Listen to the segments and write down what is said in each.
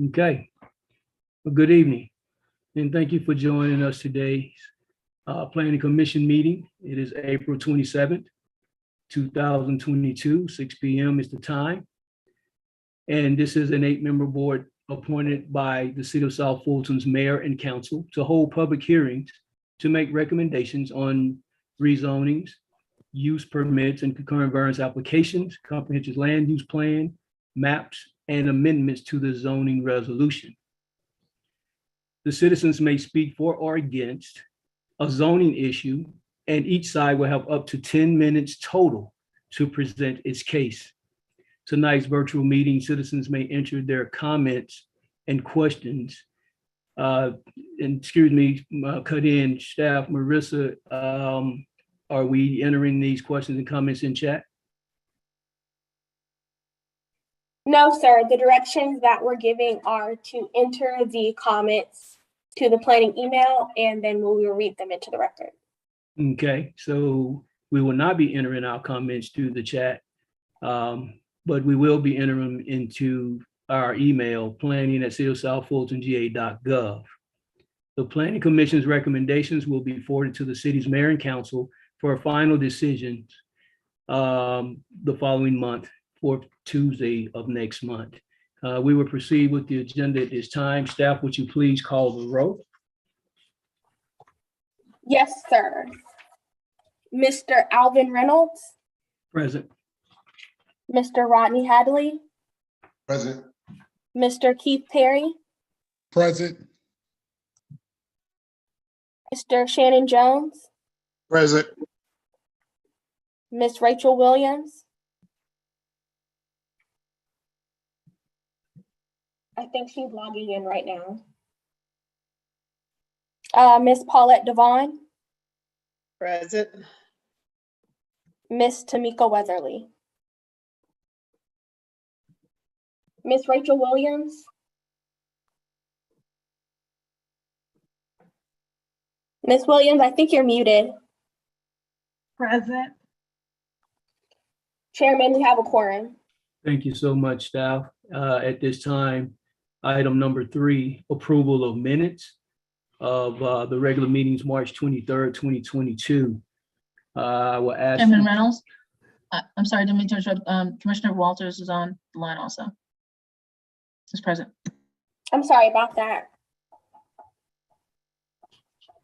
Okay. Well, good evening, and thank you for joining us today's Planning Commission meeting. It is April 27th, 2022, 6 p.m. is the time. And this is an 8-member board appointed by the City of South Fulton's mayor and council to hold public hearings to make recommendations on rezonings, use permits and concurrent variance applications, comprehensive land use plan, maps, and amendments to the zoning resolution. The citizens may speak for or against a zoning issue, and each side will have up to 10 minutes total to present its case. Tonight's virtual meeting, citizens may enter their comments and questions. And excuse me, cut in staff, Marissa, are we entering these questions and comments in chat? No, sir. The directions that we're giving are to enter the comments to the planning email, and then we will read them into the record. Okay, so we will not be entering our comments through the chat, but we will be entering them into our email, planning@cityofsouthfultonga.gov. The Planning Commission's recommendations will be forwarded to the city's mayor and council for a final decision the following month, fourth Tuesday of next month. We will proceed with the agenda at this time. Staff, would you please call the roll? Yes, sir. Mr. Alvin Reynolds, Present. Mr. Rodney Hadley, Present. Mr. Keith Perry, Present. Mr. Shannon Jones, Present. Miss Rachel Williams. I think she's logging in right now. Miss Paulette Devon, Present. Miss Tamika Weatherly. Miss Rachel Williams. Miss Williams, I think you're muted. Present. Chairman, we have a quorum. Thank you so much, staff. At this time, item number 3, approval of minutes of the regular meetings, March 23rd, 2022. I will ask. Chairman Reynolds, I'm sorry, didn't mean to interrupt. Commissioner Walters is on the line also. Is present. I'm sorry about that.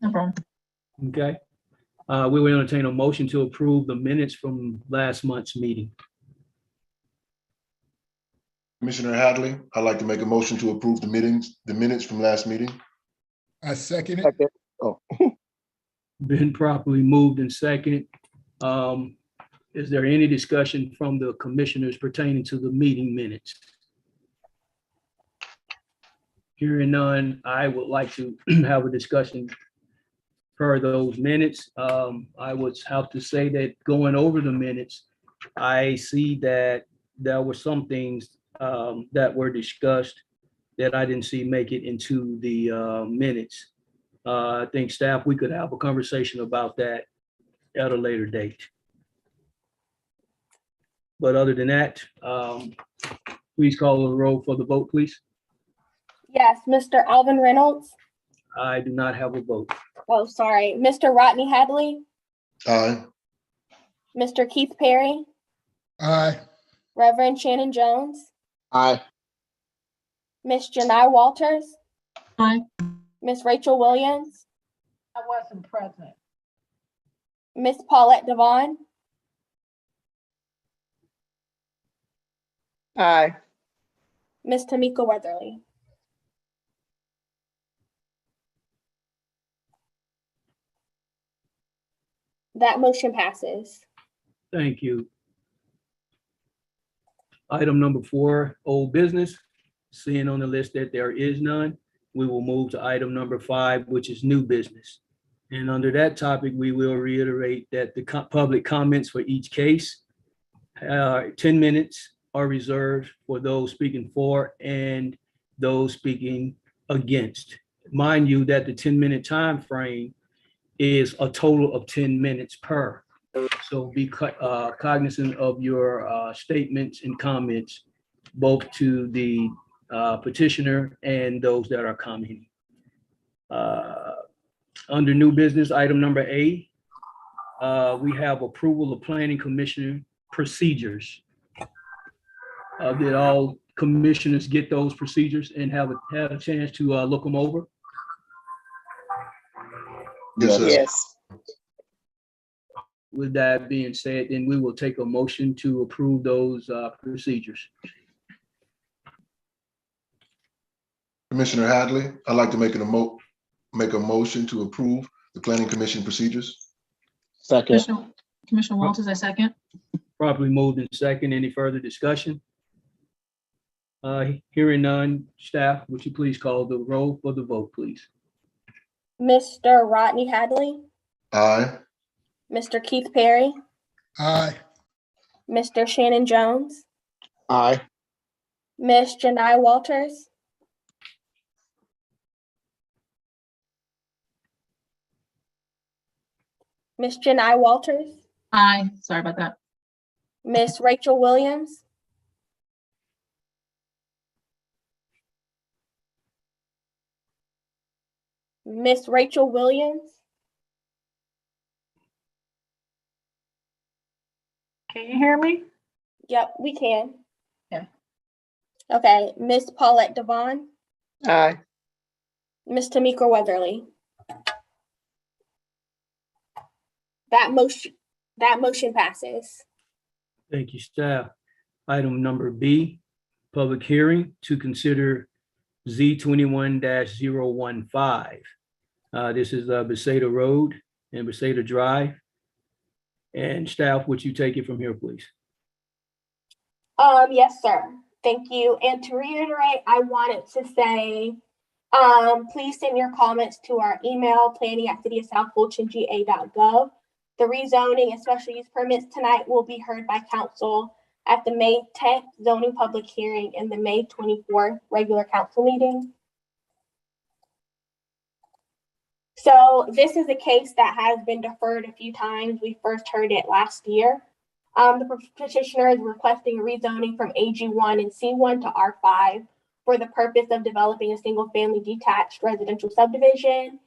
No problem. Okay. We will entertain a motion to approve the minutes from last month's meeting. Commissioner Hadley, I'd like to make a motion to approve the minutes from last meeting. I second it. Been properly moved and second. Is there any discussion from the commissioners pertaining to the meeting minutes? Hearing none, I would like to have a discussion per those minutes. I would have to say that going over the minutes, I see that there were some things that were discussed that I didn't see make it into the minutes. I think staff, we could have a conversation about that at a later date. But other than that, please call the roll for the vote, please. Yes, Mr. Alvin Reynolds. I do not have a vote. Oh, sorry. Mr. Rodney Hadley, Aye. Mr. Keith Perry, Aye. Reverend Shannon Jones, Aye. Miss Janai Walters, Aye. Miss Rachel Williams, I wasn't present. Miss Paulette Devon, Aye. Miss Tamika Weatherly. That motion passes. Thank you. Item number 4, old business. Seeing on the list that there is none, we will move to item number 5, which is new business. And under that topic, we will reiterate that the public comments for each case, 10 minutes are reserved for those speaking for and those speaking against. Mind you that the 10-minute time frame is a total of 10 minutes per. So be cognizant of your statements and comments, both to the petitioner, and those that are commenting. Under new business, item number A, we have approval of planning commissioner procedures. Did all commissioners get those procedures and have a chance to look them over? Yes, sir. Yes. With that being said, then we will take a motion to approve those procedures. Commissioner Hadley, I'd like to make a motion to approve the planning commission procedures. Second. Commissioner Walters, I second. Properly moved in second. Any further discussion? Hearing none, staff, would you please call the roll for the vote, please? Mr. Rodney Hadley, Aye. Mr. Keith Perry, Aye. Mr. Shannon Jones, Aye. Ms. Janai Walters, Ms. Janai Walters, Aye, sorry about that. Ms. Rachel Williams, Ms. Rachel Williams, Can you hear me? yep, we can. Yeah. Okay, Ms. Paulette Devon, Aye. Ms. Tamika Weatherly. That motion passes. Thank you, staff. Item number B, public hearing to consider Z 21-015. This is Bethesda Road and Bethesda Drive. And staff, would you take it from here, please? Yes, sir. Thank you. And to reiterate, I wanted to say, please send your comments to our email, planning@cityofsouthfultonga.gov. The rezoning and special use permits tonight will be heard by council at the May 10th zoning public hearing and the May 24th regular council meeting. So this is a case that has been deferred a few times. We first heard it last year. The petitioner is requesting a rezoning from AG1 and C1 to R5 for the purpose of developing a single-family detached residential subdivision.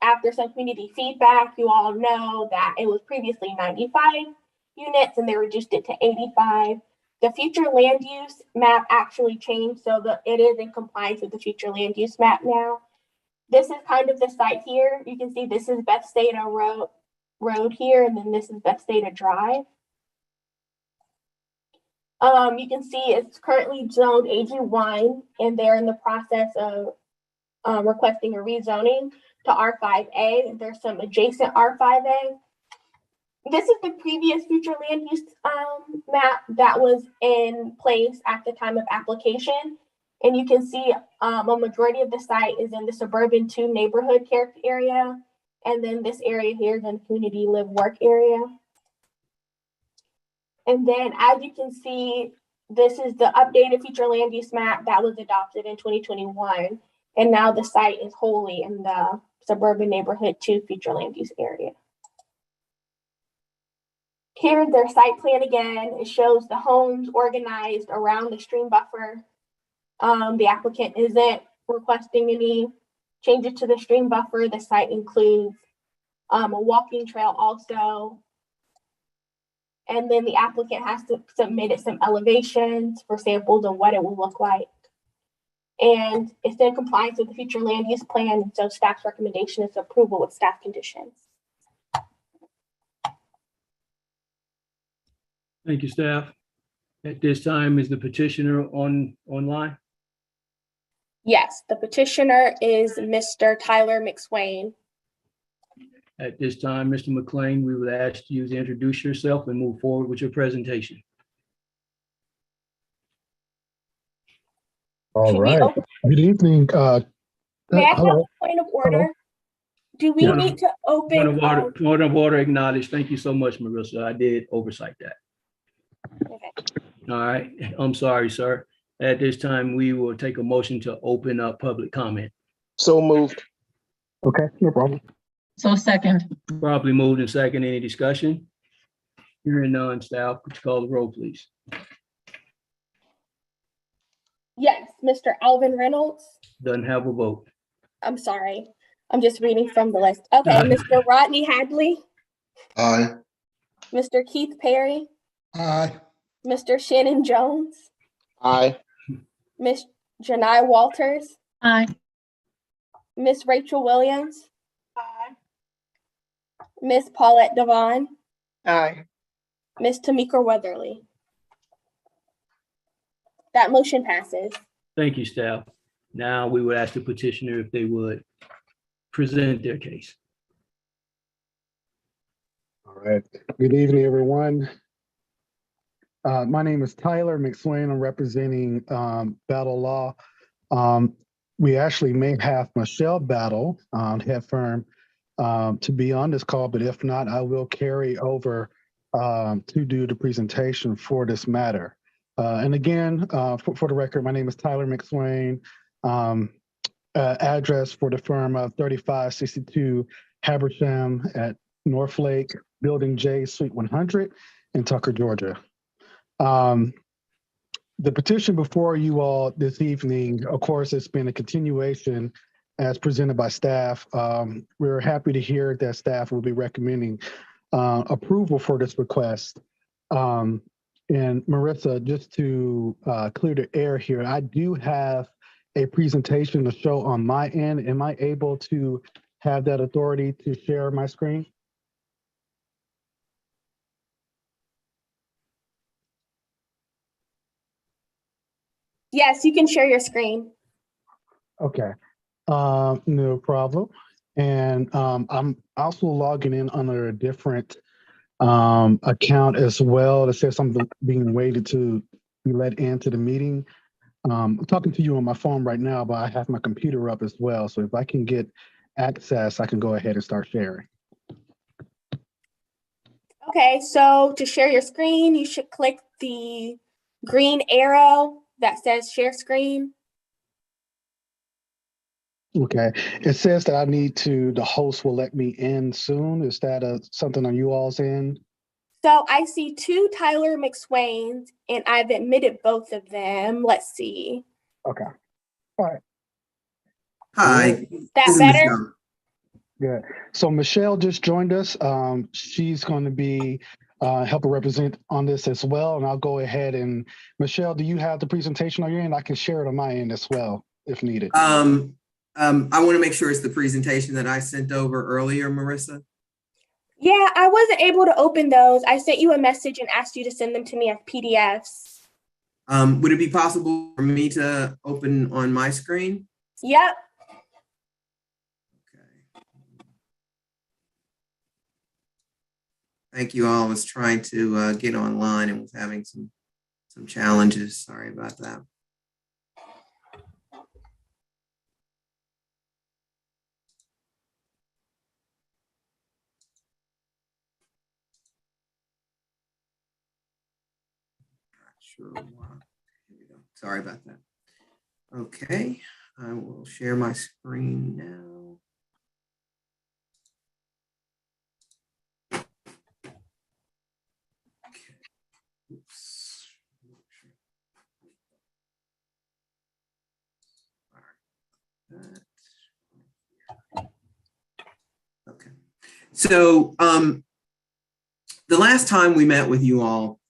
After some community feedback, you all know that it was previously 95 units and they reduced it to 85. The future land use map actually changed so that it is in compliance with the future land use map now. This is kind of the site here. You can see this is Bethesda Road here, and then this is Bethesda Drive. You can see it's currently zoned AG1, and they're in the process of requesting a rezoning to R5A. There's some adjacent R5A. This is the previous future land use map that was in place at the time of application. And you can see a majority of the site is in the suburban 2 neighborhood character area. And then this area here is in the community live work area. And then as you can see, this is the updated future land use map that was adopted in 2021. And now the site is wholly in the suburban neighborhood 2 future land use area. Here's their site plan again. It shows the homes organized around the stream buffer. The applicant isn't requesting any changes to the stream buffer. The site includes a walking trail also. And then the applicant has to submit some elevations for samples of what it will look like. And it's in compliance with the future land use plan. So staff's recommendation is approval with staff conditions. Thank you, staff. At this time, is the petitioner online? Yes, the petitioner is Mr. Tyler McSwain. At this time, Mr. McLean, we would ask you to introduce yourself and move forward with your presentation. All Can we right. open- Good evening. May I have hello. a point of order? Do we Yeah. need to open? Point of order acknowledged. Thank you so much, Marissa. I did oversight that. Okay. All right. I'm sorry, sir. At this time, we will take a motion to open up public comment. So moved. Okay, no problem. So second. Probably moved in second. Any discussion? Hearing none, staff, could you call the roll, please? Mr. Alvin Reynolds. Doesn't have a vote. I'm sorry. I'm just reading from the list. Okay, Mr. Rodney Hadley, Aye. Mr. Keith Perry, Aye. Mr. Shannon Jones, Aye. Miss Janai Walters, Aye. Miss Rachel Williams, Aye. Miss Paulette Devon, Aye. Miss Tamika Weatherly. That motion passes. Thank you, staff. Now we would ask the petitioner if they would present their case. All right. Good evening, everyone. My name is Tyler McSwain. I'm representing Battle Law. We actually may have Michelle Battle, head firm, to be on this call, but if not, I will carry over to do the presentation for this matter. And again, for the record, my name is Tyler McSwain. Address for the firm of 3562 Habersham at Northlake, Building J, Suite 100 in Tucker, Georgia. The petition before you all this evening, of course, it's been a continuation as presented by staff. We're happy to hear that staff will be recommending approval for this request. And Marissa, just to clear the air here, I do have a presentation to show on my end. Am I able to have that authority to share my screen? Yes, you can share your screen. Okay, no problem. And I'm also logging in under a different account as well. It says I'm being waited to be let into the meeting. I'm talking to you on my phone right now, but I have my computer up as well. So if I can get access, I can go ahead and start sharing. Okay, so to share your screen, you should click the green arrow that says share screen. Okay, it says that I need to, the host will let me in soon. Is that something on you all's end? So I see two Tyler McSwains and I've admitted both of them. Let's see. Okay, all right, Hi. That this is better? Michelle. good. So Michelle just joined us. She's going to be helping represent on this as well. And I'll go ahead and, Michelle, do you have the presentation on your end? I can share it on my end as well, if needed. I want to make sure it's the presentation that I sent over earlier, Marissa. Yeah, I wasn't able to open those. I sent you a message and asked you to send them to me as PDFs. Would it be possible for me to open on my screen? Yep. Okay. Thank you all. I was trying to get online and was having some challenges. Sorry about that. Sure. Here we go. Sorry about that. Okay, I will share my screen now. Okay. Oops. All right. Okay. So the last time we met with you all,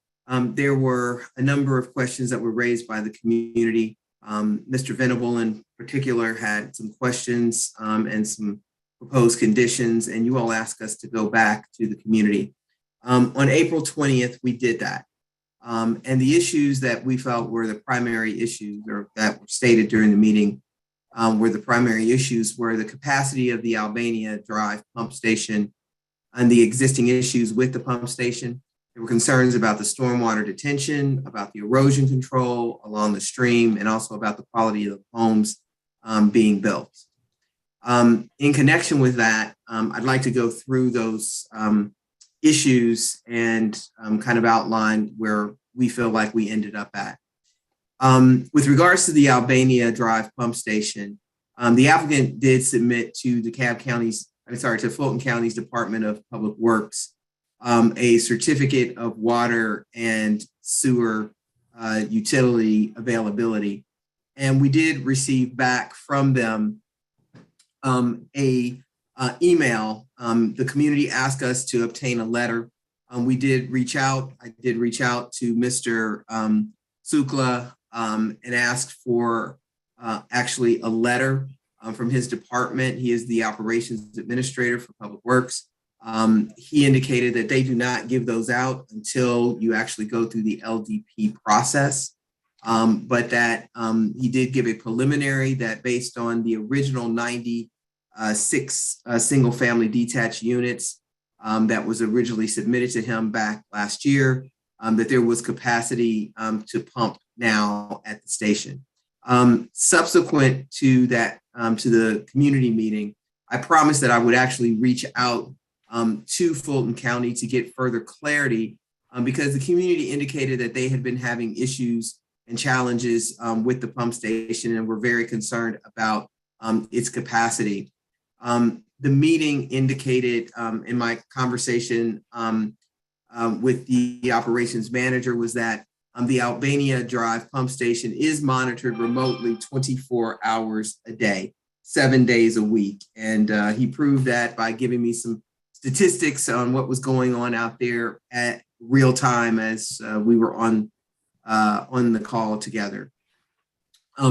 there were a number of questions that were raised by the community. Mr. Venable in particular had some questions and some proposed conditions, and you all asked us to go back to the community. On April 20th, we did that. And the issues that we felt were the primary issues or that were stated during the meeting were the primary issues were the capacity of the Albania Drive pump station and the existing issues with the pump station. There were concerns about the stormwater detention, about the erosion control along the stream, and also about the quality of the homes being built. In connection with that, I'd like to go through those issues and kind of outline where we feel like we ended up at. With regards to the Albania Drive pump station, the applicant did submit to the to Fulton County's Department of Public Works a certificate of water and sewer utility availability. And we did receive back from them a email. The community asked us to obtain a letter. We did reach out. I did reach out to Mr. Sukla and asked for actually a letter from his department. He is the operations administrator for Public Works. He indicated that they do not give those out until you actually go through the LDP process. But that he did give a preliminary that based on the original 96 single family detached units that was originally submitted to him back last year, that there was capacity to pump now at the station. Subsequent to that, to the community meeting, I promised that I would actually reach out to Fulton County to get further clarity because the community indicated that they had been having issues and challenges with the pump station and were very concerned about its capacity. The meeting indicated in my conversation with the operations manager was that the Albania Drive pump station is monitored remotely 24 hours a day, 7 days a week. And he proved that by giving me some statistics on what was going on out there at real time as we were on the call together.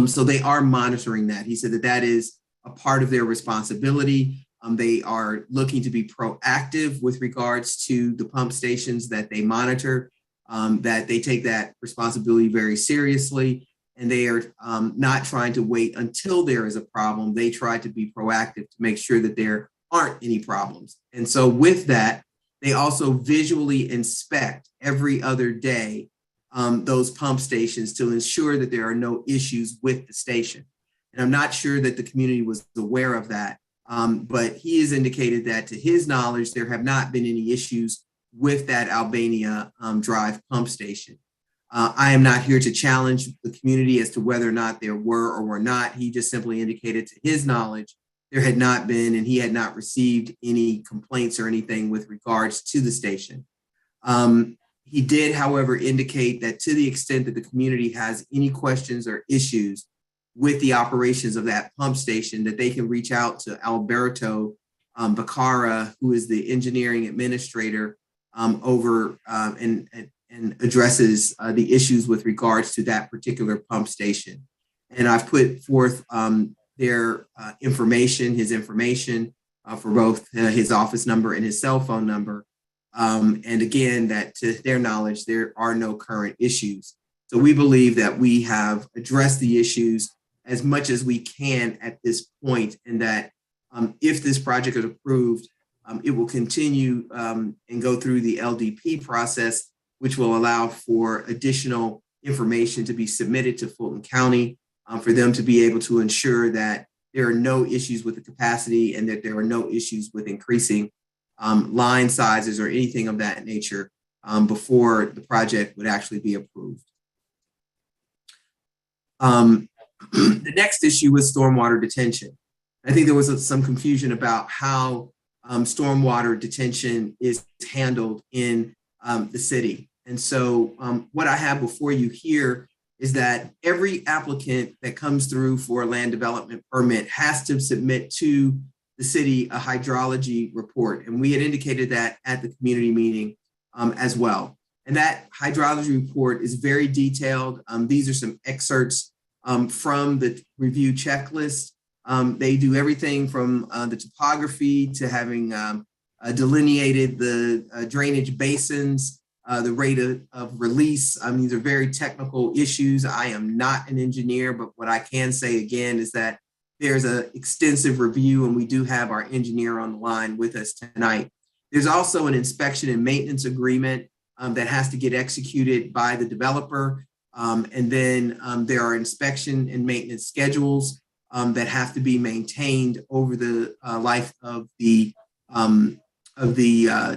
So they are monitoring that. He said that that is a part of their responsibility. They are looking to be proactive with regards to the pump stations that they monitor, that they take that responsibility very seriously, and they are not trying to wait until there is a problem. They try to be proactive to make sure that there aren't any problems. And so with that, they also visually inspect every other day those pump stations to ensure that there are no issues with the station. And I'm not sure that the community was aware of that, but he has indicated that to his knowledge, there have not been any issues with that Albania Drive pump station. I am not here to challenge the community as to whether or not there were or were not. He just simply indicated to his knowledge, there had not been, and he had not received any complaints or anything with regards to the station. He did, however, indicate that to the extent that the community has any questions or issues with the operations of that pump station, that they can reach out to Alberto Bacara, who is the engineering administrator over and addresses the issues with regards to that particular pump station. And I've put forth their information, his information for both his office number and his cell phone number. And again, that to their knowledge, there are no current issues. So we believe that we have addressed the issues as much as we can at this point, and that if this project is approved, it will continue and go through the LDP process, which will allow for additional information to be submitted to Fulton County for them to be able to ensure that there are no issues with the capacity and that there are no issues with increasing line sizes or anything of that nature before the project would actually be approved. The next issue was stormwater detention. I think there was some confusion about how stormwater detention is handled in the city. And so what I have before you here is that every applicant that comes through for a land development permit has to submit to the city a hydrology report. And we had indicated that at the community meeting as well. And that hydrology report is very detailed. These are some excerpts from the review checklist. They do everything from the topography to having delineated the drainage basins, the rate of release. These are very technical issues. I am not an engineer, but what I can say again is that there's an extensive review, and we do have our engineer on the line with us tonight. There's also an inspection and maintenance agreement that has to get executed by the developer. And then there are inspection and maintenance schedules that have to be maintained over the life of the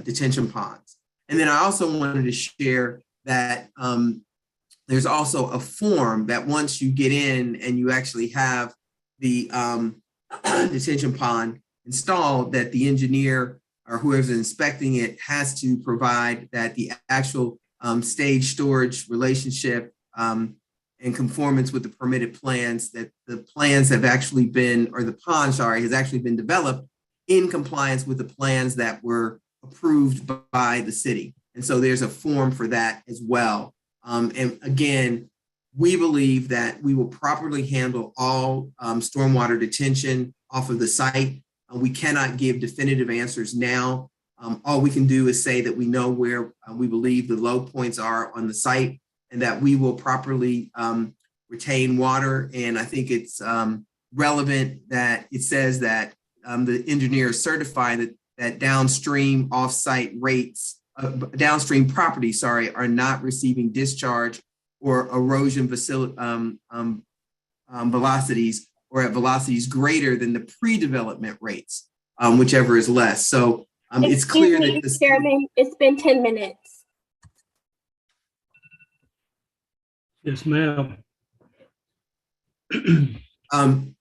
detention ponds. And then I also wanted to share that there's also a form that once you get in and you actually have the detention pond installed, that the engineer or whoever's inspecting it has to provide that the actual stage storage relationship and in conformance with the permitted plans, that the plans have actually been, or the pond, sorry, has actually been developed in compliance with the plans that were approved by the city. And so there's a form for that as well. And again, we believe that we will properly handle all stormwater detention off of the site. We cannot give definitive answers now. All we can do is say that we know where we believe the low points are on the site, and that we will properly retain water. And I think it's relevant that it says that the engineer is certified that downstream offsite rates, downstream properties, sorry, are not receiving discharge or erosion velocities, or at velocities greater than the pre-development rates, whichever is less. So it's clear that the Chairman, it's been 10 minutes. Yes, ma'am. I'm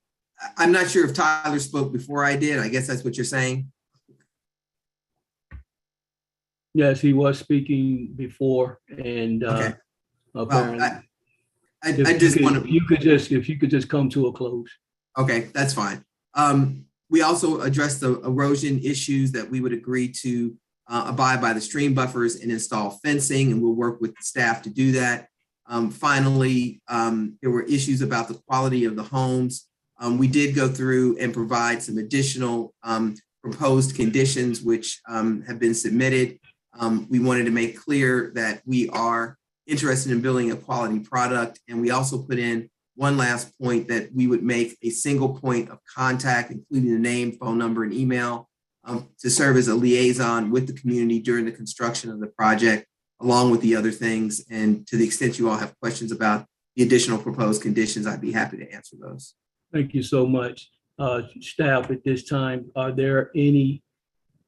not sure if Tyler spoke before I did. I guess that's what you're saying. Yes, he was speaking before, and Okay. apparently, Well, I just want to. if you could just come to a close. Okay, that's fine. We also addressed the erosion issues, that we would agree to abide by the stream buffers and install fencing, and we'll work with the staff to do that. Finally, there were issues about the quality of the homes. We did go through and provide some additional proposed conditions which have been submitted. We wanted to make clear that we are interested in building a quality product, and we also put in one last point, that we would make a single point of contact, including the name, phone number, and email, to serve as a liaison with the community during the construction of the project, along with the other things. And to the extent you all have questions about the additional proposed conditions, I'd be happy to answer those. Thank you so much. Staff, at this time, are there any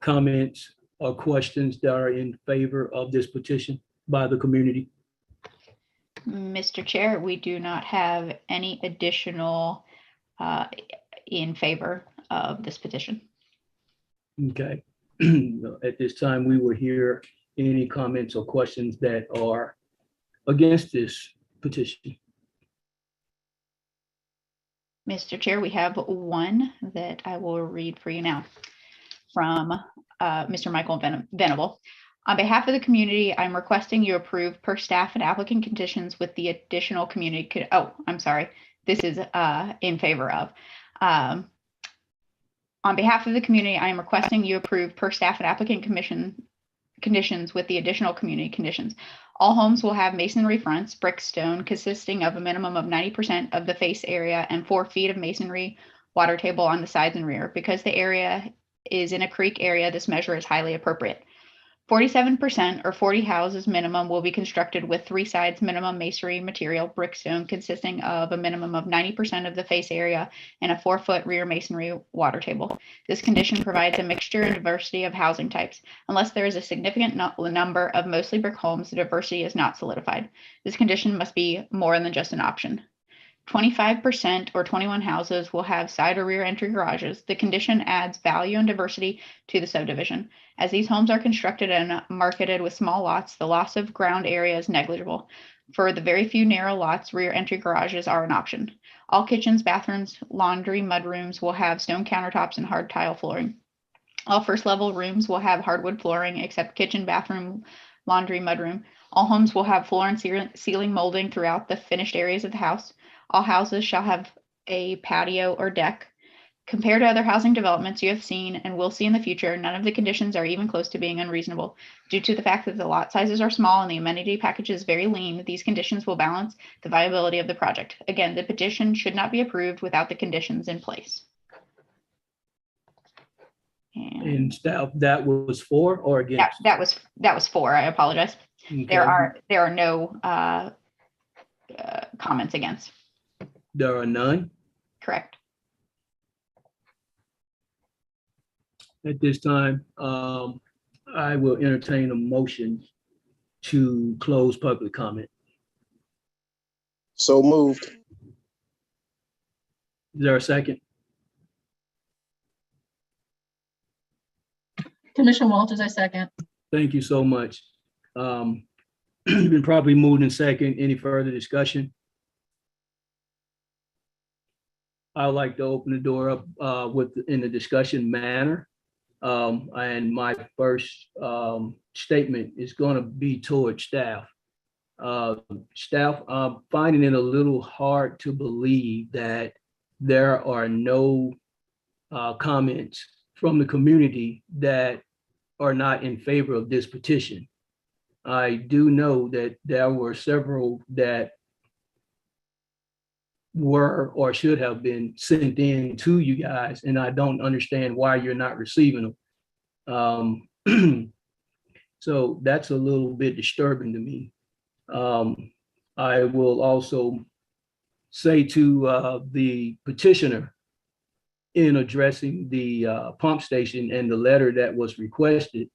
comments or questions that are in favor of this petition by the community? Mr. Chair, we do not have any additional in favor of this petition. Okay. At this time, we will hear any comments or questions that are against this petition. Mr. Chair, we have one that I will read for you now from Mr. Michael Venable. On behalf of the community, I'm requesting you approve per staff and applicant conditions with the additional community. This is in favor of. On behalf of the community, I am requesting you approve per staff and applicant conditions with the additional community conditions. All homes will have masonry fronts, brick stone, consisting of a minimum of 90% of the face area and 4 feet of masonry water table on the sides and rear. Because the area is in a creek area, this measure is highly appropriate. 47% or 40 houses minimum will be constructed with 3 sides minimum masonry material brick stone, consisting of a minimum of 90% of the face area and a 4-foot rear masonry water table. This condition provides a mixture and diversity of housing types. Unless there is a significant number of mostly brick homes, the diversity is not solidified. This condition must be more than just an option. 25% or 21 houses will have side or rear entry garages. The condition adds value and diversity to the subdivision. As these homes are constructed and marketed with small lots, the loss of ground area is negligible. For the very few narrow lots, rear entry garages are an option. All kitchens, bathrooms, laundry, mudrooms will have stone countertops and hard tile flooring. All first level rooms will have hardwood flooring except kitchen, bathroom, laundry, mudroom. All homes will have floor and ceiling molding throughout the finished areas of the house. All houses shall have a patio or deck. Compared to other housing developments you have seen and will see in the future, none of the conditions are even close to being unreasonable. Due to the fact that the lot sizes are small and the amenity package is very lean, these conditions will balance the viability of the project. Again, the petition should not be approved without the conditions in place. And staff, that was for or against? That was for. I apologize. Okay. There are no comments against. There are none. Correct. At this time, I will entertain a motion to close public comment. So moved. Is there a second? Commissioner Walters, I second. Thank you so much. Been probably moved in second. Any further discussion? I'd like to open the door up in a discussion manner. And my first statement is going to be towards staff. Staff, I'm finding it a little hard to believe that there are no comments from the community that are not in favor of this petition. I do know that there were several that were or should have been sent in to you guys, and I don't understand why you're not receiving them. So that's a little bit disturbing to me. I will also say to the petitioner, in addressing the pump station and the letter that was requested,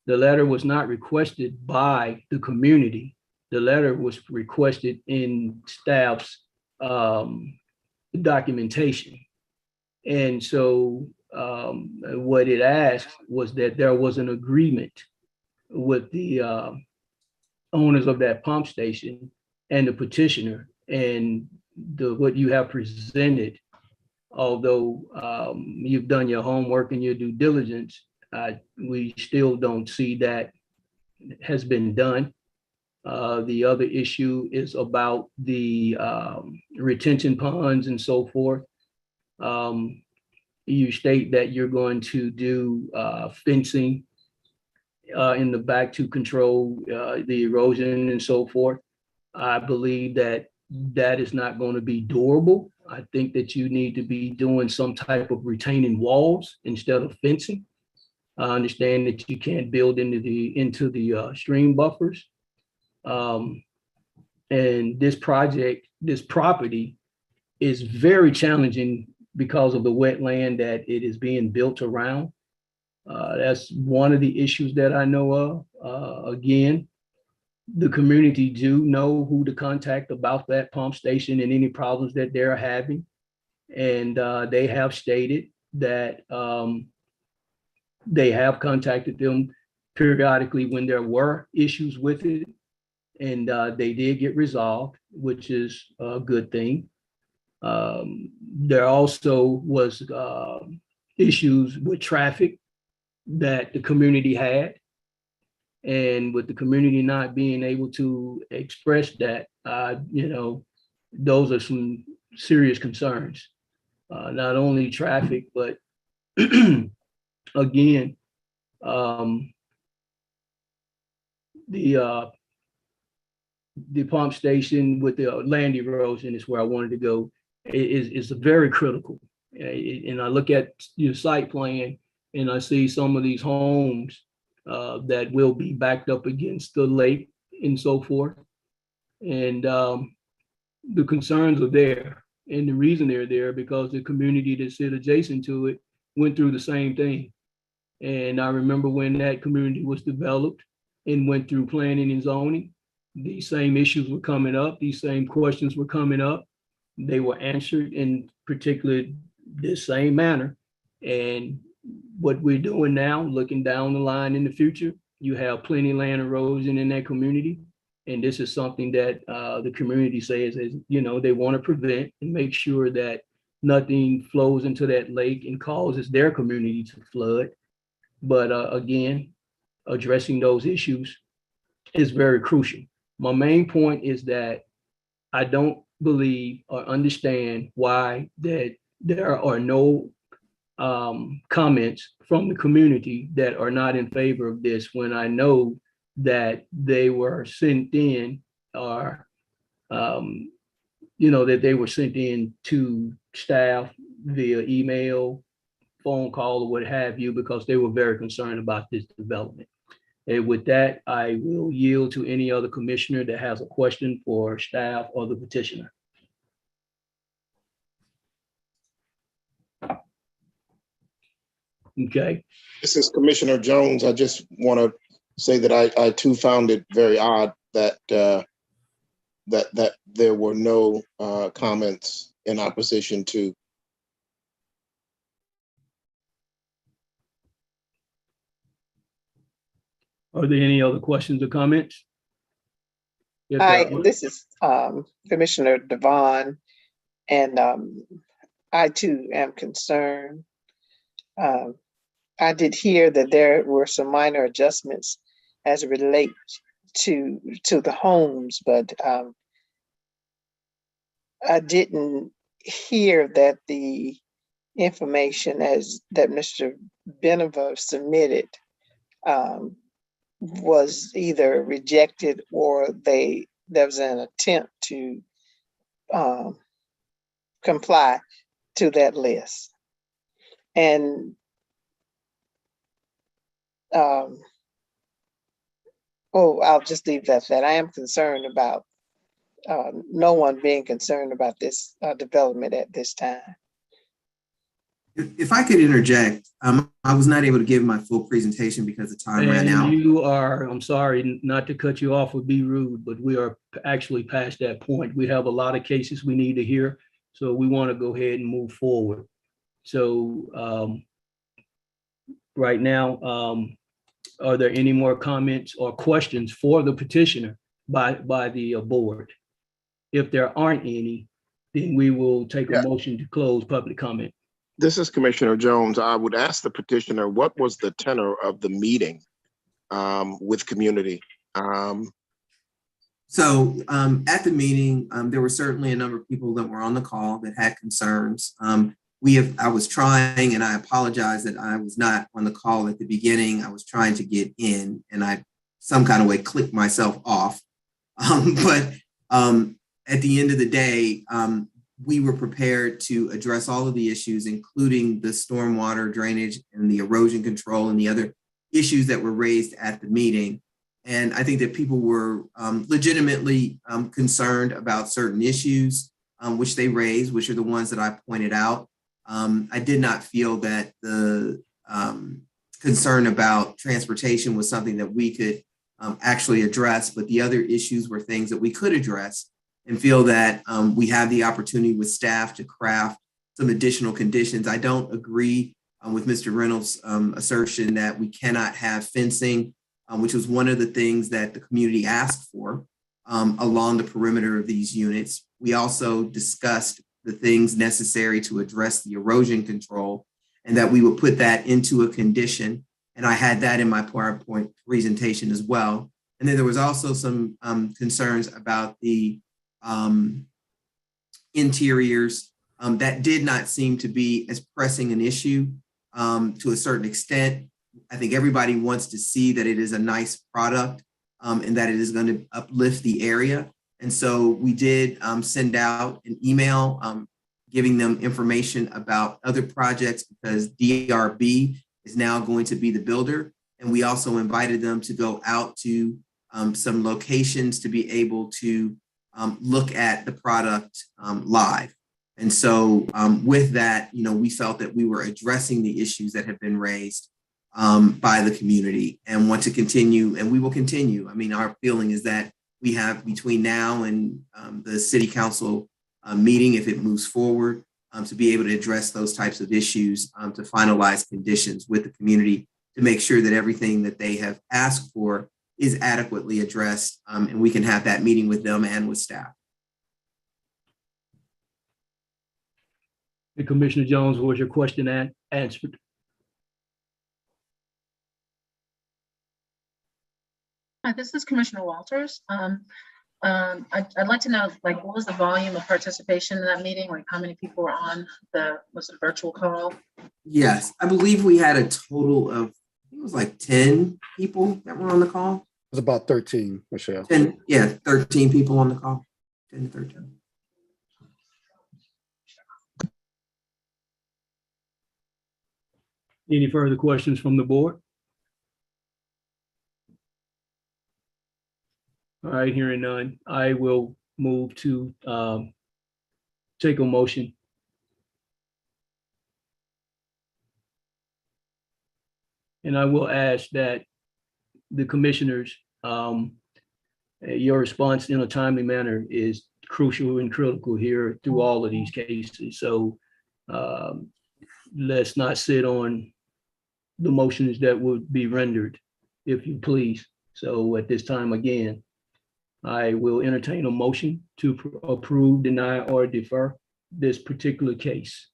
the letter was not requested by the community. The letter was requested in staff's documentation. And so what it asked was that there was an agreement with the owners of that pump station and the petitioner, and what you have presented, although you've done your homework and your due diligence, we still don't see that has been done. The other issue is about the retention ponds and so forth. You state that you're going to do fencing in the back to control the erosion and so forth. I believe that that is not going to be durable. I think that you need to be doing some type of retaining walls instead of fencing. I understand that you can't build into the stream buffers. And this property is very challenging because of the wetland that it is being built around. That's one of the issues that I know of. Again, the community do know who to contact about that pump station and any problems that they're having. And they have stated that they have contacted them periodically when there were issues with it. And they did get resolved, which is a good thing. There also was issues with traffic that the community had. And with the community not being able to express that, those are some serious concerns. Not only traffic, but again, the pump station with the land erosion is where I wanted to go. Is very critical. And I look at your site plan and I see some of these homes that will be backed up against the lake and so forth. And the concerns are there. And the reason they're there because the community that sit adjacent to it went through the same thing. And I remember when that community was developed and went through planning and zoning, these same issues were coming up, these same questions were coming up. They were answered in particular this same manner. And what we're doing now, looking down the line in the future, you have plenty of land erosion in that community. And this is something that the community says is, they want to prevent and make sure that nothing flows into that lake and causes their community to flood. But again, addressing those issues is very crucial. My main point is that I don't believe or understand why that there are no comments from the community that are not in favor of this, when I know that they were sent in or that they were sent in to staff via email, phone call, or what have you, because they were very concerned about this development. And with that, I will yield to any other commissioner that has a question for staff or the petitioner. Okay. This is Commissioner Jones. I just want to say that I too found it very odd that that there were no comments in opposition to. Are there any other questions or comments? Yes, Hi, sir. this is Commissioner Devon, and I too am concerned. I did hear that there were some minor adjustments as it relates to the homes, but I didn't hear that the information as that Mr. Beneva submitted was either rejected or there was an attempt to comply to that list. And I'll just leave that at that. I am concerned about no one being concerned about this development at this time. If I could interject, I was not able to give my full presentation because the time ran out. I'm sorry, not to cut you off or be rude, but we are actually past that point. We have a lot of cases we need to hear, so we want to go ahead and move forward. So right now, are there any more comments or questions for the petitioner by the board? If there aren't any, then we will take a motion to close public comment. This is Commissioner Jones. I would ask the petitioner, what was the tenor of the meeting with community? So at the meeting, there were certainly a number of people that were on the call that had concerns. I was trying, and I apologize that I was not on the call at the beginning. I was trying to get in, and I some kind of way clicked myself off. But at the end of the day, we were prepared to address all of the issues, including the stormwater drainage and the erosion control and the other issues that were raised at the meeting. And I think that people were legitimately concerned about certain issues, which they raised, which are the ones that I pointed out. I did not feel that the concern about transportation was something that we could actually address, but the other issues were things that we could address, and feel that we have the opportunity with staff to craft some additional conditions. I don't agree with Mr. Reynolds' assertion that we cannot have fencing, which was one of the things that the community asked for along the perimeter of these units. We also discussed the things necessary to address the erosion control, and that we would put that into a condition. And I had that in my PowerPoint presentation as well. And then there was also some concerns about the interiors that did not seem to be as pressing an issue to a certain extent. I think everybody wants to see that it is a nice product and that it is going to uplift the area. And so we did send out an email giving them information about other projects, because DRB is now going to be the builder. And we also invited them to go out to some locations to be able to look at the product live. And so with that, we felt that we were addressing the issues that have been raised by the community, and want to continue, and we will continue. I mean, our feeling is that we have between now and the city council meeting, if it moves forward, to be able to address those types of issues, to finalize conditions with the community to make sure that everything that they have asked for is adequately addressed, and we can have that meeting with them and with staff. And Commissioner Jones, was your question answered? Hi, this is Commissioner Walters. I'd like to know, what was the volume of participation in that meeting? Like, how many people were on was it a virtual call? Yes, I believe we had a total of, I think it was like 10 people that were on the call. It was about 13, Michelle. 13 people on the call, 10 to 13. Any further questions from the board? All right, hearing none, I will move to take a motion. And I will ask that the commissioners, your response in a timely manner is crucial and critical here through all of these cases. So let's not sit on the motions that would be rendered, if you please. So at this time, again, I will entertain a motion to approve, deny, or defer this particular case.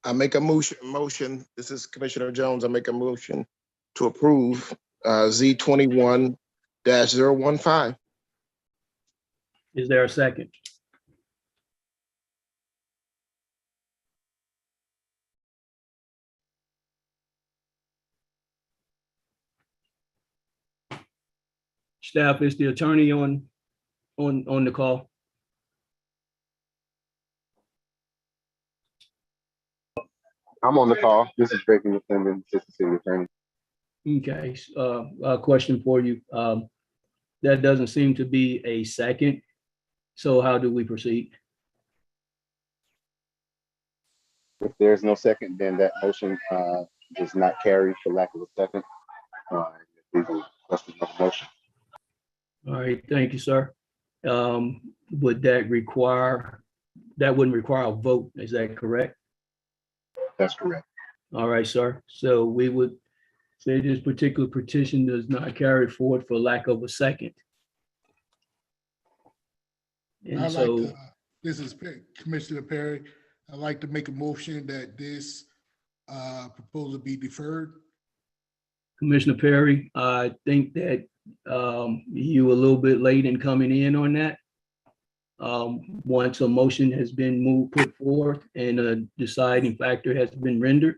I make a motion. This is Commissioner Jones. I make a motion to approve Z21-015. Is there a second? Staff, is the attorney on the call? I'm on the call. This is Drake McClendon, Assistant City Attorney. Okay, a question for you. That doesn't seem to be a second. So how do we proceed? If there's no second, then that motion does not carry for lack of a second. Please request another motion. All right, thank you, sir. Would that wouldn't require a vote, is that correct? That's correct. All right, sir. So we would say this particular petition does not carry forward for lack of a second. And so, This is Commissioner Perry. I'd like to make a motion that this proposal be deferred. Commissioner Perry, I think that you were a little bit late in coming in on that. Once a motion has been put forth and a deciding factor has been rendered,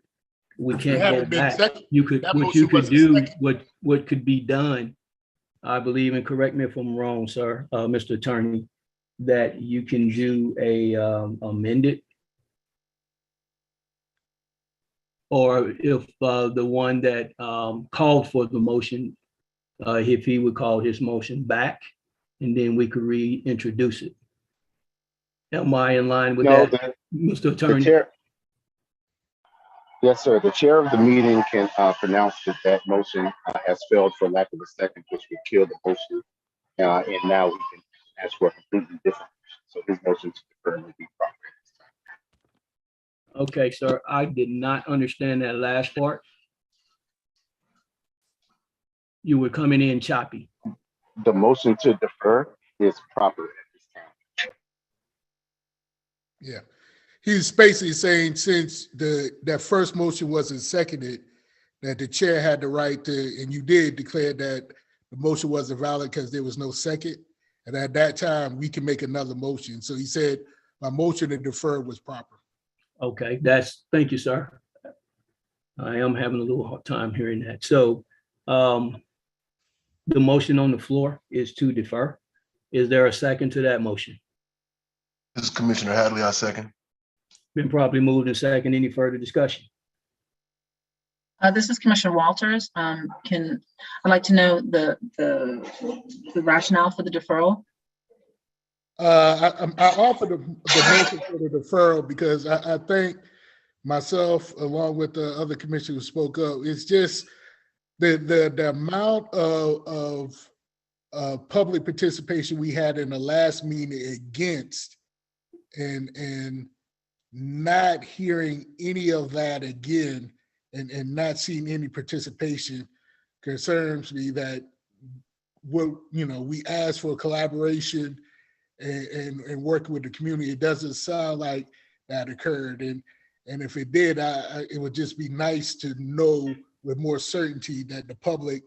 we can't go back. What could be done, I believe, and correct me if I'm wrong, sir, Mr. Attorney, that you can do a amended, or if the one that called for the motion, if he would call his motion back, and then we could reintroduce it. Am I in line with that, Mr. Attorney? Yes, sir. The chair of the meeting can pronounce that motion has failed for lack of a second, which would kill the motion. And now we can ask for a completely different motion. So his motion to defer will be proper. Okay, sir, I did not understand that last part. You were coming in choppy. The motion to defer is proper at this time. Yeah. He's basically saying since that first motion wasn't seconded, that the chair had the right to, and you did declare that the motion wasn't valid because there was no second. And at that time, we can make another motion. So he said, my motion to defer was proper. Okay, thank you, sir. I am having a little hard time hearing that. So the motion on the floor is to defer. Is there a second to that motion? This is Commissioner Hadley, I second. Been properly moved and second. Any further discussion? This is Commissioner Walters. I'd like to know the rationale for the deferral. I offered the motion for the deferral because I think myself, along with the other commissioners who spoke up, it's just the amount of public participation we had in the last meeting against and not hearing any of that again and not seeing any participation concerns me that we asked for collaboration and working with the community. It doesn't sound like that occurred. And if it did, it would just be nice to know with more certainty that the public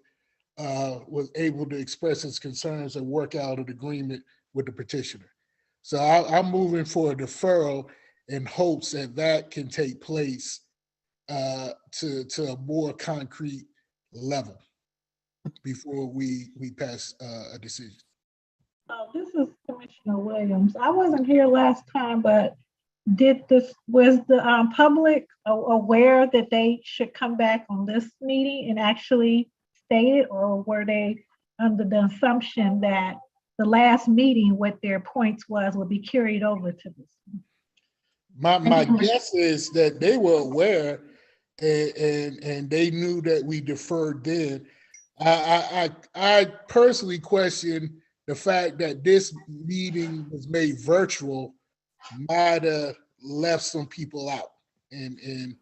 was able to express its concerns and work out an agreement with the petitioner. So I'm moving for a deferral in hopes that can take place to a more concrete level before we pass a decision. This is Commissioner Williams. I wasn't here last time, but was the public aware that they should come back on this meeting and actually state it, or were they under the assumption that the last meeting, what their points would be carried over to this? My guess is that they were aware and they knew that we deferred then. I personally question the fact that this meeting was made virtual might have left some people out, and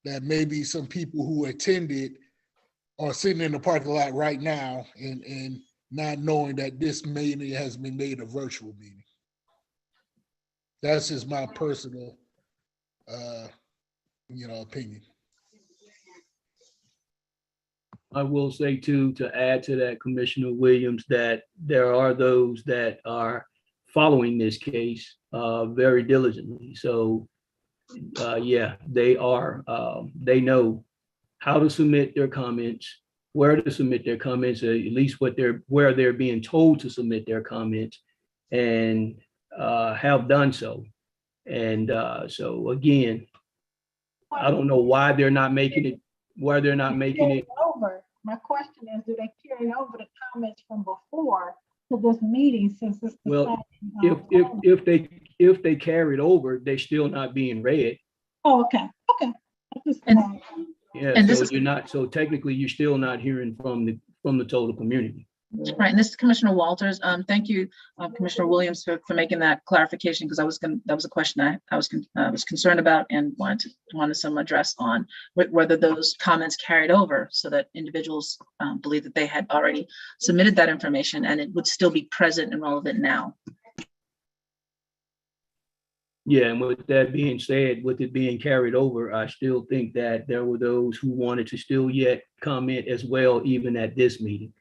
that maybe some people who attended are sitting in the parking lot right now and not knowing that this meeting has been made a virtual meeting. That's just my personal opinion. I will say too, to add to that, Commissioner Williams, that there are those that are following this case very diligently. So yeah, they know how to submit their comments, where to submit their comments, at least where they're being told to submit their comments, and have done so. And so again, I don't know why they're not making it. Over. My question is, do they carry over the comments from before to this meeting since it's the Well, same? if they carried over, they're still not being read. Oh, okay. Yeah, And so this is- you're not, so technically you're still not hearing from the total community. Right, and this is Commissioner Walters. Thank you, Commissioner Williams, for making that clarification, because that was a question I was concerned about and wanted some address on whether those comments carried over so that individuals believe that they had already submitted that information and it would still be present and relevant now. Yeah, and with that being said, with it being carried over, I still think that there were those who wanted to still yet comment as well, even at this meeting.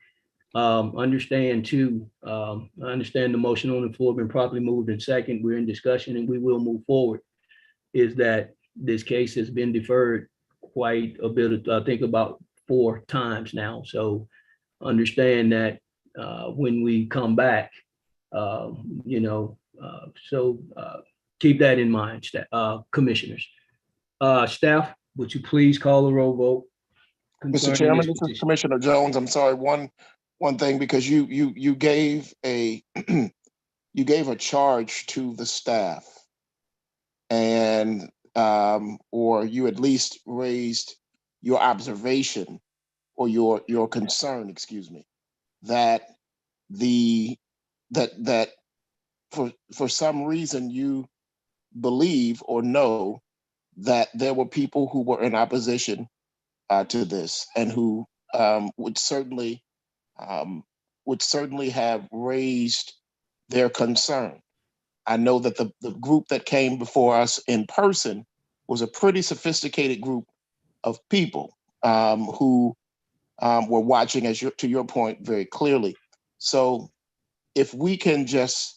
Understand too, I understand the motion on the floor been properly moved in second. We're in discussion and we will move forward. Is that this case has been deferred quite a bit, I think about 4 times now. So understand that when we come back, keep that in mind, commissioners. Staff, would you please call the roll vote? Mr. Chairman, this is Commissioner Jones. I'm sorry, one thing, because you gave a you gave a charge to the staff, and or you at least raised your observation or your concern, excuse me, that that for some reason you believe or know that there were people who were in opposition to this and who would certainly have raised their concern. I know that the group that came before us in person was a pretty sophisticated group of people who were watching, to your point, very clearly. So if we can just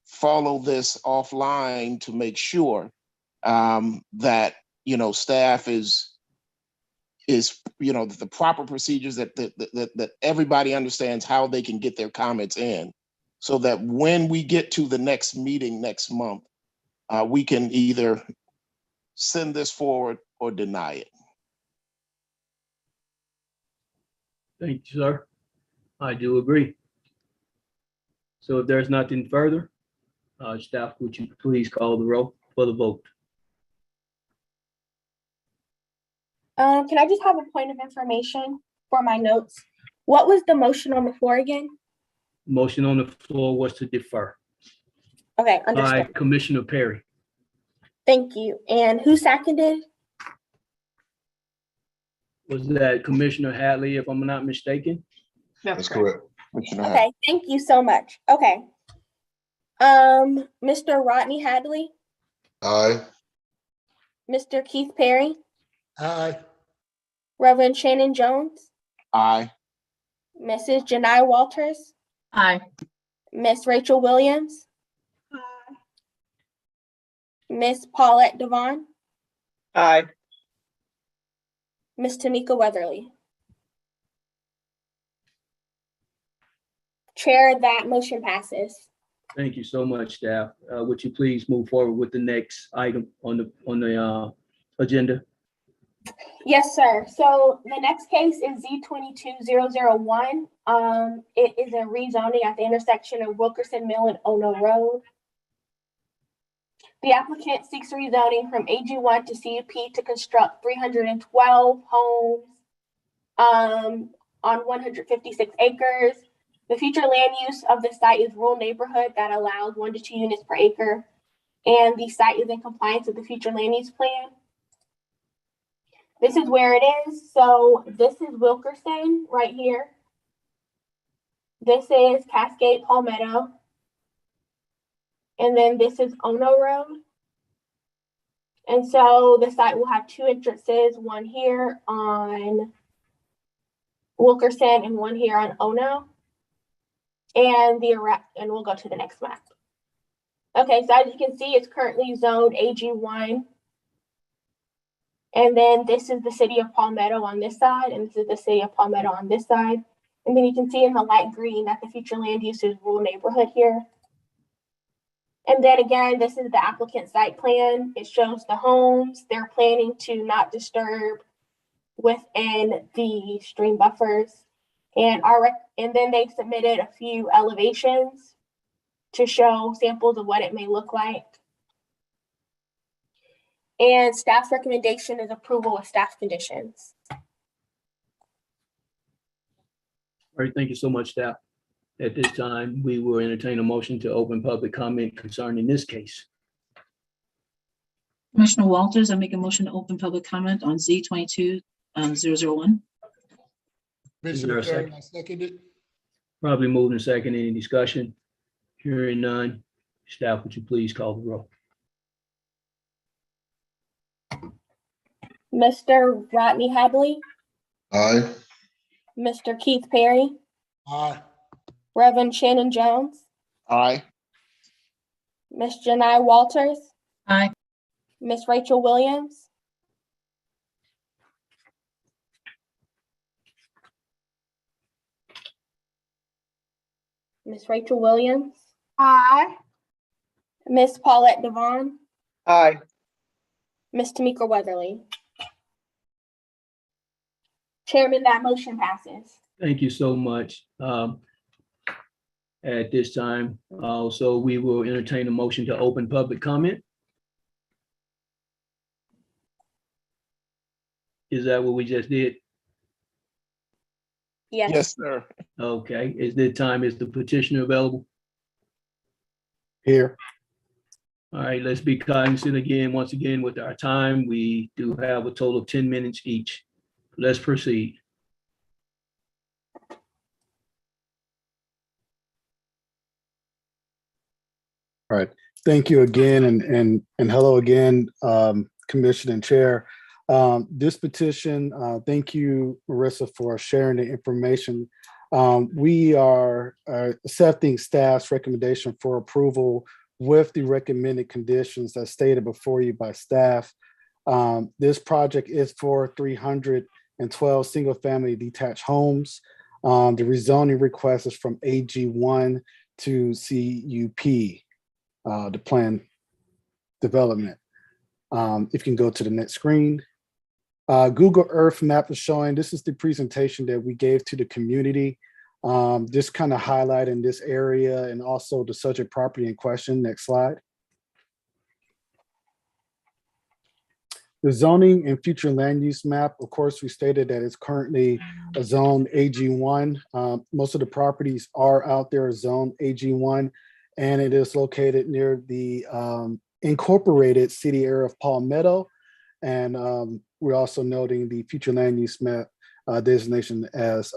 follow this offline to make sure that staff is the proper procedures, that everybody understands how they can get their comments in, so that when we get to the next meeting next month, we can either send this forward or deny it. Thank you, sir. I do agree. So if there's nothing further, staff, would you please call the roll for the vote? Can I just have a point of information for my notes? What was the motion on the floor again? Motion on the floor was to defer. Okay, By understood. Commissioner Perry. Thank you. And who seconded? Was that Commissioner Hadley, if I'm not mistaken? That's correct. Okay, thank you so much. Okay. Mr. Rodney Hadley, Aye. Mr. Keith Perry, Aye. Reverend Shannon Jones, Aye. Mrs. Janai Walters, Aye. Miss Rachel Williams, Miss Paulette Devon, Aye. Miss Tanika Weatherly. Chair, that motion passes. Thank you so much, staff. Would you please move forward with the next item on the agenda? Yes, sir. So the next case is Z22001. It is a rezoning at the intersection of Wilkerson Mill and Ono Road. The applicant seeks rezoning from AG1 to CUP to construct 312 homes on 156 acres. The future land use of the site is rural neighborhood that allows 1 to 2 units per acre, and the site is in compliance with the future land use plan. This is where it is. So this is Wilkerson right here. This is Cascade Palmetto. And then this is Ono Road. And so the site will have two entrances, one here on Wilkerson and one here on Ono. And we'll go to the next map. Okay, so as you can see, it's currently zoned AG1. And then this is the city of Palmetto on this side, and this is the city of Palmetto on this side. And then you can see in the light green that the future land use is rural neighborhood here. And then again, this is the applicant site plan. It shows the homes. They're planning to not disturb within the stream buffers. And then they submitted a few elevations to show samples of what it may look like. And staff's recommendation is approval with staff conditions. All right, thank you so much, staff. At this time, we will entertain a motion to open public comment concerning this case. Commissioner Walters, I make a motion to open public comment on Z22-001. Is there Commissioner a second? Terry, I second it. Probably moved and second. Any discussion? Hearing none. Staff, would you please call the roll? Mr. Rodney Hadley, Aye. Mr. Keith Perry, Aye. Reverend Shannon Jones, Aye. Miss Janai Walters, Aye. Miss Rachel Williams, Miss Rachel Williams, Aye. Miss Paulette Devon, Aye. Miss Tamika Weatherly. Chairman, that motion passes. Thank you so much. At this time, so we will entertain a motion to open public comment. Is that what we just did? Yes. Yes, sir. Okay, is the petitioner available? Here. All right, let's be cognizant again, once again, with our time. We do have a total of 10 minutes each. Let's proceed. All right. Thank you again, and hello again, Commissioner and Chair. This petition, thank you, Marissa, for sharing the information. We are accepting staff's recommendation for approval with the recommended conditions as stated before you by staff. This project is for 312 single-family detached homes. The rezoning request is from AG1 to CUP. The plan development. If you can go to the next screen. Google Earth map is showing, this is the presentation that we gave to the community. Just kind of highlighting this area and also the subject property in question. Next slide. The zoning and future land use map, of course, we stated that it's currently a zone AG1. Most of the properties are out there zone AG1. And it is located near the incorporated city area of Palmetto. And we're also noting the future land use map designation as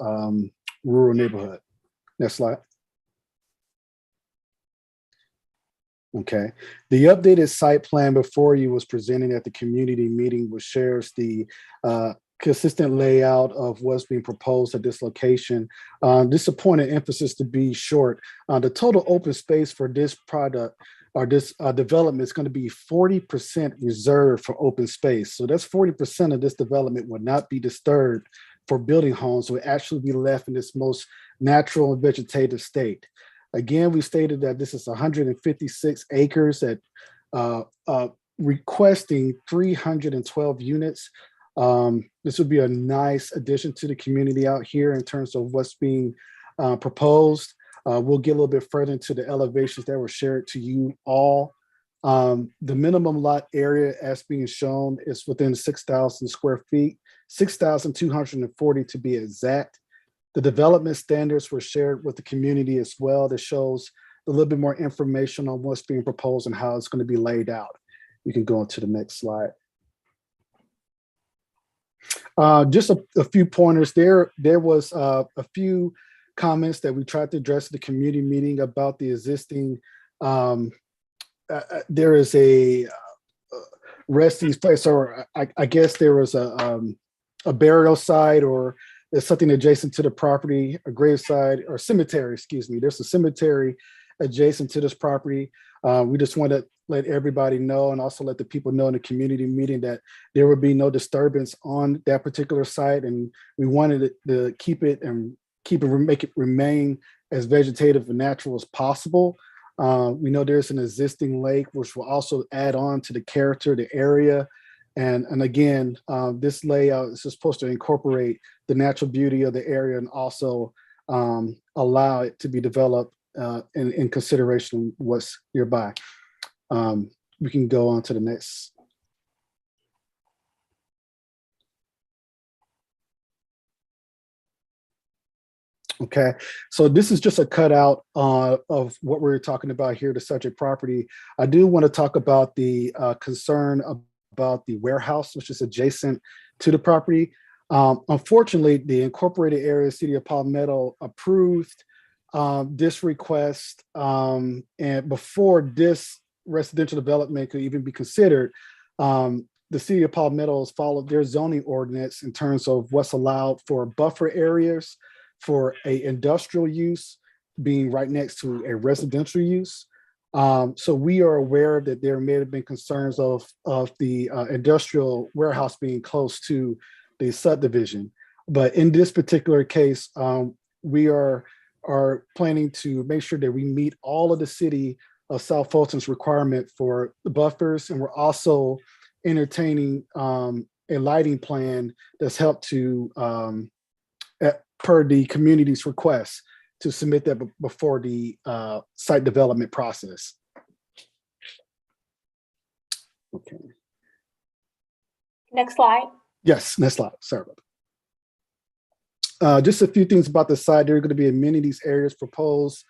rural neighborhood. Next slide. Okay. The updated site plan before you was presented at the community meeting, which shares the consistent layout of what's being proposed at this location. This is a point of emphasis to be short. The total open space for this product or this development is going to be 40% reserved for open space. So that's 40% of this development will not be disturbed for building homes, will actually be left in this most natural and vegetative state. Again, we stated that this is 156 acres at requesting 312 units. This would be a nice addition to the community out here in terms of what's being proposed. We'll get a little bit further into the elevations that were shared to you all. The minimum lot area as being shown is within 6,000 square feet, 6,240 to be exact. The development standards were shared with the community as well. That shows a little bit more information on what's being proposed and how it's going to be laid out. You can go on to the next slide. Just a few pointers there. There was a few comments that we tried to address at the community meeting about the existing. There is a resting place, or I guess there was a burial site, or there's something adjacent to the property, a graveside or cemetery, excuse me. There's a cemetery adjacent to this property. We just want to let everybody know, and also let the people know in the community meeting, that there would be no disturbance on that particular site. And we wanted to make it remain as vegetative and natural as possible. We know there's an existing lake, which will also add on to the character of the area. And again, this layout is supposed to incorporate the natural beauty of the area, and also allow it to be developed in consideration of what's nearby. We can go on to the next. Okay, so this is just a cutout of what we're talking about here, the subject property. I do want to talk about the concern about the warehouse, which is adjacent to the property. Unfortunately, the incorporated area City of Palmetto approved this request, and before this residential development could even be considered, the City of Palmetto has followed their zoning ordinance in terms of what's allowed for buffer areas for a industrial use being right next to a residential use. So we are aware that there may have been concerns of the industrial warehouse being close to the subdivision. But in this particular case, we are planning to make sure that we meet all of the City of South Fulton's requirement for the buffers. And we're also entertaining a lighting plan that's helped to, per the community's request, to submit that before the site development process. Okay. Next slide. Yes, next slide. Sorry about that. Just a few things about the site. There are going to be amenities areas proposed,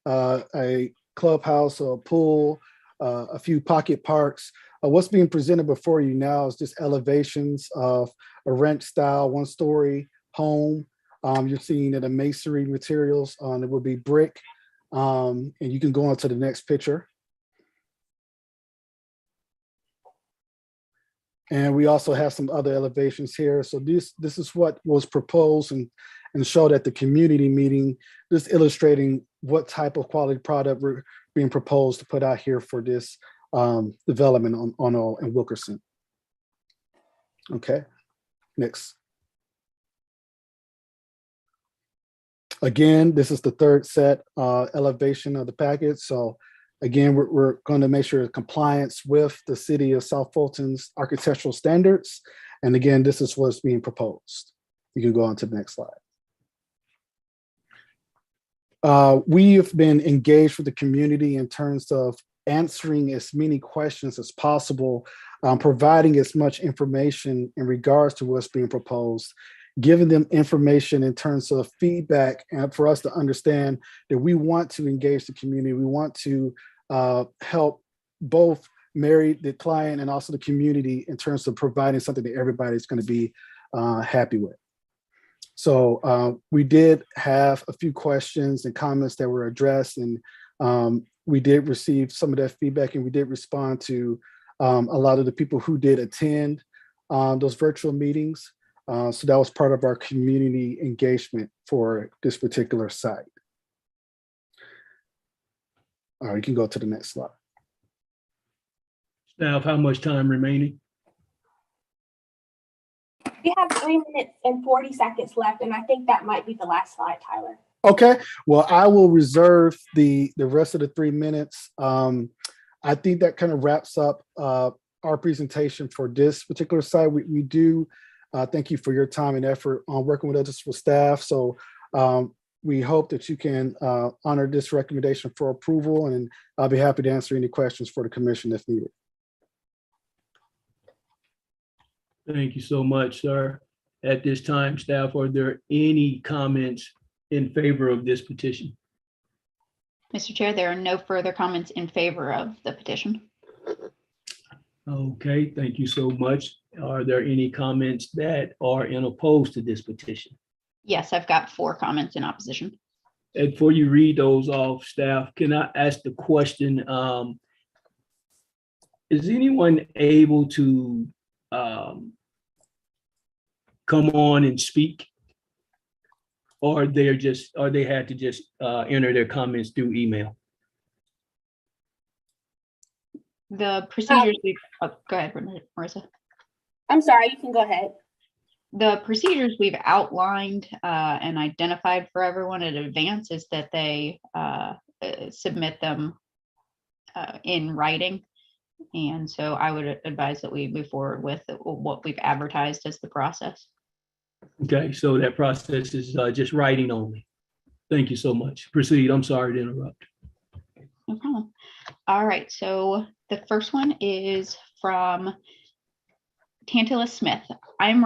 a clubhouse, a pool, a few pocket parks. What's being presented before you now is just elevations of a ranch style one-story home. You're seeing that the masonry materials, it will be brick. And you can go on to the next picture. And we also have some other elevations here. So this is what was proposed and showed at the community meeting, just illustrating what type of quality product we're being proposed to put out here for this development in Wilkerson. Okay, next. Again, this is the third set elevation of the package. So again, we're going to make sure compliance with the City of South Fulton's architectural standards. And again, this is what's being proposed. You can go on to the next slide. We have been engaged with the community in terms of answering as many questions as possible, providing as much information in regards to what's being proposed, giving them information in terms of feedback, and for us to understand that we want to engage the community. We want to help both Mary, the client, and also the community in terms of providing something that everybody's going to be happy with. So we did have a few questions and comments that were addressed, and we did receive some of that feedback, and we did respond to a lot of the people who did attend those virtual meetings. So that was part of our community engagement for this particular site. All right, you can go to the next slide. Staff, how much time remaining? We have 3 minutes and 40 seconds left, and I think that might be the last slide, Tyler. Okay, well, I will reserve the rest of the 3 minutes. I think that kind of wraps up our presentation for this particular site. We do thank you for your time and effort on working with us with staff. So we hope that you can honor this recommendation for approval, and I'll be happy to answer any questions for the commission if needed. Thank you so much, sir. At this time, staff, are there any comments in favor of this petition? Mr. Chair, there are no further comments in favor of the petition. Okay, thank you so much. Are there any comments that are in opposed to this petition? Yes, I've got 4 comments in opposition. And before you read those off, staff, can I ask the question, is anyone able to come on and speak? Or they had to just enter their comments through email? The procedures, go ahead, Marissa. I'm sorry, you can go ahead. The procedures we've outlined and identified for everyone in advance is that they submit them in writing. And so I would advise that we move forward with what we've advertised as the process. Okay, so that process is just writing only. Thank you so much. Proceed. I'm sorry to interrupt. No problem. All right, so the first one is from Tantalus Smith. I am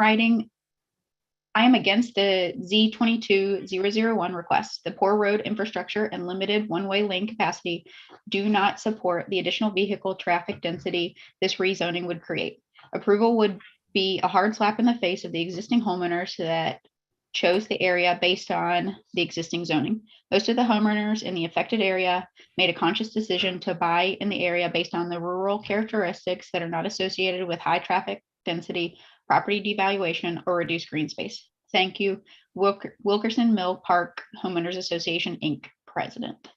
against the Z22001 request. The poor road infrastructure and limited one-way lane capacity do not support the additional vehicle traffic density this rezoning would create. Approval would be a hard slap in the face of the existing homeowners that chose the area based on the existing zoning. Most of the homeowners in the affected area made a conscious decision to buy in the area based on the rural characteristics that are not associated with high traffic density, property devaluation, or reduced green space. Thank you, Wilkerson Mill Park Homeowners Association, Inc. President.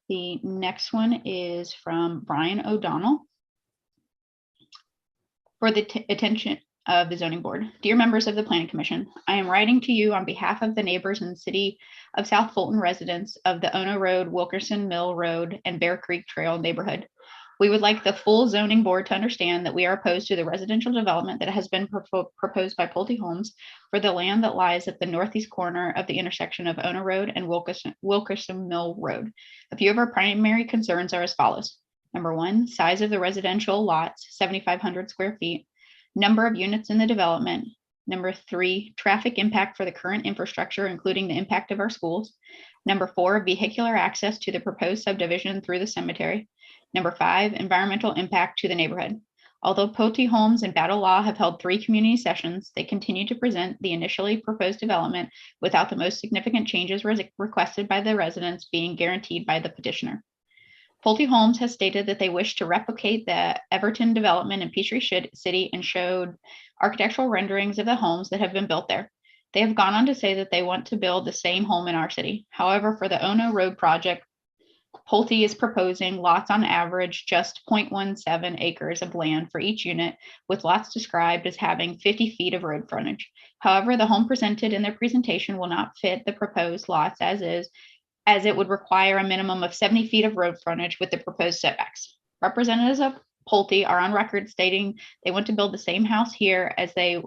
The next one is from Brian O'Donnell. For the attention of the zoning board. Dear members of the planning commission, I am writing to you on behalf of the neighbors in the city of South Fulton residents of the Ono Road, Wilkerson Mill Road, and Bear Creek Trail neighborhood. We would like the full zoning board to understand that we are opposed to the residential development that has been proposed by Pulte Homes for the land that lies at the northeast corner of the intersection of Ono Road and Wilkerson Mill Road. A few of our primary concerns are as follows. Number one, size of the residential lots, 7,500 square feet. Number of units in the development. Number three, traffic impact for the current infrastructure, including the impact of our schools. Number four, vehicular access to the proposed subdivision through the cemetery. Number five, environmental impact to the neighborhood. Although Pulte Homes and Battle Law have held 3 community sessions, they continue to present the initially proposed development without the most significant changes requested by the residents being guaranteed by the petitioner. Pulte Homes has stated that they wish to replicate the Everton development in Peachtree City and showed architectural renderings of the homes that have been built there. They have gone on to say that they want to build the same home in our city. However, for the Ono Road project, Pulte is proposing lots on average just 0.17 acres of land for each unit, with lots described as having 50 feet of road frontage. However, the home presented in their presentation will not fit the proposed lots as is, as it would require a minimum of 70 feet of road frontage with the proposed setbacks. Representatives of Pulte are on record stating they want to build the same house here as they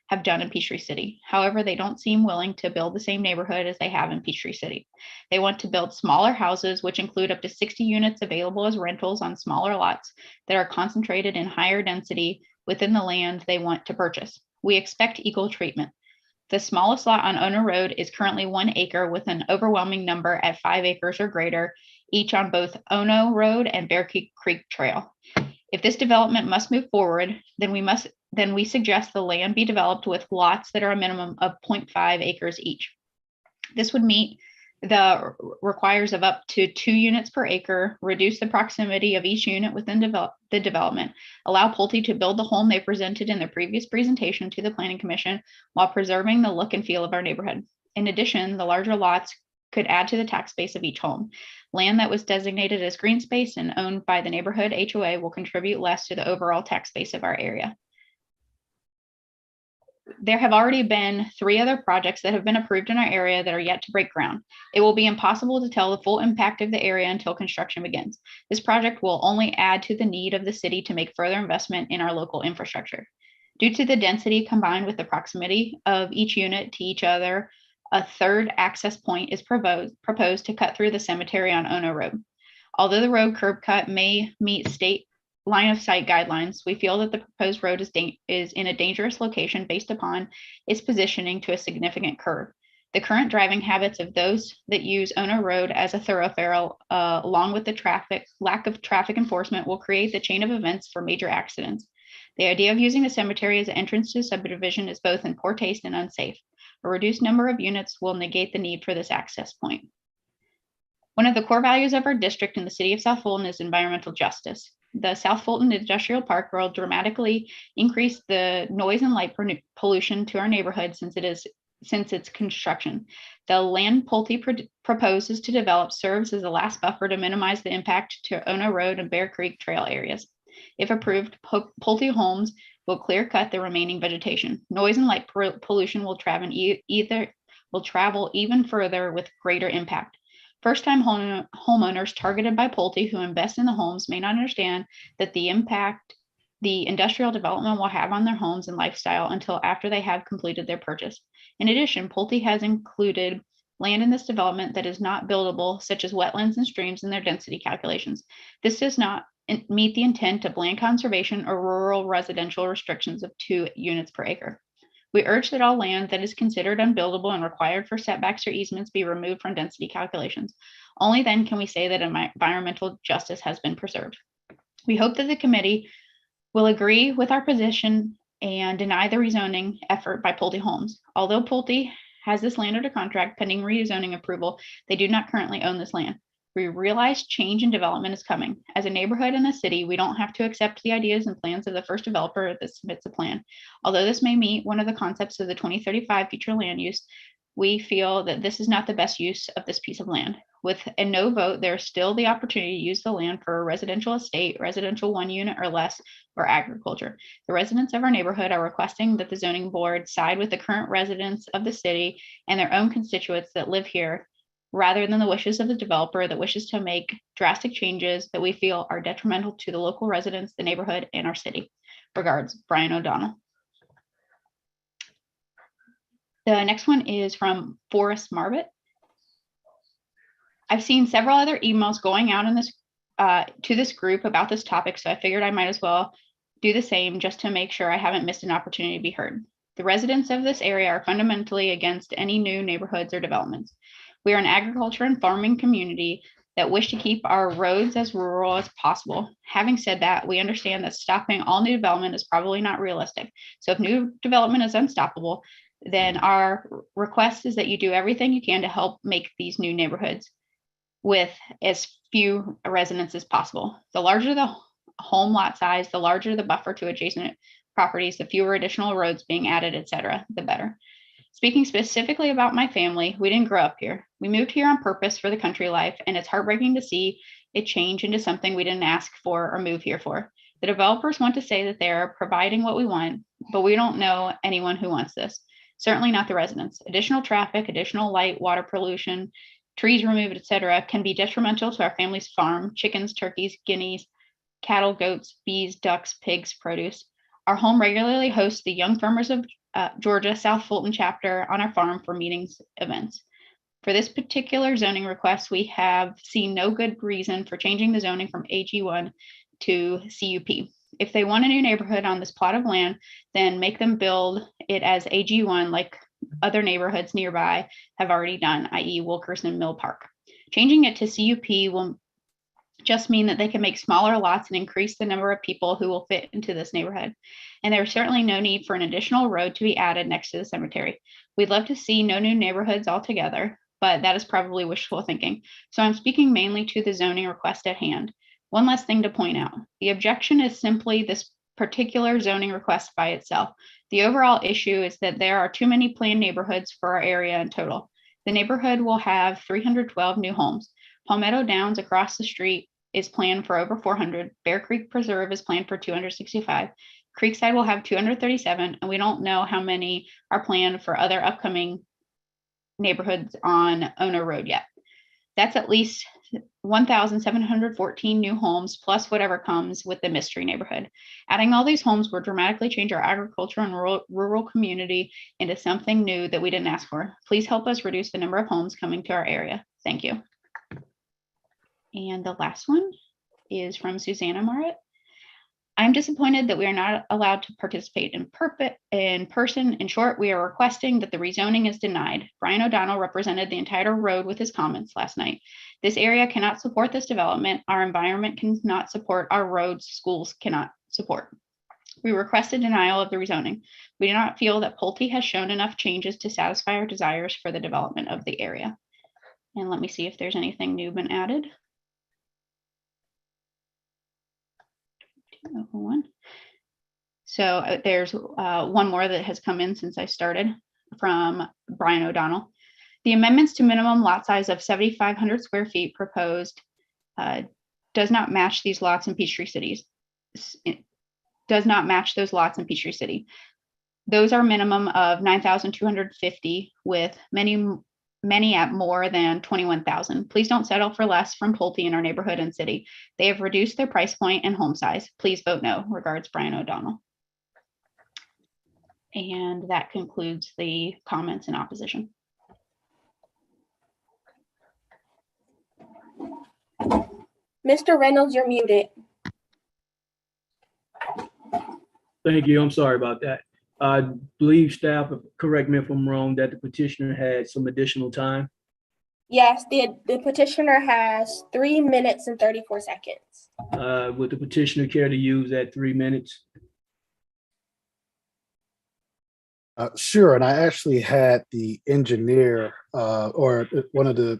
have done in Peachtree City. However, they don't seem willing to build the same neighborhood as they have in Peachtree City. They want to build smaller houses, which include up to 60 units available as rentals on smaller lots that are concentrated in higher density within the land they want to purchase. We expect equal treatment. The smallest lot on Ono Road is currently 1 acre with an overwhelming number at 5 acres or greater, each on both Ono Road and Bear Creek Trail. If this development must move forward, then we suggest the land be developed with lots that are a minimum of 0.5 acres each. This would meet the requires of up to 2 units per acre, reduce the proximity of each unit within the development, allow Pulte to build the home they presented in their previous presentation to the Planning Commission while preserving the look and feel of our neighborhood. In addition, the larger lots could add to the tax base of each home. Land that was designated as green space and owned by the neighborhood HOA will contribute less to the overall tax base of our area. There have already been 3 other projects that have been approved in our area that are yet to break ground. It will be impossible to tell the full impact of the area until construction begins. This project will only add to the need of the city to make further investment in our local infrastructure. Due to the density combined with the proximity of each unit to each other, a 3rd access point is proposed to cut through the cemetery on Ono Road. Although the road curb cut may meet state line of sight guidelines, we feel that the proposed road is in a dangerous location based upon its positioning to a significant curve. The current driving habits of those that use Ono Road as a thoroughfare, along with the lack of traffic enforcement, will create the chain of events for major accidents. The idea of using the cemetery as an entrance to subdivision is both in poor taste and unsafe. A reduced number of units will negate the need for this access point. One of the core values of our district in the city of South Fulton is environmental justice. The South Fulton Industrial Park will dramatically increase the noise and light pollution to our neighborhood since its construction. The land Pulte proposes to develop serves as a last buffer to minimize the impact to Ono Road and Bear Creek Trail areas. If approved, Pulte homes will clear cut the remaining vegetation. Noise and light pollution will travel even further with greater impact. First-time homeowners targeted by Pulte who invest in the homes may not understand that the impact the industrial development will have on their homes and lifestyle until after they have completed their purchase. In addition, Pulte has included land in this development that is not buildable, such as wetlands and streams in their density calculations. This does not meet the intent of land conservation or rural residential restrictions of 2 units per acre. We urge that all land that is considered unbuildable and required for setbacks or easements be removed from density calculations. Only then can we say that environmental justice has been preserved. We hope that the committee will agree with our position and deny the rezoning effort by Pulte Homes. Although Pulte has this land under contract pending rezoning approval, they do not currently own this land. We realize change and development is coming. As a neighborhood and a city, we don't have to accept the ideas and plans of the first developer that submits a plan. Although this may meet one of the concepts of the 2035 future land use, we feel that this is not the best use of this piece of land. With a no vote, there's still the opportunity to use the land for a residential estate, residential 1 unit or less, or agriculture. The residents of our neighborhood are requesting that the zoning board side with the current residents of the city and their own constituents that live here, rather than the wishes of the developer that wishes to make drastic changes that we feel are detrimental to the local residents, the neighborhood, and our city. Regards, Brian O'Donnell. The next one is from Forrest Marbett. I've seen several other emails going out in this to this group about this topic, so I figured I might as well do the same just to make sure I haven't missed an opportunity to be heard. The residents of this area are fundamentally against any new neighborhoods or developments. We are an agriculture and farming community that wish to keep our roads as rural as possible. Having said that, we understand that stopping all new development is probably not realistic. So if new development is unstoppable, then our request is that you do everything you can to help make these new neighborhoods with as few residents as possible. The larger the home lot size, the larger the buffer to adjacent properties, the fewer additional roads being added, etc., the better. Speaking specifically about my family, we didn't grow up here. We moved here on purpose for the country life, and it's heartbreaking to see it change into something we didn't ask for or move here for. The developers want to say that they're providing what we want, but we don't know anyone who wants this. Certainly not the residents. Additional traffic, additional light, water pollution, trees removed, etc., can be detrimental to our family's farm, chickens, turkeys, guineas, cattle, goats, bees, ducks, pigs, produce. Our home regularly hosts the Young Farmers of Georgia South Fulton chapter on our farm for meetings, events. For this particular zoning request, we have seen no good reason for changing the zoning from AG1 to CUP. If they want a new neighborhood on this plot of land, then make them build it as AG1 like other neighborhoods nearby have already done, i.e. Wilkerson Mill Park. Changing it to CUP will just mean that they can make smaller lots and increase the number of people who will fit into this neighborhood. And there's certainly no need for an additional road to be added next to the cemetery. We'd love to see no new neighborhoods altogether, but that is probably wishful thinking. So I'm speaking mainly to the zoning request at hand. One last thing to point out. The objection is simply this particular zoning request by itself. The overall issue is that there are too many planned neighborhoods for our area in total. The neighborhood will have 312 new homes. Palmetto Downs across the street is planned for over 400. Bear Creek Preserve is planned for 265. Creekside will have 237, and we don't know how many are planned for other upcoming neighborhoods on Ono Road yet. That's at least 1,714 new homes, plus whatever comes with the mystery neighborhood. Adding all these homes will dramatically change our agriculture and rural community into something new that we didn't ask for. Please help us reduce the number of homes coming to our area. Thank you. And the last one is from Susanna Marrett. I'm disappointed that we are not allowed to participate in person. In short, we are requesting that the rezoning is denied. Brian O'Donnell represented the entire road with his comments last night. This area cannot support this development. Our environment cannot support our roads, schools cannot support. We requested denial of the rezoning. We do not feel that Pulte has shown enough changes to satisfy our desires for the development of the area. And let me see if there's anything new been added. 201. So there's one more that has come in since I started from Brian O'Donnell. The amendments to minimum lot size of 7,500 square feet proposed does not match these lots in Peachtree cities. It does not match those lots in Peachtree City. Those are minimum of 9,250 with many at more than 21,000. Please don't settle for less from Pulte in our neighborhood and city. They have reduced their price point and home size. Please vote no. Regards, Brian O'Donnell. And that concludes the comments in opposition. Mr. Reynolds, you're muted. Thank you. I'm sorry about that. I believe staff, correct me if I'm wrong, that the petitioner had some additional time. Yes, the petitioner has 3 minutes and 34 seconds. Would the petitioner care to use that 3 minutes? Sure, and I actually had the engineer or one of the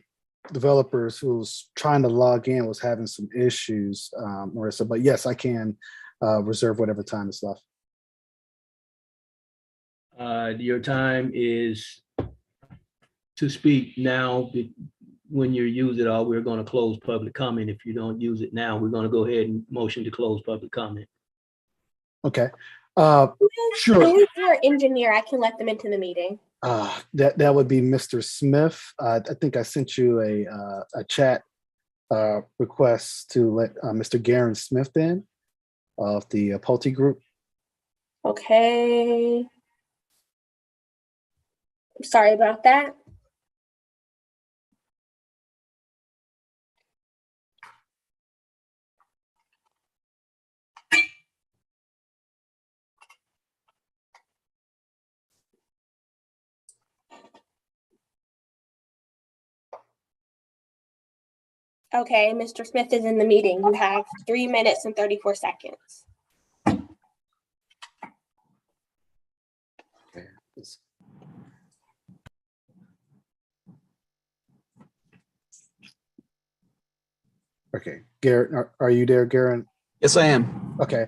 developers who was trying to log in was having some issues, Marissa, but yes, I can reserve whatever time is left. Your time is to speak now. When you use it all, we're going to close public comment. If you don't use it now, we're going to go ahead and motion to close public comment. Okay. Sure. Who is your engineer? I can let them into the meeting. That would be Mr. Smith. I think I sent you a chat request to let Mr. Garen Smith in of the Pulte group. Okay. Sorry about that. Okay, Mr. Smith is in the meeting. You have 3 minutes and 34 seconds. Okay, Garrett, are you there, Garen? Yes, I am. Okay,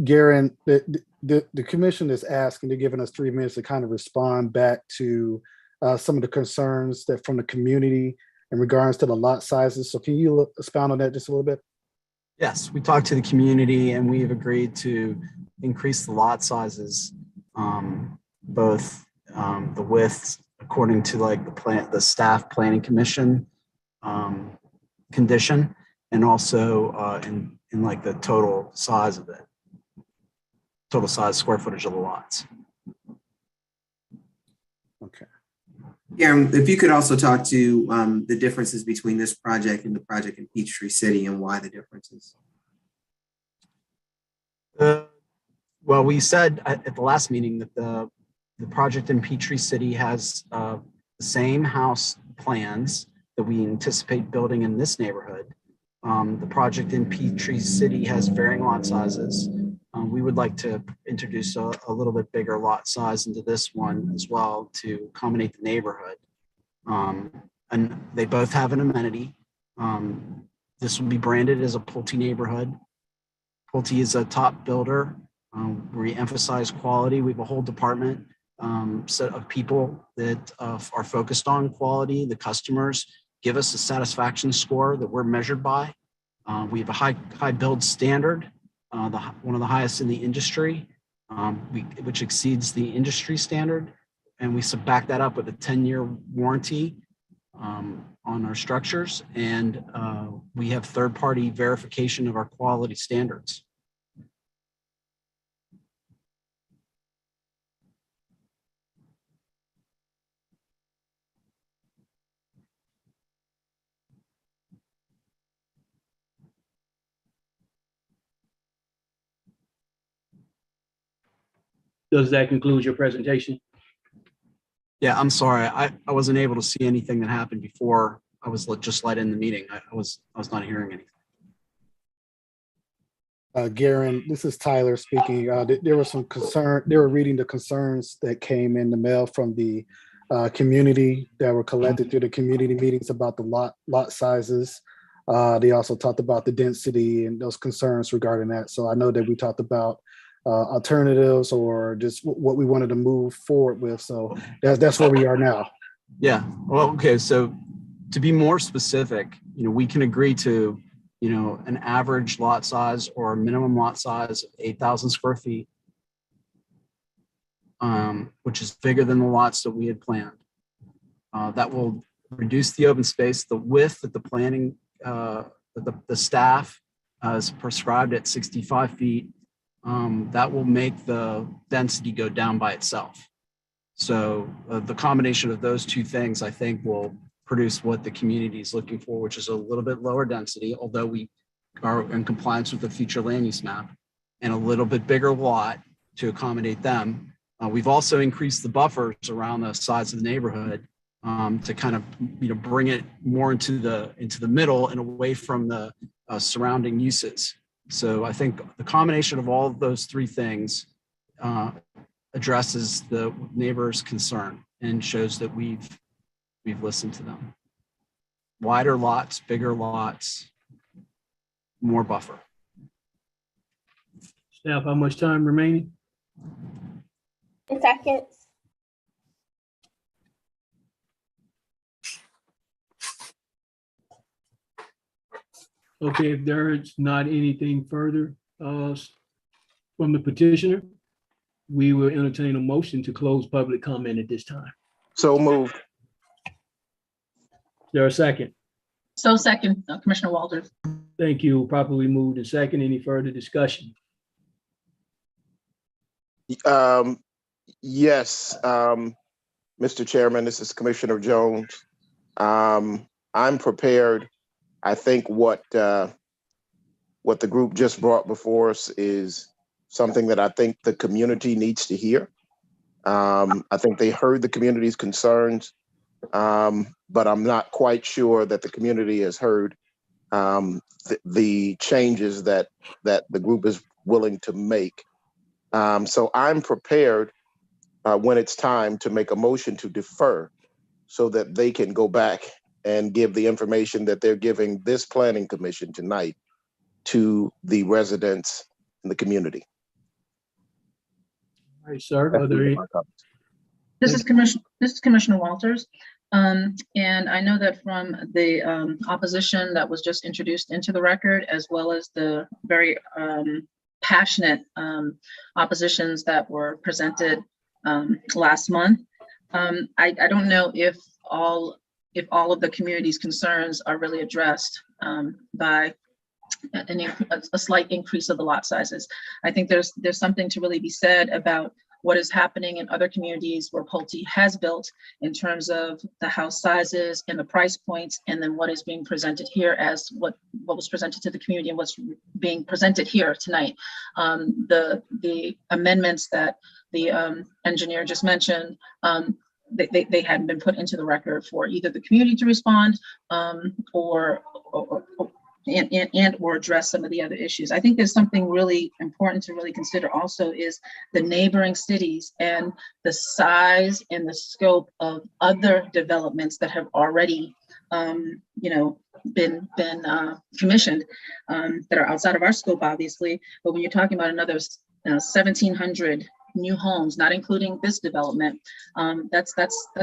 Garen, the commission is asking, they're giving us 3 minutes to kind of respond back to some of the concerns that from the community in regards to the lot sizes. So can you expound on that just a little bit? Yes, we talked to the community and we've agreed to increase the lot sizes, both the widths according to like the staff planning commission condition, and also in like the total size of it, total size square footage of the lots. Okay. Yeah, if you could also talk to the differences between this project and the project in Peachtree City and why the differences. Well, we said at the last meeting that the project in Peachtree City has the same house plans that we anticipate building in this neighborhood. The project in Peachtree City has varying lot sizes. We would like to introduce a little bit bigger lot size into this one as well to accommodate the neighborhood. And they both have an amenity. This will be branded as a Pulte neighborhood. Pulte is a top builder. We emphasize quality. We have a whole department set of people that are focused on quality. The customers give us a satisfaction score that we're measured by. We have a high build standard, one of the highest in the industry, which exceeds the industry standard. And we back that up with a 10-year warranty on our structures. And we have third-party verification of our quality standards. Does that conclude your presentation? Yeah, I'm sorry. I wasn't able to see anything that happened before I was just let in the meeting. I was not hearing anything. Garen, this is Tyler speaking. There was some concern. They were reading the concerns that came in the mail from the community that were collected through the community meetings about the lot sizes. They also talked about the density and those concerns regarding that. So I know that we talked about alternatives or just what we wanted to move forward with. So that's where we are now. Yeah. Well, okay. So to be more specific, we can agree to, an average lot size or a minimum lot size of 8,000 square feet, which is bigger than the lots that we had planned. That will reduce the open space, the width that the planning, the staff is prescribed at 65 feet. That will make the density go down by itself. So the combination of those two things, I think, will produce what the community is looking for, which is a little bit lower density, although we are in compliance with the future land use map, and a little bit bigger lot to accommodate them. We've also increased the buffers around the sides of the neighborhood to kind of bring it more into the middle and away from the surrounding uses. So I think the combination of all of those three things addresses the neighbor's concern and shows that we've listened to them. Wider lots, bigger lots, more buffer. Staff, how much time remaining? 10 seconds. Okay, if there's not anything further from the petitioner, we will entertain a motion to close public comment at this time. So moved. Is there a second? So second, Commissioner Walters. Thank you. Properly moved and second. Any further discussion? Yes, Mr. Chairman, this is Commissioner Jones. I'm prepared. I think what the group just brought before us is something that I think the community needs to hear. I think they heard the community's concerns, but I'm not quite sure that the community has heard the changes that the group is willing to make. So I'm prepared when it's time to make a motion to defer so that they can go back and give the information that they're giving this planning commission tonight to the residents in the community. All right, sir. Are there any? This is Commissioner Walters. And I know that from the opposition that was just introduced into the record, as well as the very passionate oppositions that were presented last month, I don't know if all of the community's concerns are really addressed by a slight increase of the lot sizes. I think there's something to really be said about what is happening in other communities where Pulte has built in terms of the house sizes and the price points, and then what is being presented here as what was presented to the community and what's being presented here tonight. The amendments that the engineer just mentioned, they hadn't been put into the record for either the community to respond or address some of the other issues. I think there's something really important to really consider also is the neighboring cities and the size and the scope of other developments that have already been commissioned that are outside of our scope, obviously. But when you're talking about another 1,700 new homes, not including this development, that's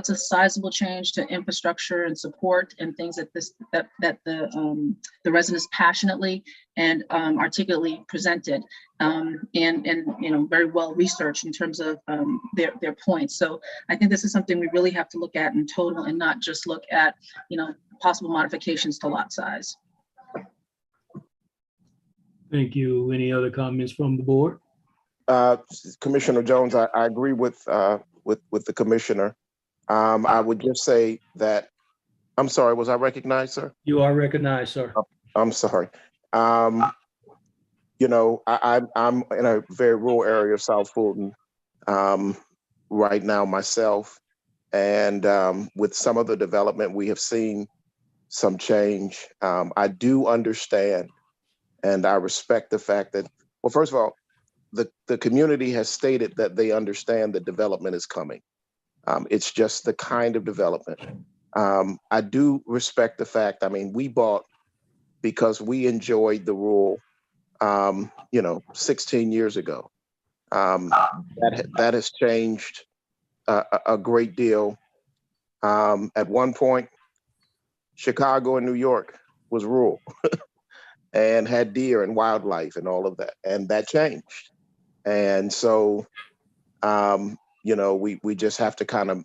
a sizable change to infrastructure and support and things that the residents passionately and articulately presented, and very well researched in terms of their points. So I think this is something we really have to look at in total and not just look at possible modifications to lot size. Thank you. Any other comments from the board? Commissioner Jones, I agree with the commissioner. I would just say that, I'm sorry, was I recognized, sir? You are recognized, sir. I'm sorry. I'm in a very rural area of South Fulton right now myself. And with some of the development, we have seen some change. I do understand and I respect the fact that, well, first of all, the community has stated that they understand the development is coming. It's just the kind of development. I do respect the fact, I mean, we bought because we enjoyed the rural, 16 years ago. That has changed a great deal. At one point, Chicago and New York was rural and had deer and wildlife and all of that, and that changed. And so, we just have to kind of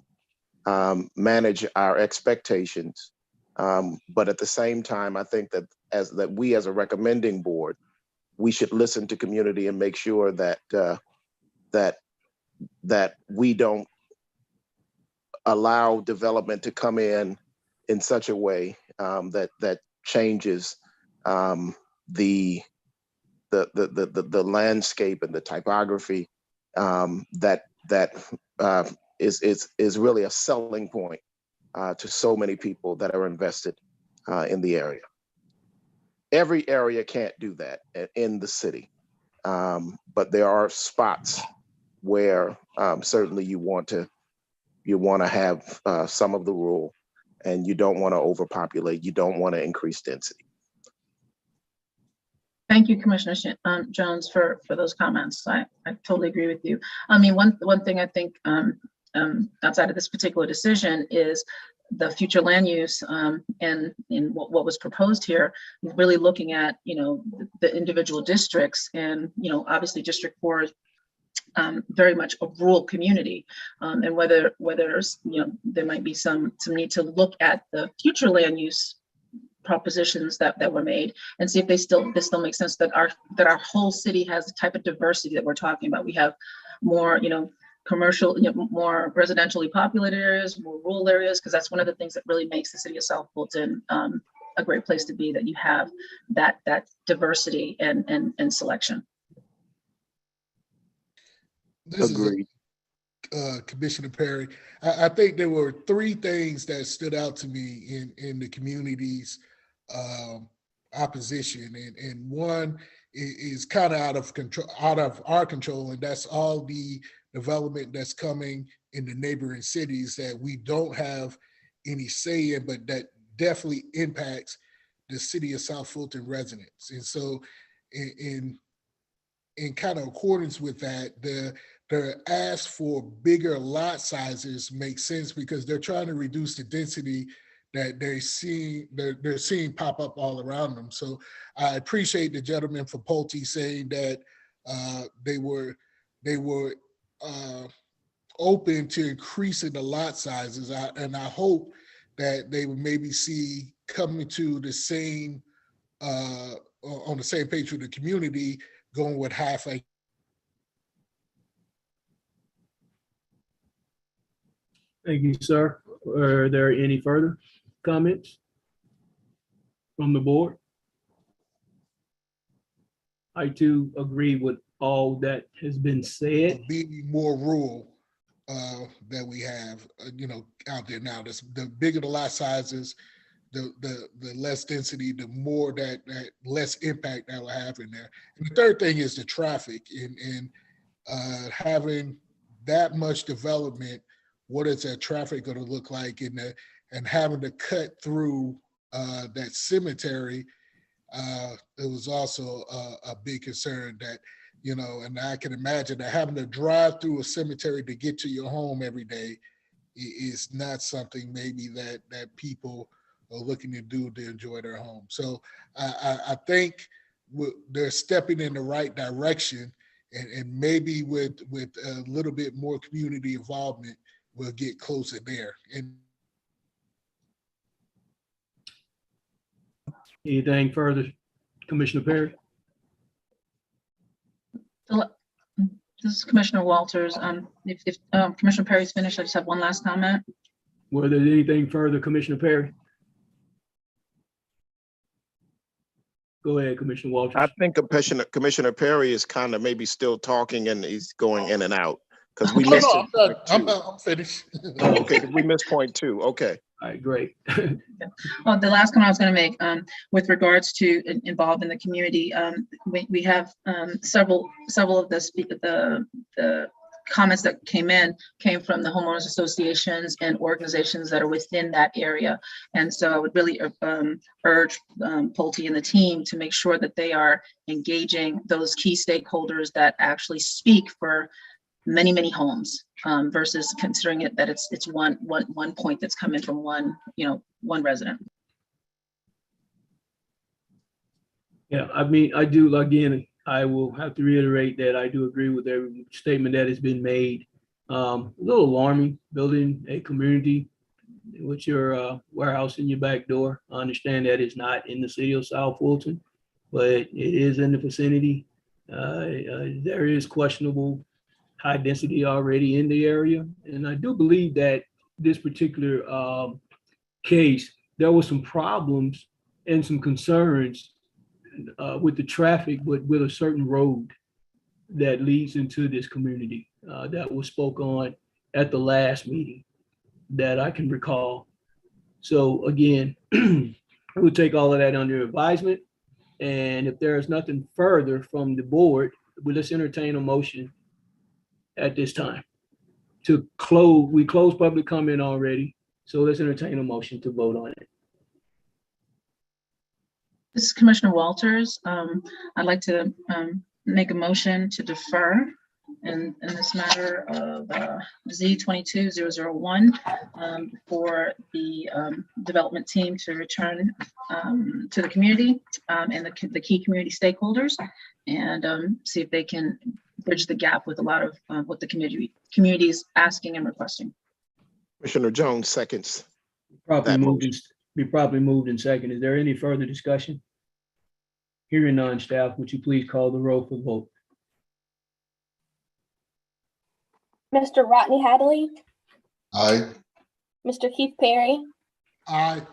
manage our expectations. But at the same time, I think that we as a recommending board, we should listen to community and make sure that that we don't allow development to come in such a way that changes the landscape and the typography that is really a selling point to so many people that are invested in the area. Every area can't do that in the city, but there are spots where certainly you want to have some of the rural, and you don't want to overpopulate. You don't want to increase density. Thank you, Commissioner Jones, for those comments. I totally agree with you. I mean, one thing I think outside of this particular decision is the future land use and in what was proposed here, really looking at, the individual districts, and, obviously District 4 is very much a rural community, and whether there might be some need to look at the future land use propositions that were made and see if this still makes sense, that our whole city has the type of diversity that we're talking about. We have more, commercial, more residentially populated areas, more rural areas, because that's one of the things that really makes the city of South Fulton a great place to be, that you have that diversity and selection. Agreed. Commissioner Perry, I think there were three things that stood out to me in the community's opposition, and one is kind of out of our control, and that's all the development that's coming in the neighboring cities that we don't have any say in, but that definitely impacts the city of South Fulton residents. And so in kind of accordance with that, the ask for bigger lot sizes makes sense because they're trying to reduce the density that they're seeing pop up all around them. So I appreciate the gentleman from Pulte saying that they were open to increasing the lot sizes, and I hope that they would maybe see coming to the same on the same page with the community, going with half acre. Thank you, sir. Are there any further comments from the board? I too agree with all that has been said. Be more rural that we have, out there now. The bigger the lot sizes, the less density, the more that less impact that will have in there. And the third thing is the traffic, and having that much development. What is that traffic going to look like and having to cut through that cemetery? It was also a big concern that, and I can imagine that having to drive through a cemetery to get to your home every day is not something maybe that people are looking to do to enjoy their home. So I think they're stepping in the right direction, and maybe with a little bit more community involvement, we'll get closer there. And anything further, Commissioner Perry? This is Commissioner Walters. If Commissioner Perry's finished, I just have one last comment. Were there anything further, Commissioner Perry? Go ahead, Commissioner Walters. I think Commissioner Perry is kind of maybe still talking and he's going in and out. Because we missed I'm finished. Okay, we missed point 2. Okay. All right, great. Well, the last comment I was going to make with regards to involved in the community, we have several of the comments that came from the homeowners associations and organizations that are within that area. And so I would really urge Pulte and the team to make sure that they are engaging those key stakeholders that actually speak for many, many homes, versus considering it that it's one point that's coming from one resident. Yeah, I mean, I do, again, I will have to reiterate that I do agree with every statement that has been made. A little alarming, building a community with your warehouse in your back door. I understand that it's not in the city of South Fulton, but it is in the vicinity. There is questionable high density already in the area. And I do believe that this particular case, there were some problems and some concerns with the traffic, but with a certain road that leads into this community that was spoke on at the last meeting that I can recall. So again, I would take all of that under advisement. And if there is nothing further from the board, let's entertain a motion at this time to close. We closed public comment already. So let's entertain a motion to vote on it. This is Commissioner Walters. I'd like to make a motion to defer in this matter of Z-22-001 for the development team to return to the community and the key community stakeholders, and see if they can bridge the gap with a lot of what the community is asking and requesting. Commissioner Jones seconds. Properly moved and second. Is there any further discussion? Hearing none, staff, would you please call the roll for vote? Mr. Rodney Hadley, Aye. Mr. Keith Perry, Aye.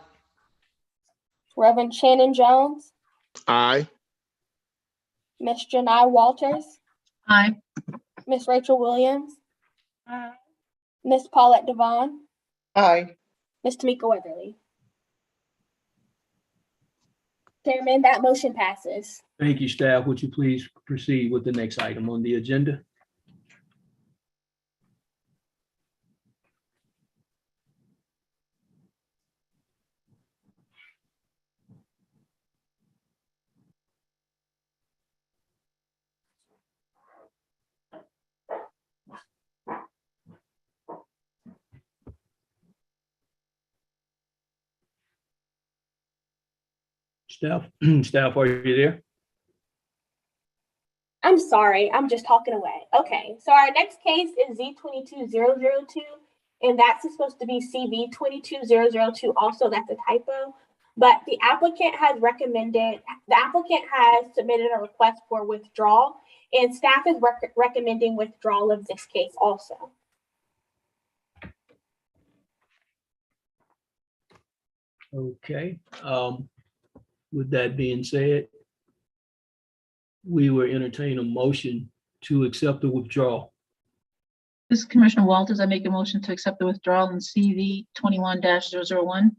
Reverend Shannon Jones, Aye. Ms. Janai Walters, Aye. Ms. Rachel Williams, Aye. Ms. Paulette Devon, Aye. Ms. Tamika Weatherly. Chairman, that motion passes. Thank you, staff. Would you please proceed with the next item on the agenda? Staff, are you there? I'm sorry, I'm just talking away. Okay, so our next case is Z-22-002, and that's supposed to be CV-22-002 also, that's a typo. But the applicant has submitted a request for withdrawal, and staff is recommending withdrawal of this case also. Okay. With that being said, we will entertain a motion to accept the withdrawal. This is Commissioner Walters. I make a motion to accept the withdrawal in CV-21-001.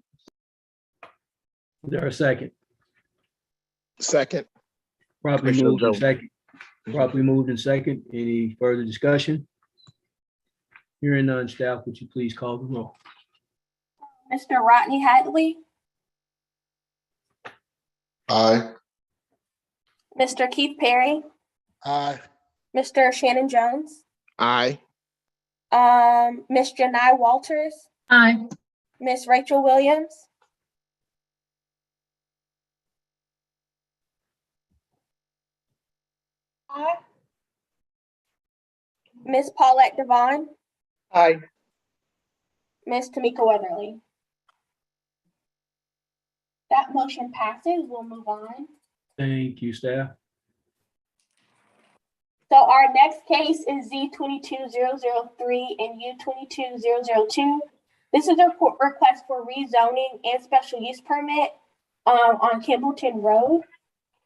Is there a second? Second. Properly Commissioner moved and Jones. second. Properly moved and second. Any further discussion? Hearing none, staff, would you please call the roll? Mr. Rodney Hadley, Aye. Mr. Keith Perry, Aye. Mr. Shannon Jones, Aye. Ms. Janai Walters, Aye. Ms. Rachel Williams, Aye. Ms. Paulette Devon, Aye. Ms. Tamika Weatherly. That motion passes. We'll move on. Thank you, staff. So our next case is Z-22-003 and U-22-002. This is a request for rezoning and special use permit on Campbellton Road.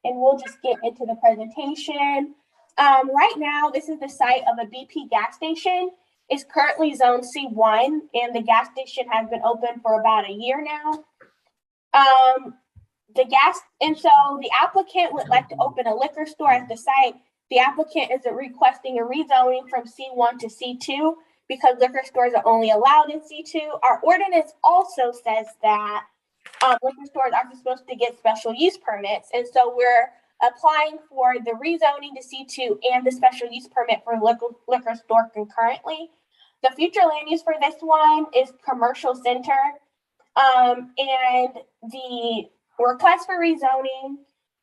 And we'll just get into the presentation. Right now, this is the site of a BP gas station. It's currently zone C1, and the gas station has been open for about a year now. So the applicant would like to open a liquor store at the site The applicant is requesting a rezoning from C1 to C2 because liquor stores are only allowed in C2. Our ordinance also says that liquor stores are supposed to get special use permits. And so we're applying for the rezoning to C2 and the special use permit for liquor store concurrently. The future land use for this one is commercial center. And the request for rezoning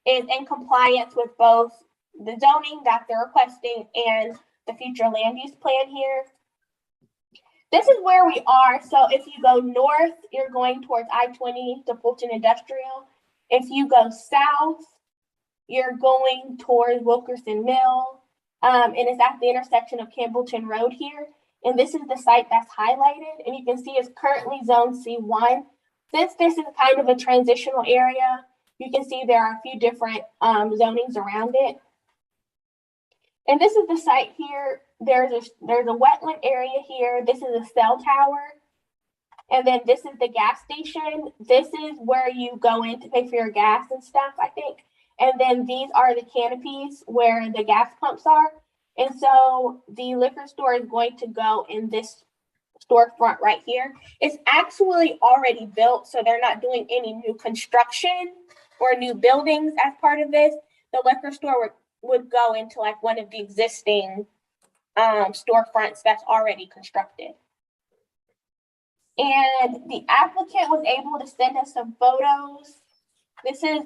is in compliance with both the zoning that they're requesting and the future land use plan here. This is where we are. So if you go north, you're going towards I-20 to Fulton Industrial. If you go south, you're going towards Wilkerson Mill. And it's at the intersection of Campbellton Road here. And this is the site that's highlighted. And you can see it's currently zone C1. Since this is kind of a transitional area, you can see there are a few different zonings around it. And this is the site here. There's a wetland area here. This is a cell tower. And then this is the gas station. This is where you go in to pay for your gas and stuff, I think. And then these are the canopies where the gas pumps are. And so the liquor store is going to go in this storefront right here. It's actually already built, so they're not doing any new construction or new buildings as part of this. The liquor store would go into like one of the existing storefronts that's already constructed. And the applicant was able to send us some photos. This is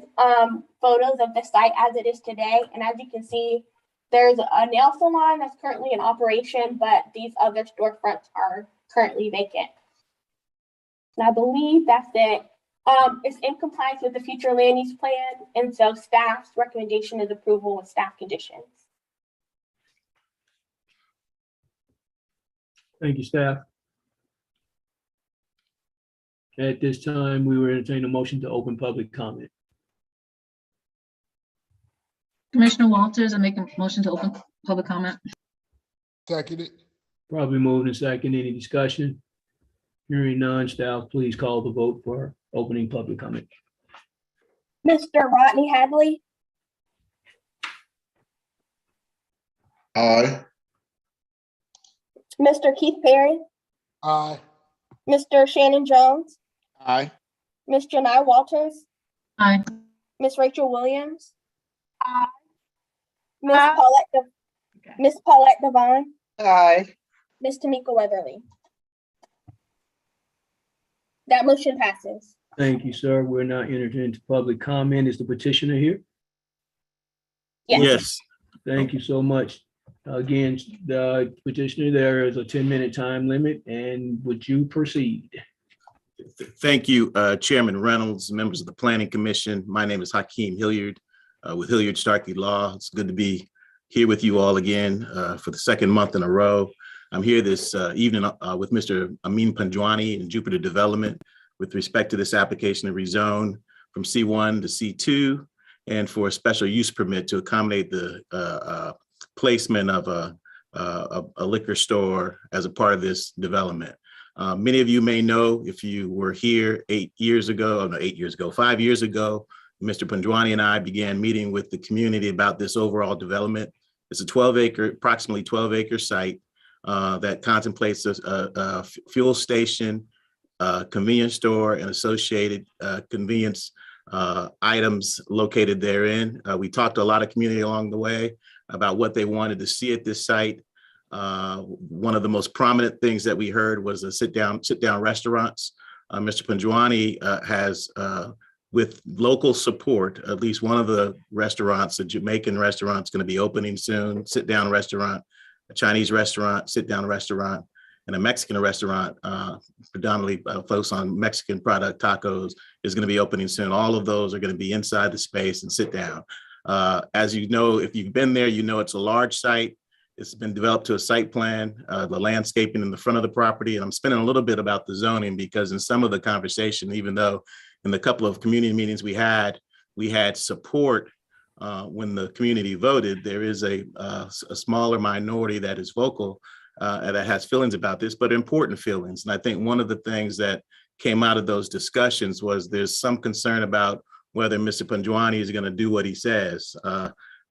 photos of the site as it is today. And as you can see, there's a nail salon that's currently in operation, but these other storefronts are currently vacant. And I believe that's it. It's in compliance with the future land use plan. And so staff's recommendation is approval with staff conditions. Thank you, staff. At this time, we will entertain a motion to open public comment. Commissioner Walters, I make a motion to open public comment. Seconded. Probably moved and second. Any discussion? Hearing none, staff, please call the vote for opening public comment. Mr. Rodney Hadley, Aye. Mr. Keith Perry, Aye. Mr. Shannon Jones, Aye. Ms. Janai Walters, Aye. Ms. Rachel Williams, Ms. Paulette Devine, Aye. Ms. Tamika Weatherly. That motion passes. Thank you, sir. We're now entering into public comment. Is the petitioner here? Yes. Thank you so much. Again, the petitioner, there is a 10-minute time limit, and would you proceed? Thank you, Chairman Reynolds, members of the Planning Commission. My name is Hakeem Hilliard with Hilliard Starkey Law. It's good to be here with you all again for the second month in a row. I'm here this evening with Mr. Amin Panjwani in Jupiter Development with respect to this application to rezone from C1 to C2 and for a special use permit to accommodate the placement of a liquor store as a part of this development. Many of you may know, if you were here 5 years ago, Mr. Panjwani and I began meeting with the community about this overall development. It's a approximately 12-acre site that contemplates a fuel station, convenience store, and associated convenience items located therein. We talked to a lot of community along the way about what they wanted to see at this site. One of the most prominent things that we heard was a sit-down restaurants. Mr. Panjwani has, with local support, at least one of the restaurants, a Jamaican restaurant, is going to be opening soon, sit-down restaurant, a Chinese restaurant, sit-down restaurant, and a Mexican restaurant, predominantly focused on Mexican product tacos, is going to be opening soon. All of those are going to be inside the space and sit down. As you know, if you've been there, you know it's a large site. It's been developed to a site plan, the landscaping in the front of the property. And I'm spending a little bit about the zoning because in some of the conversation, even though in the couple of community meetings we had support when the community voted, there is a smaller minority that is vocal and that has feelings about this, but important feelings. And I think one of the things that came out of those discussions was there's some concern about whether Mr. Panjwani is going to do what he says.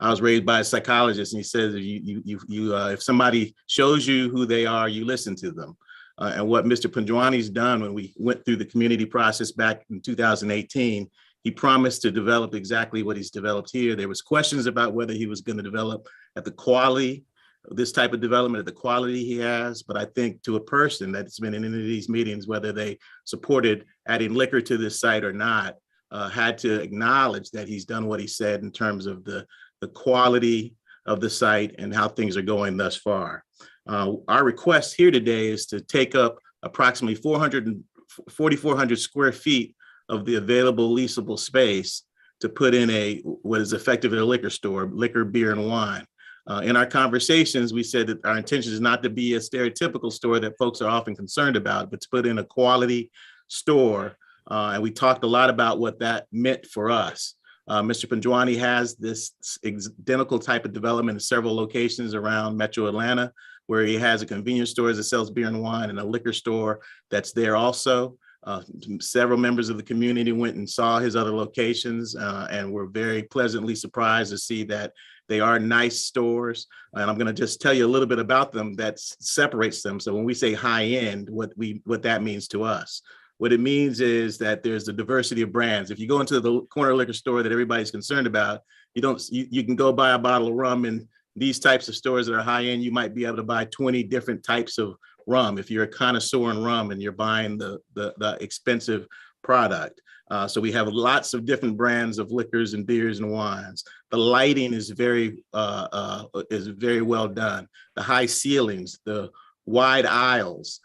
I was raised by a psychologist, and he says if somebody shows you who they are, you listen to them. And what Mr. Pandwani's done when we went through the community process back in 2018, he promised to develop exactly what he's developed here. There was questions about whether he was going to develop at the quality of this type of development, at the quality he has. But I think to a person that's been in any of these meetings, whether they supported adding liquor to this site or not, had to acknowledge that he's done what he said in terms of the quality of the site and how things are going thus far. Our request here today is to take up approximately 4,400 square feet of the available leasable space to put in what is effectively a liquor store, liquor, beer, and wine. In our conversations, we said that our intention is not to be a stereotypical store that folks are often concerned about, but to put in a quality store. And we talked a lot about what that meant for us. Mr. Pandwani has this identical type of development in several locations around Metro Atlanta, where he has a convenience store that sells beer and wine and a liquor store that's there also. Several members of the community went and saw his other locations and were very pleasantly surprised to see that they are nice stores. And I'm going to just tell you a little bit about them that separates them. So when we say high end, what that means to us. What it means is that there's a diversity of brands. If you go into the corner liquor store that everybody's concerned about, you can go buy a bottle of rum. In these types of stores that are high end, you might be able to buy 20 different types of rum if you're a connoisseur in rum and you're buying the expensive product. So we have lots of different brands of liquors and beers and wines. The lighting is very well done. The high ceilings, the wide aisles,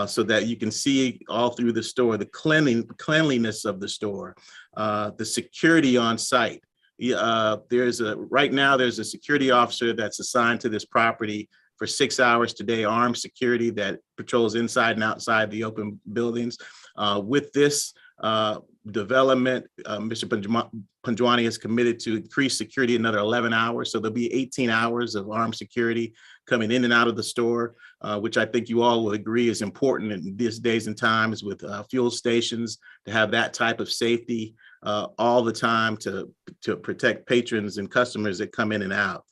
so that you can see all through the store, the cleanliness of the store, the security on site. Right now there's a security officer that's assigned to this property for 6 hours today, armed security that patrols inside and outside the open buildings. With this development, Mr. Pandwani is committed to increase security another 11 hours. So there'll be 18 hours of armed security coming in and out of the store, which I think you all will agree is important in these days and times with fuel stations, to have that type of safety all the time to protect patrons and customers that come in and out.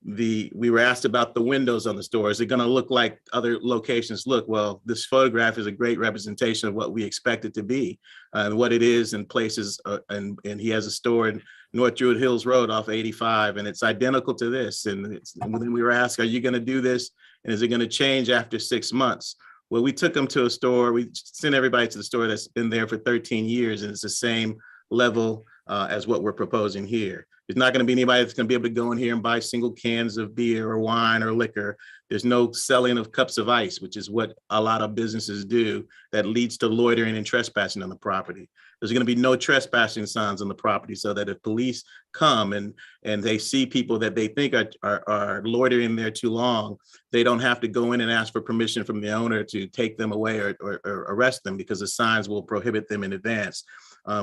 We were asked about the windows on the store. Is it going to look like other locations look? Well, this photograph is a great representation of what we expect it to be and what it is in places. And he has a store in North Druid Hills Road off 85, and it's identical to this. And when we were asked, are you going to do this? And is it going to change after 6 months? Well, we took them to a store. We sent everybody to the store that's been there for 13 years, and it's the same level as what we're proposing here. There's not going to be anybody that's going to be able to go in here and buy single cans of beer or wine or liquor. There's no selling of cups of ice, which is what a lot of businesses do that leads to loitering and trespassing on the property. There's going to be no trespassing signs on the property, so that if police come and they see people that they think are loitering there too long, they don't have to go in and ask for permission from the owner to take them away or arrest them, because the signs will prohibit them in advance.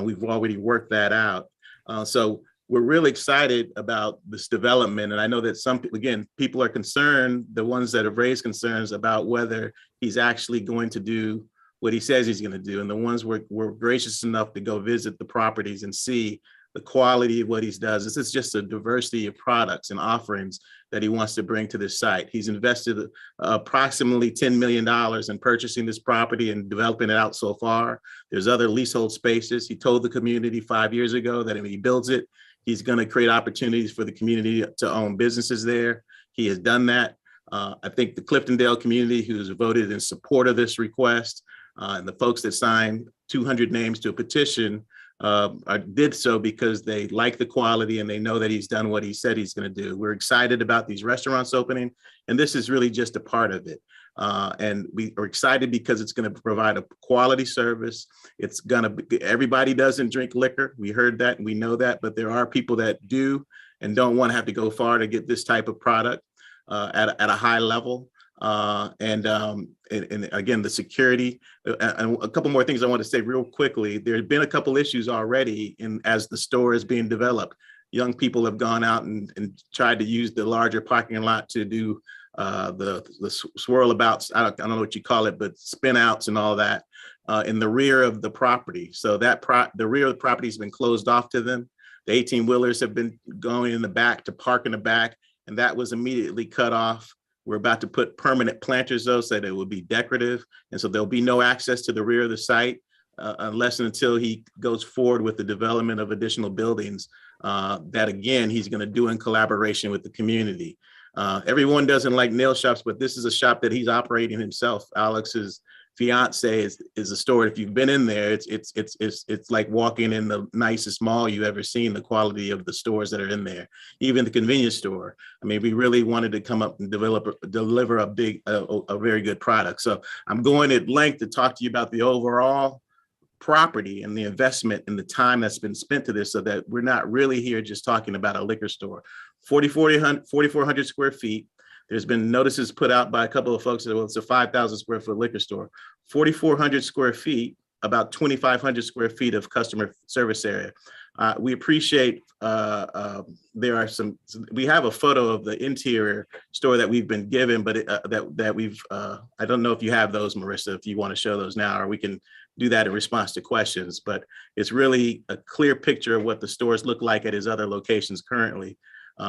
We've already worked that out. So we're really excited about this development. And I know that people are concerned, the ones that have raised concerns about whether he's actually going to do what he says he's going to do. And the ones we're gracious enough to go visit the properties and see the quality of what he does. This is just a diversity of products and offerings that he wants to bring to this site. He's invested approximately $10 million in purchasing this property and developing it out so far. There's other leasehold spaces. He told the community 5 years ago that if he builds it, he's going to create opportunities for the community to own businesses there. He has done that. I think the Cliftondale community, who's voted in support of this request, and the folks that signed 200 names to a petition did so because they like the quality and they know that he's done what he said he's going to do. We're excited about these restaurants opening, and this is really just a part of it. And we are excited because it's going to provide a quality service. It's going to, everybody doesn't drink liquor. We heard that and we know that, but there are people that do and don't want to have to go far to get this type of product at a high level. And again, the security, and a couple more things I want to say real quickly. There have been a couple issues already as the store is being developed. Young people have gone out and tried to use the larger parking lot to do the swirl abouts, I don't know what you call it, but spin outs and all that in the rear of the property. So that the rear of the property has been closed off to them. The 18-wheelers have been going in the back to park in the back, and that was immediately cut off. We're about to put permanent planters though, so that it will be decorative. And so there'll be no access to the rear of the site unless and until he goes forward with the development of additional buildings that again, he's gonna do in collaboration with the community. Everyone doesn't like nail shops, but this is a shop that he's operating himself. Alex's fiance is a store. If you've been in there, it's like walking in the nicest mall you've ever seen, the quality of the stores that are in there, even the convenience store. I mean, we really wanted to come up and deliver a very good product. So I'm going at length to talk to you about the overall property and the investment and the time that's been spent to this, so that we're not really here just talking about a liquor store. 4,400 square feet. There's been notices put out by a couple of folks that, well, it's a 5,000 square foot liquor store. 4,400 square feet, about 2,500 square feet of customer service area. We appreciate, there are some, we have a photo of the interior store that we've been given, but that we've, I don't know if you have those, Marissa, if you want to show those now, or we can do that in response to questions, but it's really a clear picture of what the stores look like at his other locations currently.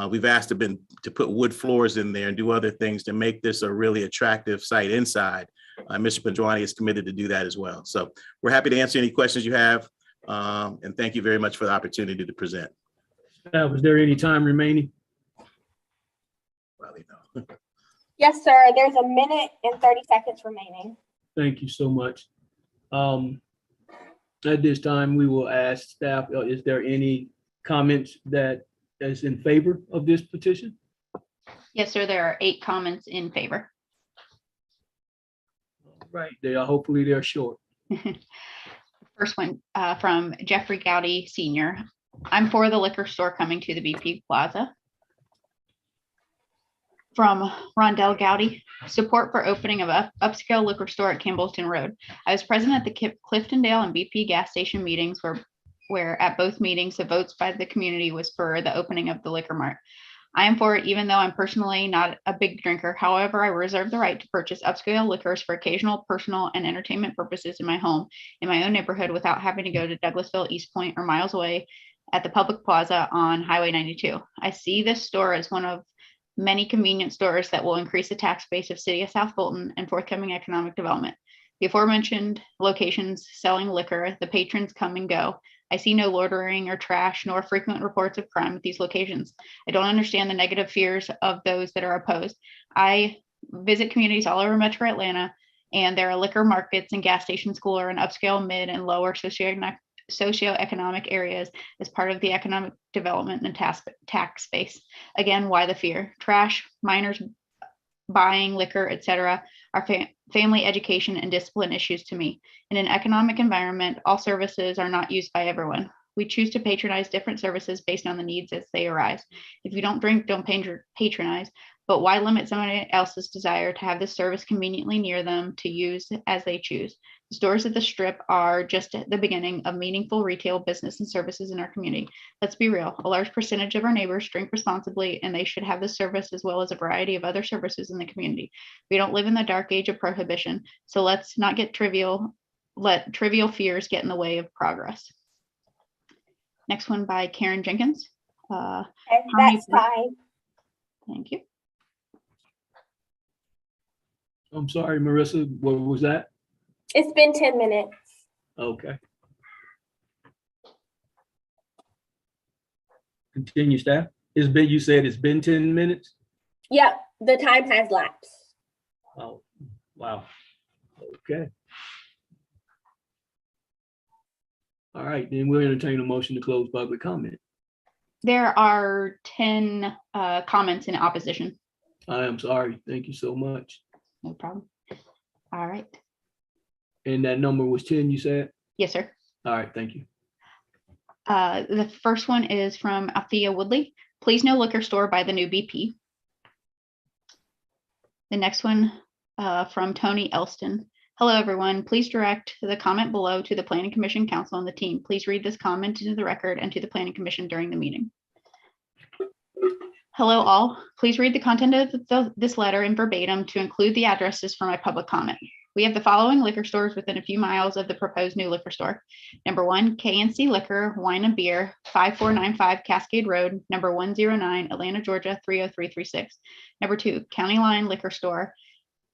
We've asked him to put wood floors in there and do other things to make this a really attractive site inside. Mr. Pedroni is committed to do that as well. So we're happy to answer any questions you have. And thank you very much for the opportunity to present. Was there any time remaining? Probably no. Yes, sir. There's a minute and 30 seconds remaining. Thank you so much. At this time, we will ask staff, is there any comments that is in favor of this petition? Yes, sir. There are 8 comments in favor. Right, they are, hopefully they're short. First one from Jeffrey Gowdy Sr. I'm for the liquor store coming to the BP Plaza. From Rondell Gowdy, support for opening of upscale liquor store at Campbellton Road. I was present at the Cliftondale and BP gas station meetings where at both meetings, the votes by the community was for the opening of the liquor mart. I am for it, even though I'm personally not a big drinker. However, I reserve the right to purchase upscale liquors for occasional personal and entertainment purposes in my home, in my own neighborhood, without having to go to Douglasville, East Point, or miles away at the public plaza on Highway 92. I see this store as one of many convenience stores that will increase the tax base of City of South Fulton and forthcoming economic development. The aforementioned locations selling liquor, the patrons come and go. I see no loitering or trash, nor frequent reports of crime at these locations. I don't understand the negative fears of those that are opposed. I visit communities all over Metro Atlanta, and there are liquor markets and gas stations galore in upscale, mid, and lower socioeconomic areas as part of the economic development and tax base. Again, why the fear? Trash, minors buying liquor, etc., are family education and discipline issues to me. In an economic environment, all services are not used by everyone. We choose to patronize different services based on the needs as they arise. If you don't drink, don't patronize, but why limit someone else's desire to have this service conveniently near them to use as they choose? The stores at the Strip are just the beginning of meaningful retail business and services in our community. Let's be real, a large percentage of our neighbors drink responsibly, and they should have this service as well as a variety of other services in the community. We don't live in the dark age of prohibition, so let's not let trivial fears get in the way of progress. Next one by Karen Jenkins. That's fine. Thank you. I'm sorry, Marissa, what was that? It's been 10 minutes. Okay. Continue, staff. You said it's been 10 minutes? Yep, the time has lapsed. Oh, wow. Okay. All right, then we'll entertain a motion to close public comment. There are 10 comments in opposition. I am sorry. Thank you so much. No problem. All right. And that number was 10, you said? Yes, sir. All right, thank you. The first one is from Althea Woodley. Please no liquor store by the new BP. The next one from Tony Elston. Hello, everyone. Please direct the comment below to the Planning Commission Council and the team. Please read this comment into the record and to the Planning Commission during the meeting. Hello, all. Please read the content of this letter in verbatim to include the addresses for my public comment. We have the following liquor stores within a few miles of the proposed new liquor store. Number 1, K&C Liquor, Wine and Beer, 5495 Cascade Road, number 109, Atlanta, Georgia, 30336. Number 2, County Line Liquor Store,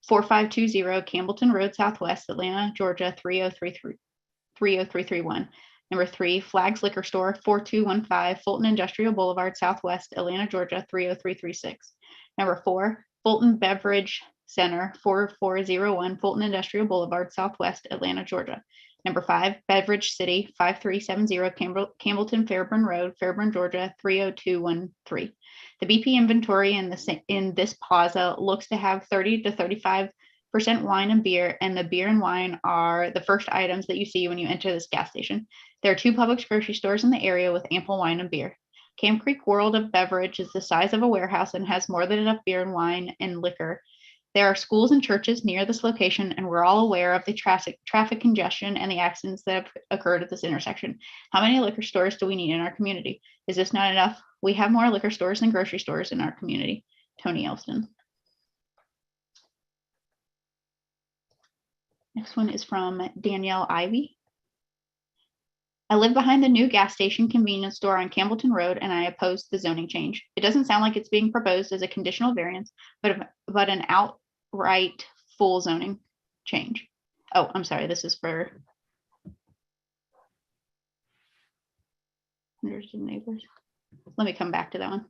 4520 Campbellton Road Southwest, Atlanta, Georgia, 30331. Number 3, Flags Liquor Store, 4215 Fulton Industrial Boulevard Southwest, Atlanta, Georgia, 30336. Number 4, Fulton Beverage Center, 4401 Fulton Industrial Boulevard Southwest, Atlanta, Georgia. Number 5, Beverage City, 5370 Campbellton Fairburn Road, Fairburn, Georgia, 30213. The BP inventory in this plaza looks to have 30 to 35% wine and beer, and the beer and wine are the first items that you see when you enter this gas station. There are 2 Publix grocery stores in the area with ample wine and beer. Camp Creek World of Beverage is the size of a warehouse and has more than enough beer and wine and liquor. There are schools and churches near this location, and we're all aware of the traffic congestion and the accidents that have occurred at this intersection. How many liquor stores do we need in our community? Is this not enough? We have more liquor stores than grocery stores in our community. Tony Elston. Next one is from Danielle Ivy. I live behind the new gas station convenience store on Campbellton Road, and I oppose the zoning change. It doesn't sound like it's being proposed as a conditional variance, but an outright full zoning change. Oh, I'm sorry. This is for hundreds of neighbors. Let me come back to that one.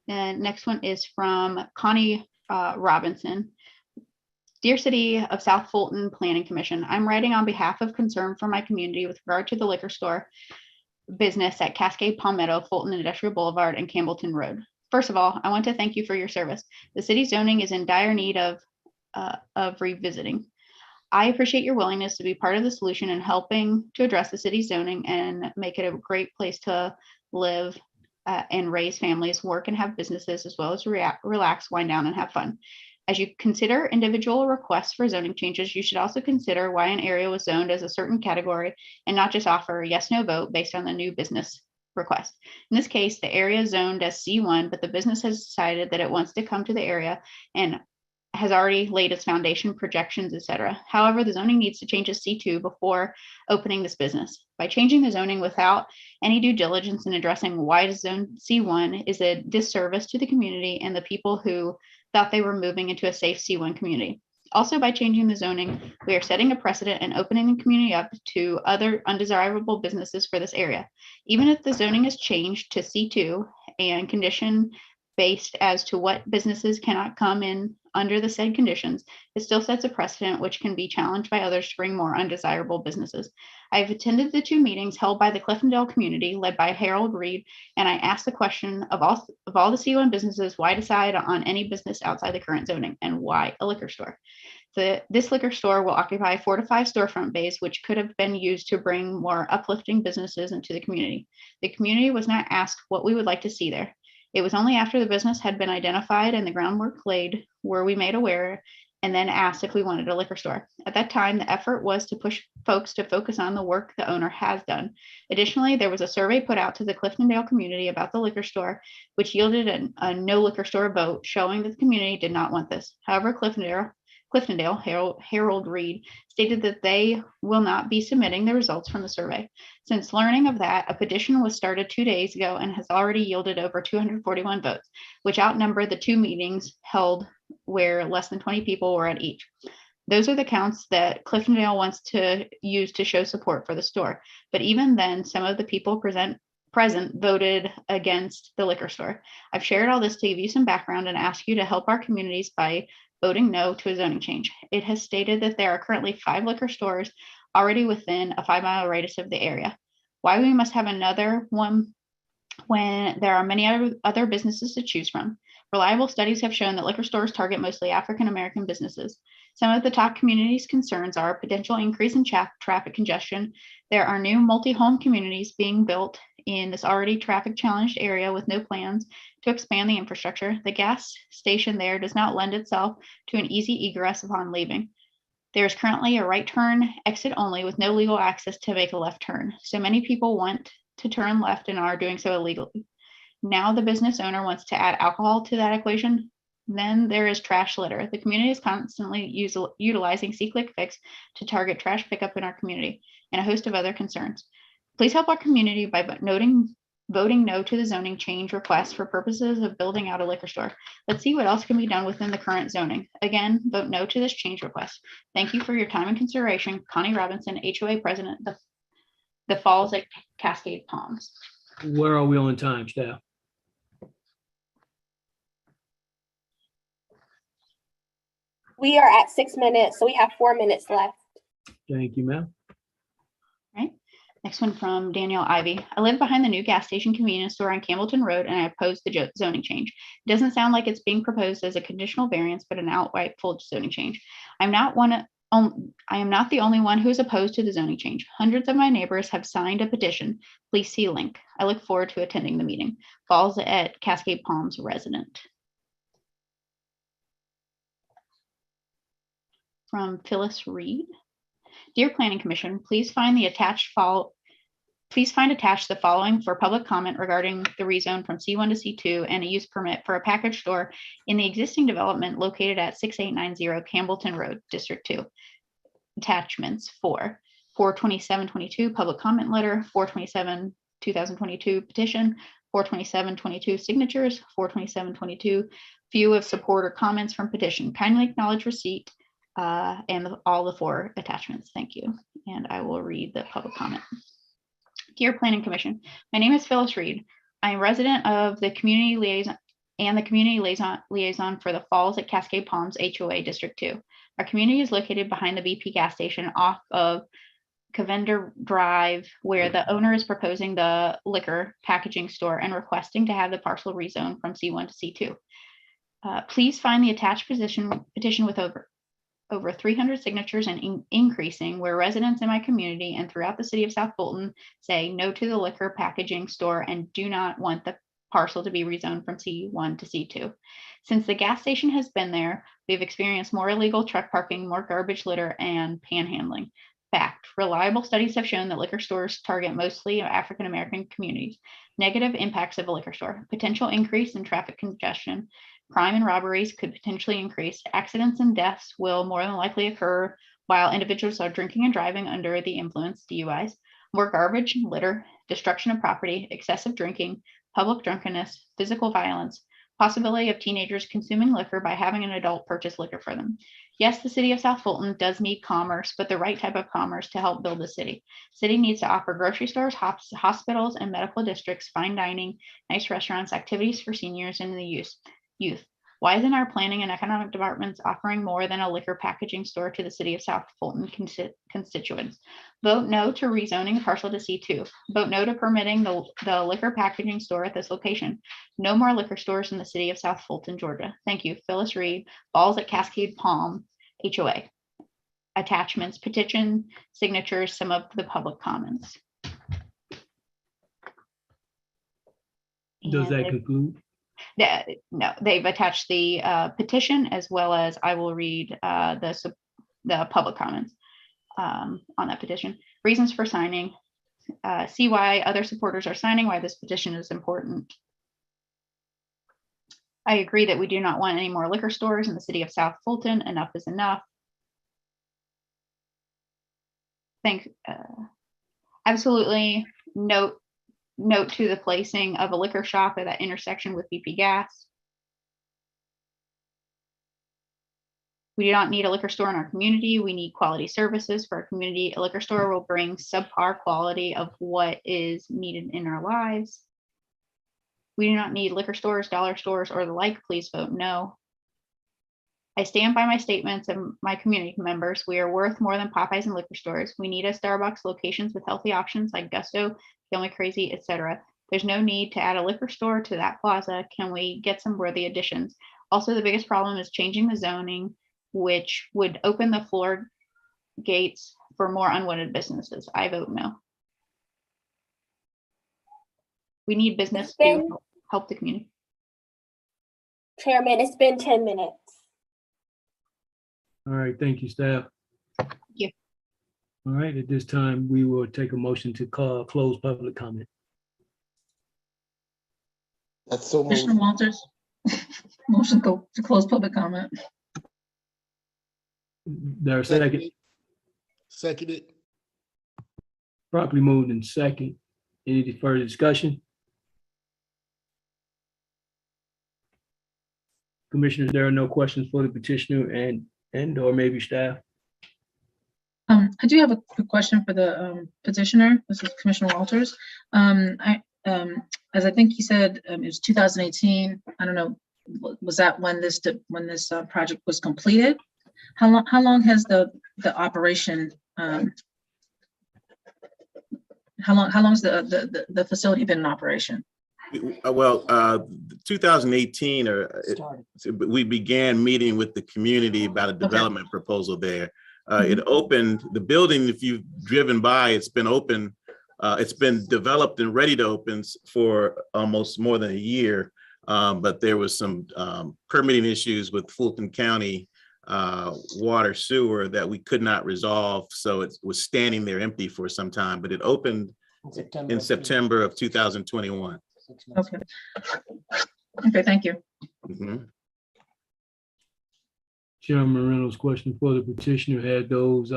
And next one is from Connie Robinson. Dear City of South Fulton Planning Commission, I'm writing on behalf of concern for my community with regard to the liquor store business at Cascade Palmetto, Fulton Industrial Boulevard, and Campbellton Road. First of all, I want to thank you for your service. The city zoning is in dire need of revisiting. I appreciate your willingness to be part of the solution and helping to address the city's zoning and make it a great place to live and raise families, work and have businesses, as well as relax, wind down, and have fun. As you consider individual requests for zoning changes, you should also consider why an area was zoned as a certain category and not just offer a yes/no vote based on the new business request. In this case, the area is zoned as C1, but the business has decided that it wants to come to the area and has already laid its foundation, projections, etc. However, the zoning needs to change to C2 before opening this business. By changing the zoning without any due diligence in addressing why it is zoned C1 is a disservice to the community and the people who thought they were moving into a safe C1 community. Also, by changing the zoning, we are setting a precedent and opening the community up to other undesirable businesses for this area. Even if the zoning is changed to C2 and condition based as to what businesses cannot come in under the said conditions, it still sets a precedent which can be challenged by others to bring more undesirable businesses. I have attended the 2 meetings held by the Cliftondale community led by Harold Reed, and I asked the question of all the C1 businesses, why decide on any business outside the current zoning and why a liquor store? This liquor store will occupy 4 to 5 storefront bays, which could have been used to bring more uplifting businesses into the community. The community was not asked what we would like to see there. It was only after the business had been identified and the groundwork laid were we made aware and then asked if we wanted a liquor store. At that time, the effort was to push folks to focus on the work the owner has done. Additionally, there was a survey put out to the Cliftondale community about the liquor store, which yielded a no liquor store vote, showing that the community did not want this. However, Cliftondale, Harold Reed, stated that they will not be submitting the results from the survey. Since learning of that, a petition was started 2 days ago and has already yielded over 241 votes, which outnumber the 2 meetings held where less than 20 people were at each. Those are the counts that Cliftondale wants to use to show support for the store. But even then, some of the people present voted against the liquor store. I've shared all this to give you some background and ask you to help our communities by voting no to a zoning change. It has stated that there are currently 5 liquor stores already within a 5-mile radius of the area. Why we must have another one when there are many other businesses to choose from? Reliable studies have shown that liquor stores target mostly African-American businesses. Some of the top communities' concerns are potential increase in traffic congestion. There are new multi-home communities being built in this already traffic-challenged area with no plans to expand the infrastructure. The gas station there does not lend itself to an easy egress upon leaving. There is currently a right turn exit only with no legal access to make a left turn. So many people want to turn left and are doing so illegally. Now the business owner wants to add alcohol to that equation. Then there is trash litter. The community is constantly utilizing See-Click-Fix to target trash pickup in our community and a host of other concerns. Please help our community by voting no to the zoning change request for purposes of building out a liquor store. Let's see what else can be done within the current zoning. Again, vote no to this change request. Thank you for your time and consideration. Connie Robinson, HOA President, the Falls at Cascade Palms. Where are we on time, staff? We are at 6 minutes, so we have 4 minutes left. Thank you, ma'am. Next one from Danielle Ivy. I live behind the new gas station convenience store on Campbellton Road, and I oppose the zoning change. It doesn't sound like it's being proposed as a conditional variance, but an outright full zoning change. I am not the only one who is opposed to the zoning change. Hundreds of my neighbors have signed a petition. Please see link. I look forward to attending the meeting. Falls at Cascade Palms resident. From Phyllis Reed. Dear Planning Commission, please find attached the following for public comment regarding the rezone from C1 to C2 and a use permit for a package store in the existing development located at 6890 Campbellton Road, District 2. Attachments 42722 public comment letter, 427-2022 petition, 42722 signatures, 42722 view of support or comments from petition. Kindly acknowledge receipt and all the 4 attachments. Thank you. And I will read the public comment. Dear Planning Commission, my name is Phyllis Reed. I am resident of the community liaison and the community liaison for the Falls at Cascade Palms HOA District 2. Our community is located behind the BP gas station off of Cavender Drive, where the owner is proposing the liquor packaging store and requesting to have the parcel rezoned from C1 to C2. Please find the attached petition with over 300 signatures and increasing, where residents in my community and throughout the city of South Fulton say no to the liquor packaging store and do not want the parcel to be rezoned from C1 to C2. Since the gas station has been there, we've experienced more illegal truck parking, more garbage litter, and panhandling. Fact, reliable studies have shown that liquor stores target mostly African American communities. Negative impacts of a liquor store, potential increase in traffic congestion, crime and robberies could potentially increase. Accidents and deaths will more than likely occur while individuals are drinking and driving under the influence, DUIs. More garbage, litter, destruction of property, excessive drinking, public drunkenness, physical violence, possibility of teenagers consuming liquor by having an adult purchase liquor for them. Yes, the city of South Fulton does need commerce, but the right type of commerce to help build the city. City needs to offer grocery stores, hospitals, and medical districts, fine dining, nice restaurants, activities for seniors and the youth. Why isn't our planning and economic departments offering more than a liquor packaging store to the city of South Fulton constituents? Vote no to rezoning the parcel to C2. Vote no to permitting the liquor packaging store at this location. No more liquor stores in the city of South Fulton, Georgia. Thank you. Phyllis Reed, Falls at Cascade Palm, HOA. Attachments, petition, signatures, some of the public comments. Does that conclude? No, they've attached the petition, as well as I will read the public comments on that petition. Reasons for signing. See why other supporters are signing, why this petition is important. I agree that we do not want any more liquor stores in the city of South Fulton. Enough is enough. Absolutely note to the placing of a liquor shop at that intersection with BP gas. We do not need a liquor store in our community. We need quality services for our community. A liquor store will bring subpar quality of what is needed in our lives. We do not need liquor stores, dollar stores, or the like. Please vote no. I stand by my statements and my community members. We are worth more than Popeyes and liquor stores. We need a Starbucks locations with healthy options like Gusto, Kill Me Crazy, etc. There's no need to add a liquor store to that plaza. Can we get some worthy additions? Also, the biggest problem is changing the zoning, which would open the floor gates for more unwanted businesses. I vote no. We need business to help the community. Chairman, it's been 10 minutes. All right, thank you, staff. Thank you. All right, at this time, we will take a motion to close public comment. That's so moved. Commissioner Walters. Motion to close public comment. There's a second. Seconded. Properly moved in second. Any further discussion? Commissioners, there are no questions for the petitioner and or maybe staff. I do have a quick question for the petitioner. This is Commissioner Walters. As I think he said, it was 2018. I don't know, was that when this project was completed? How long has the operation? How long's the facility been in operation? Well, 2018, we began meeting with the community about a development proposal there. It opened, the building, if you've driven by, it's been open, it's been developed and ready to open for almost more than a year. But there was some permitting issues with Fulton County water sewer that we could not resolve. So it was standing there empty for some time, but it opened in September of 2021. Okay. Okay, thank you. Mm-hmm. Chairman Reynolds' question for the petitioner, had those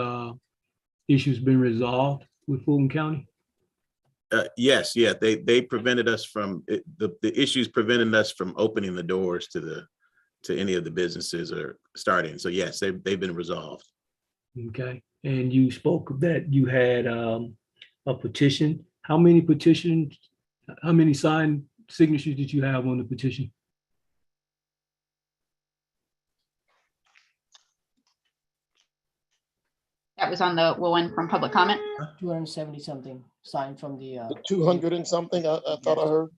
issues been resolved with Fulton County? Yes, yeah, they prevented us from, the issues prevented us from opening the doors to any of the businesses or starting. So yes, they've been resolved. Okay, and you spoke of that you had a petition. How many petitions, how many signed signatures did you have on the petition? That was on the one from public comment. 270 something signed from the 200 and something, I thought I heard.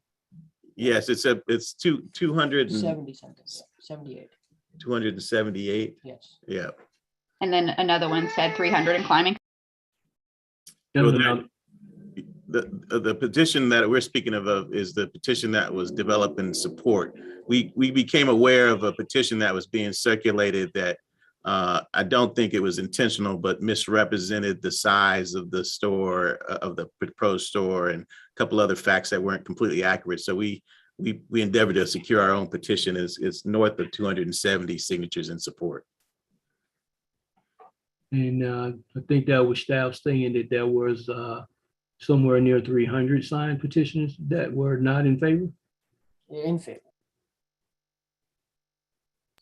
Yes, it's 200 70 something, 78. 278. Yes. Yeah. And then another one said 300 and climbing. Well, the petition that we're speaking of is the petition that was developed in support. We became aware of a petition that was being circulated that I don't think it was intentional, but misrepresented the size of the store, of the proposed store, and a couple other facts that weren't completely accurate. So we endeavored to secure our own petition. It's north of 270 signatures in support. And I think that was staff saying that there was somewhere near 300 signed petitions that were not in favor? In favor.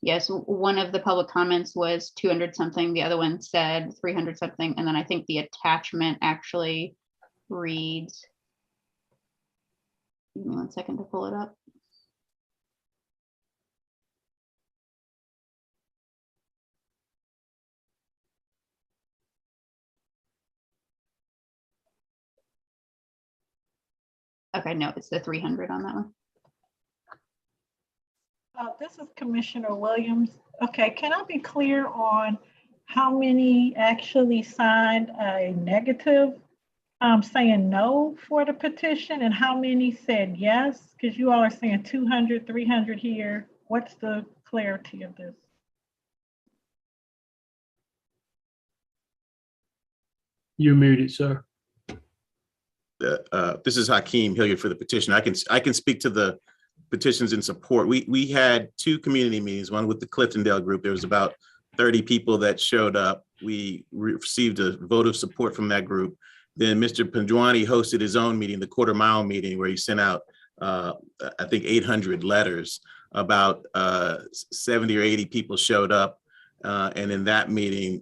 Yes, one of the public comments was 200 something. The other one said 300 something. And then I think the attachment actually reads, give me 1 second to pull it up. Okay, no, it's the 300 on that one. This is Commissioner Williams. Okay, can I be clear on how many actually signed a negative saying no for the petition and how many said yes? Because you all are saying 200, 300 here. What's the clarity of this? You're muted, sir. This is Hakeem Hilliard for the petition. I can speak to the petitions in support. We had 2 community meetings, one with the Cliftondale group. There was about 30 people that showed up. We received a vote of support from that group. Then Mr. Panjwani hosted his own meeting, the quarter mile meeting, where he sent out, I think 800 letters. About 70 or 80 people showed up. And in that meeting,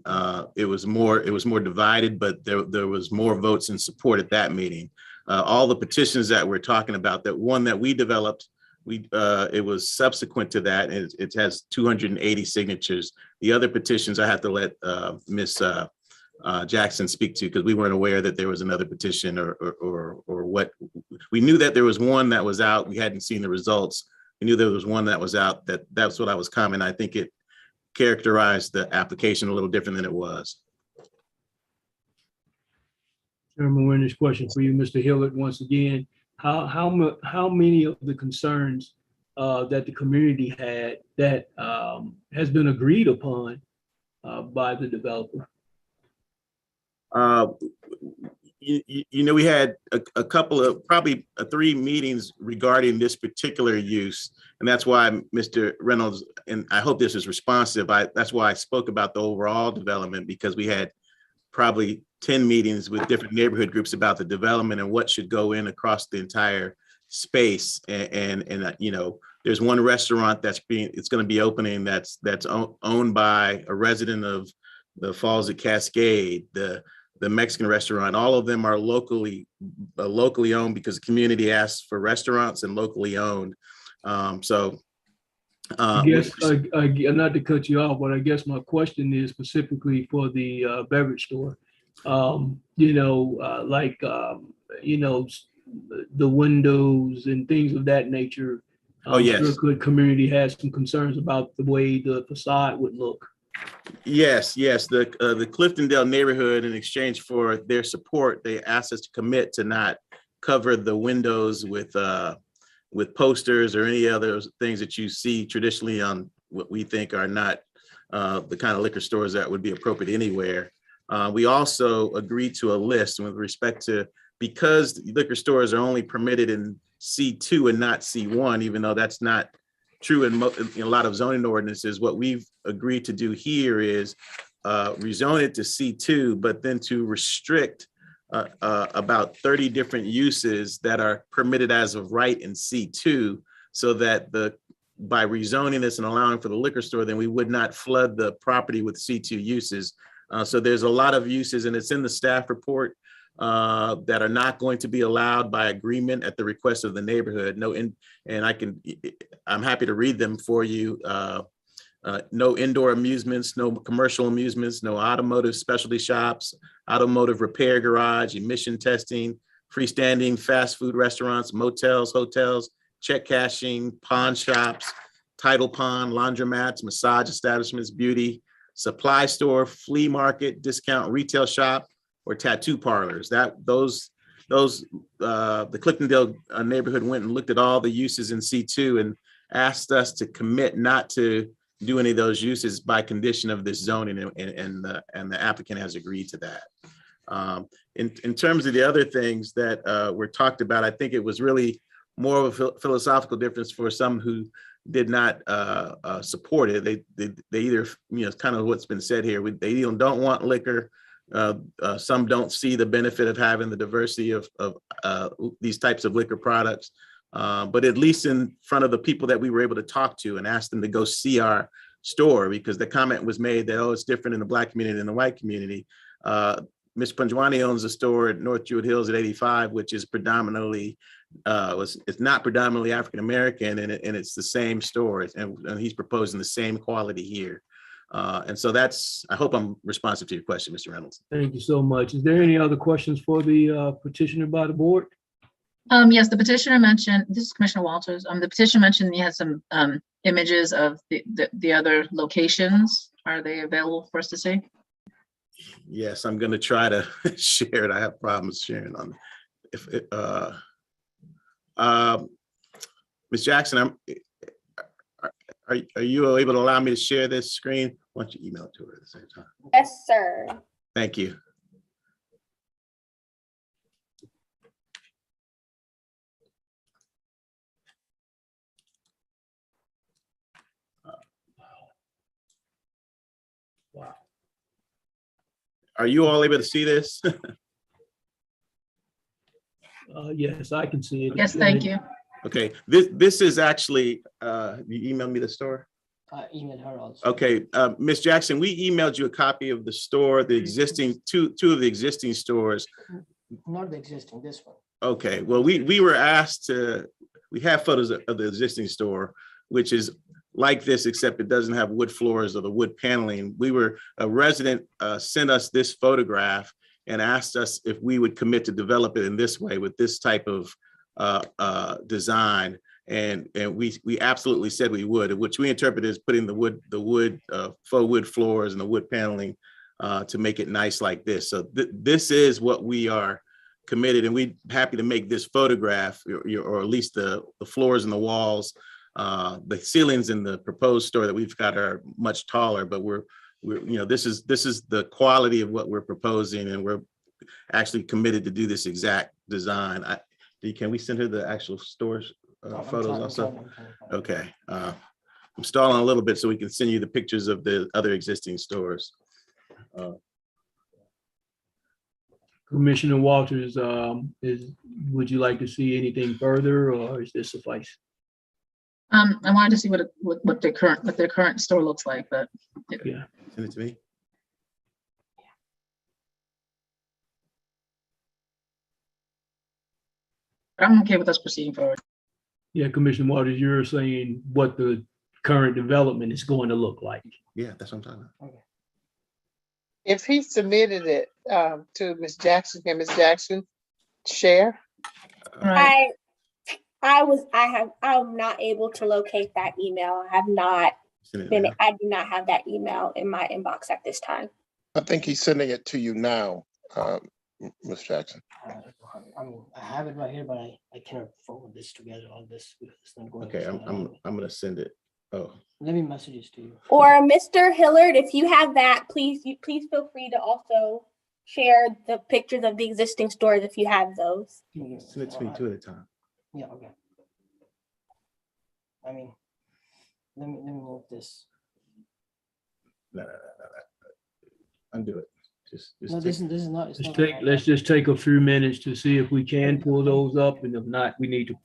it was more divided, but there was more votes in support at that meeting. All the petitions that we're talking about, that one that we developed, it was subsequent to that, and it has 280 signatures. The other petitions I have to let Ms. Jackson speak to, because we weren't aware that there was another petition or what. We knew that there was one that was out. We hadn't seen the results. We knew there was one that was out. That's what I was commenting. I think it characterized the application a little different than it was. Chairman Winner's question for you, Mr. Hilliard, once again. How many of the concerns that the community had that has been agreed upon by the developer? we had a couple of probably 3 meetings regarding this particular use. And that's why Mr. Reynolds, and I hope this is responsive. That's why I spoke about the overall development, because we had probably 10 meetings with different neighborhood groups about the development and what should go in across the entire space. And there's one restaurant it's going to be opening that's owned by a resident of the Falls at Cascade, the Mexican restaurant. All of them are locally owned because the community asked for restaurants and locally owned. I guess, not to cut you off, but I guess my question is specifically for the beverage store. The windows and things of that nature. Yes. Sure, good community has some concerns about the way the facade would look. Yes. The Cliftondale neighborhood, in exchange for their support, they asked us to commit to not cover the windows with posters or any other things that you see traditionally on what we think are not the kind of liquor stores that would be appropriate anywhere. We also agreed to a list with respect to, because liquor stores are only permitted in C2 and not C1, even though that's not true in a lot of zoning ordinances. What we've agreed to do here is rezone it to C2, but then to restrict about 30 different uses that are permitted as of right in C2, so that by rezoning this and allowing for the liquor store, then we would not flood the property with C2 uses. So there's a lot of uses, and it's in the staff report, that are not going to be allowed by agreement at the request of the neighborhood. I'm happy to read them for you. No indoor amusements, no commercial amusements, no automotive specialty shops, automotive repair garage, emission testing, freestanding fast food restaurants, motels, hotels, check cashing, pawn shops, title pawn, laundromats, massage establishments, beauty supply store, flea market, discount retail shop, or tattoo parlors. The Cliftondale neighborhood went and looked at all the uses in C2 and asked us to commit not to do any of those uses by condition of this zoning, and the applicant has agreed to that. In terms of the other things that were talked about, I think it was really more of a philosophical difference for some who did not support it. They either, kind of what's been said here, they either don't want liquor. Some don't see the benefit of having the diversity of these types of liquor products. But at least in front of the people that we were able to talk to and ask them to go see our store, because the comment was made that, it's different in the Black community than the white community. Ms. Panjwani owns a store at North Druid Hills at 85, which is predominantly, it's not predominantly African-American, and it's the same store, and he's proposing the same quality here. And so I hope I'm responsive to your question, Mr. Reynolds. Thank you so much. Is there any other questions for the petitioner by the board? Yes, the petitioner mentioned, this is Commissioner Walters. The petitioner mentioned he had some images of the other locations. Are they available for us to see? Yes, I'm going to try to share it. I have problems sharing on it. Ms. Jackson, are you able to allow me to share this screen? Why don't you email it to her at the same time? Yes, sir. Thank you. Wow. Are you all able to see this? Yes, I can see it. Yes, thank you. Okay, this is actually, you emailed me the store? Email her also. Okay, Ms. Jackson, we emailed you a copy of the store, the existing, two of the existing stores. Not the existing, this one. Okay, well, we were asked we have photos of the existing store, which is like this, except it doesn't have wood floors or the wood paneling. A resident sent us this photograph and asked us if we would commit to develop it in this way with this type of design. And we absolutely said we would, which we interpret as putting the faux wood floors and the wood paneling to make it nice like this. So this is what we are committed, and we're happy to make this photograph, or at least the floors and the walls. The ceilings in the proposed store that we've got are much taller, but this is the quality of what we're proposing, and we're actually committed to do this exact design. Can we send her the actual stores photos also? Okay. I'm stalling a little bit so we can send you the pictures of the other existing stores. Commissioner Walters, would you like to see anything further, or is this suffice? I wanted to see what their current store looks like, but Yeah. Send it to me. I'm okay with us proceeding forward. Yeah, Commissioner Walters, you're saying what the current development is going to look like. Yeah, that's what I'm talking about. If he submitted it to Ms. Jackson, can Ms. Jackson share? Right. I'm not able to locate that email. I have not been, I do not have that email in my inbox at this time. I think he's sending it to you now, Ms. Jackson. I have it right here, but I cannot forward this together, all this. It's not going. Okay, I'm gonna send it. Oh. Let me message this to you. Or Mr. Hillard, if you have that, please feel free to also share the pictures of the existing stores if you have those. Send it to me two at a time. Yeah, okay. I mean, let me move this. No. Undo it. No, this is not. Let's just take a few minutes to see if we can pull those up, and if not, we need to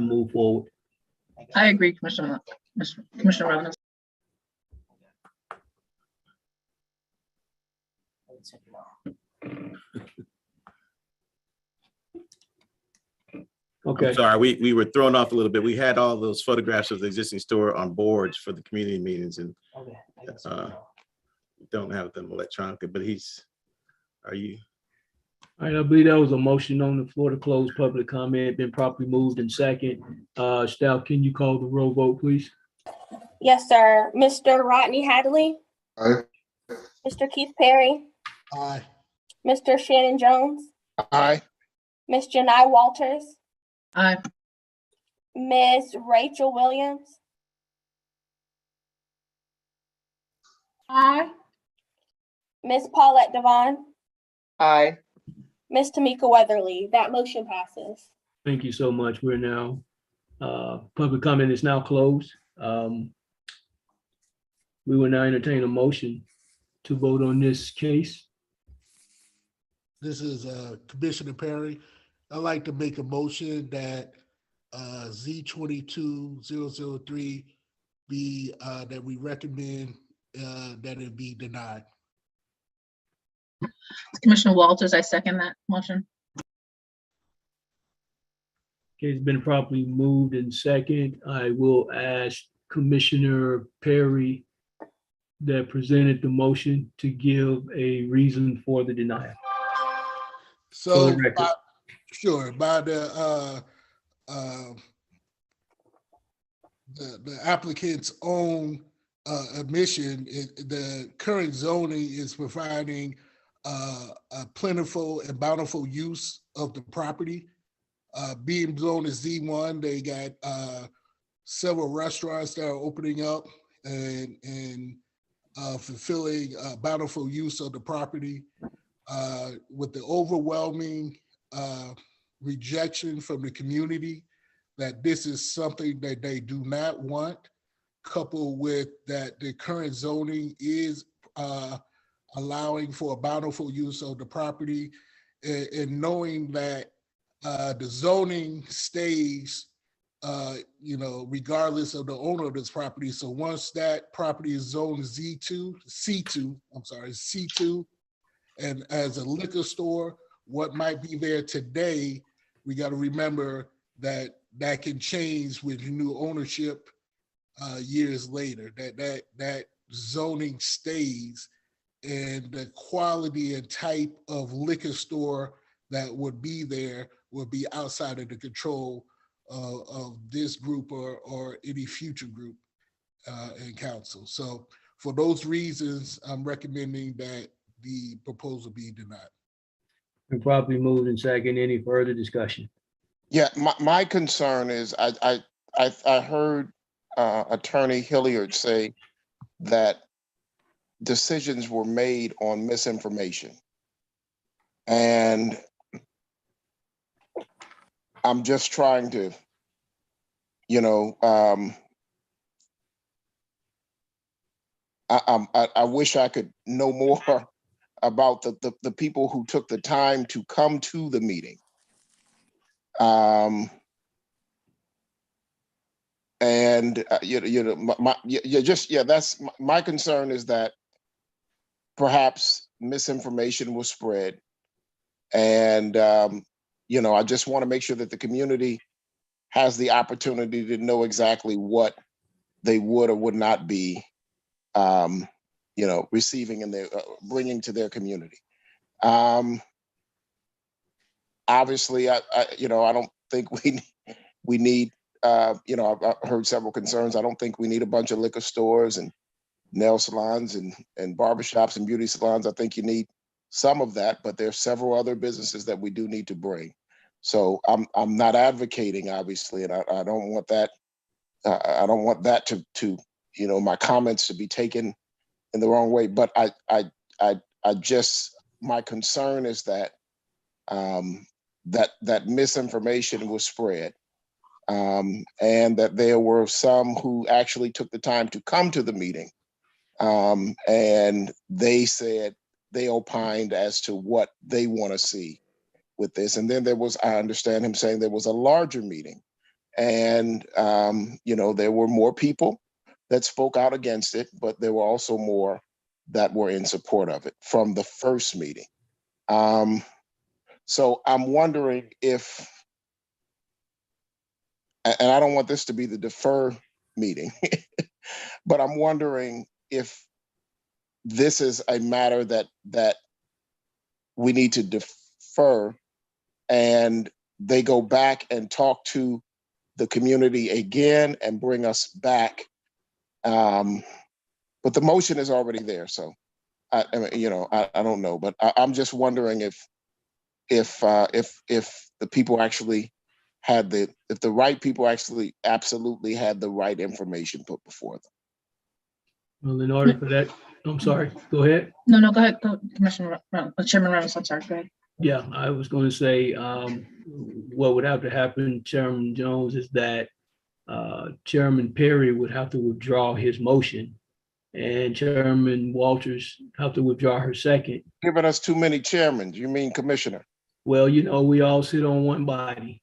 move forward. I agree, Commissioner Reynolds. Okay. I'm sorry, we were thrown off a little bit. We had all those photographs of the existing store on boards for the community meetings, and don't have them electronically, but are you? All right, I believe that was a motion on the floor to close public comment, been properly moved in second. Staff, can you call the roll vote, please? Yes, sir. Mr. Rodney Hadley. Aye. Mr. Keith Perry. Aye. Mr. Shannon Jones. Aye. Ms. Janai Walters. Aye. Ms. Rachel Williams. Aye. Ms. Paulette Devon. Aye. Ms. Tamika Weatherly. That motion passes. Thank you so much. We're now, public comment is now closed. We will now entertain a motion to vote on this case. This is Commissioner Perry. I'd like to make a motion that Z-22-003 be, that we recommend that it be denied. Commissioner Walters, I second that motion. Okay, it's been properly moved in second. I will ask Commissioner Perry that presented the motion to give a reason for the denial. So, record. Sure, by the applicant's own admission, the current zoning is providing a plentiful and bountiful use of the property. Being zoned as Z1, they got several restaurants that are opening up and fulfilling bountiful use of the property. With the overwhelming rejection from the community that this is something that they do not want, coupled with that the current zoning is allowing for a bountiful use of the property, and knowing that the zoning stays, regardless of the owner of this property. So once that property is zoned C2, and as a liquor store, what might be there today, we got to remember that that can change with new ownership years later. That zoning stays, and the quality and type of liquor store that would be there would be outside of the control of this group or any future group in council. So for those reasons, I'm recommending that the proposal be denied. Been properly moved in second. Any further discussion? Yeah, my concern is I heard Attorney Hilliard say that decisions were made on misinformation. And I'm just trying to, I wish I could know more about the people who took the time to come to the meeting. That's my concern, is that perhaps misinformation was spread. And, I just want to make sure that the community has the opportunity to know exactly what they would or would not be, receiving and bringing to their community. Obviously, I don't think we need, I've heard several concerns. I don't think we need a bunch of liquor stores and nail salons and barbershops and beauty salons. I think you need some of that, but there's several other businesses that we do need to bring. So I'm not advocating, obviously, and I don't want that. I don't want that to my comments to be taken in the wrong way. But I just, my concern is that that misinformation was spread, and that there were some who actually took the time to come to the meeting, and they said, they opined as to what they want to see with this. And then I understand him saying there was a larger meeting, and there were more people that spoke out against it, but there were also more that were in support of it from the first meeting. So I'm wondering if, and I don't want this to be the defer meeting, but I'm wondering if this is a matter that we need to defer, and they go back and talk to the community again and bring us back. But the motion is already there, so I don't know, but I'm just wondering if the people actually had if the right people actually absolutely had the right information put before them. Well, in order for that, I'm sorry, go ahead. No, go ahead, Commissioner Chairman Reynolds, I'm sorry, go ahead. Yeah, I was going to say, what would have to happen, Chairman Jones, is that Chairman Perry would have to withdraw his motion, and Chairman Walters have to withdraw her second. Giving us too many chairmen. You mean Commissioner? Well, we all sit on one body.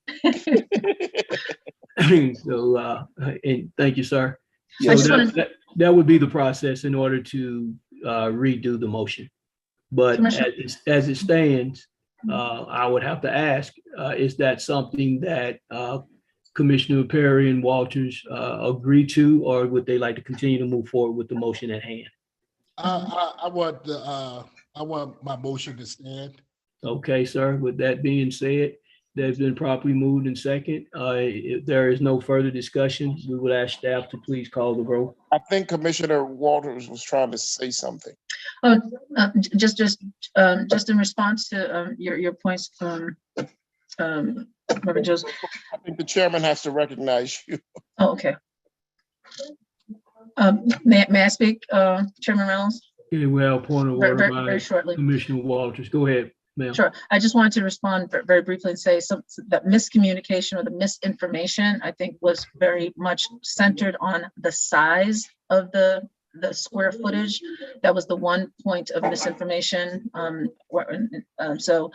So, and thank you, sir. Yes, So that would be the process in order to redo the motion. But as it stands, I would have to ask, is that something that Commissioner Perry and Walters agree to, or would they like to continue to move forward with the motion at hand? I want my motion to stand. Okay, sir. With that being said, that's been properly moved in second. If there is no further discussion, we would ask staff to please call the roll. I think Commissioner Walters was trying to say something. Oh, just in response to your points, Reverend Joseph. I think the chairman has to recognize you. Oh, okay. May I speak, Chairman Reynolds? Okay, well, point of order Very by shortly. Commissioner Walters. Go ahead, ma'am. Sure. I just wanted to respond very briefly and say that miscommunication or the misinformation, I think, was very much centered on the size of the square footage. That was the one point of misinformation. So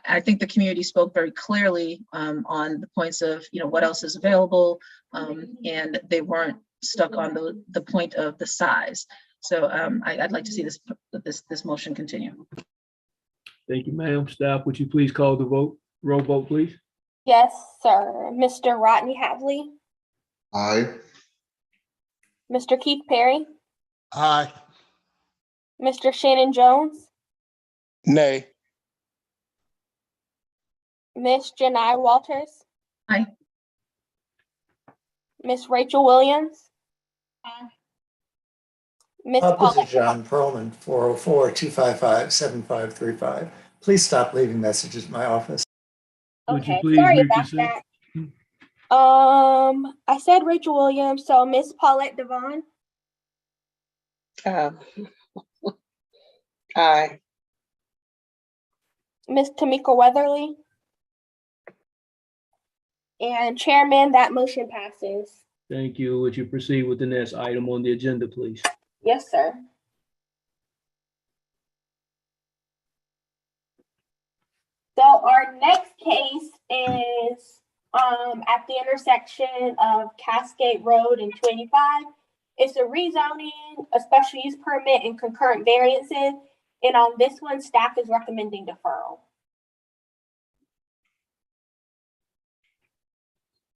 I think the community spoke very clearly on the points of, what else is available, and they weren't stuck on the point of the size. So I'd like to see this motion continue. Thank you, ma'am. Staff, would you please call the vote? Roll vote, please. Yes, sir. Mr. Rodney Havley, Aye. Mr. Keith Perry, Aye. Mr. Shannon Jones, Nay. Miss Janai Walters. Aye. Miss Rachel Williams. Aye. Miss This Paulette. is John Perlman, 404-255-7535. Please stop leaving messages in my office. Would you Okay, please sorry read about yourself? that. I said Rachel Williams, so Miss Paulette Devon, Aye. Ms. Tamika Weatherly. And Chairman, that motion passes. Thank you. Would you proceed with the next item on the agenda, please? Yes, sir. So our next case is at the intersection of Cascade Road and 25. It's a rezoning, a special use permit, and concurrent variances. And on this one, staff is recommending deferral.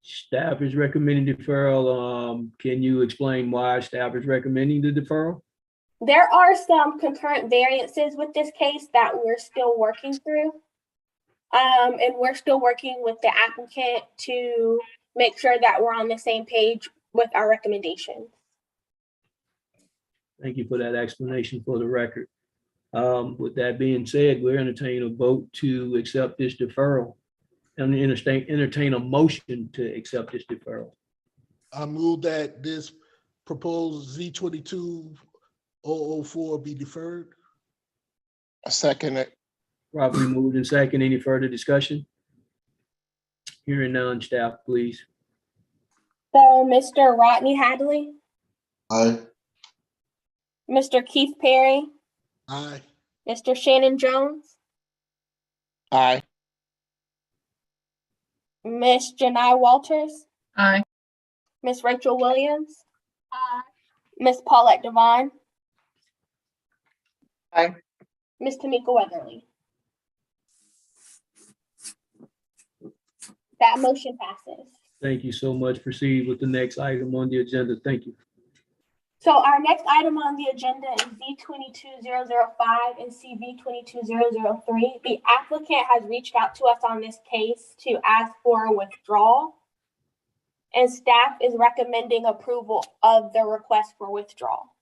Staff is recommending deferral. Can you explain why staff is recommending the deferral? There are some concurrent variances with this case that we're still working through. And we're still working with the applicant to make sure that we're on the same page with our recommendations. Thank you for that explanation for the record. With that being said, we're entertaining a vote to accept this deferral and entertain a motion to accept this deferral. I move that this proposed Z22-004 be deferred. I second it. Properly moved and second. Any further discussion? Hearing none, staff, please. So Mr. Rodney Hadley, Aye. Mr. Keith Perry, Aye. Mr. Shannon Jones, Aye. Ms. Janai Walters, Aye. Ms. Rachel Williams, Ms. Paulette Devon, Aye. Ms. Tamika Weatherly. That motion passes. Thank you so much. Proceed with the next item on the agenda. Thank you. So our next item on the agenda is Z22005 and CV22003. The applicant has reached out to us on this case to ask for a withdrawal, and staff is recommending approval of the request for withdrawal.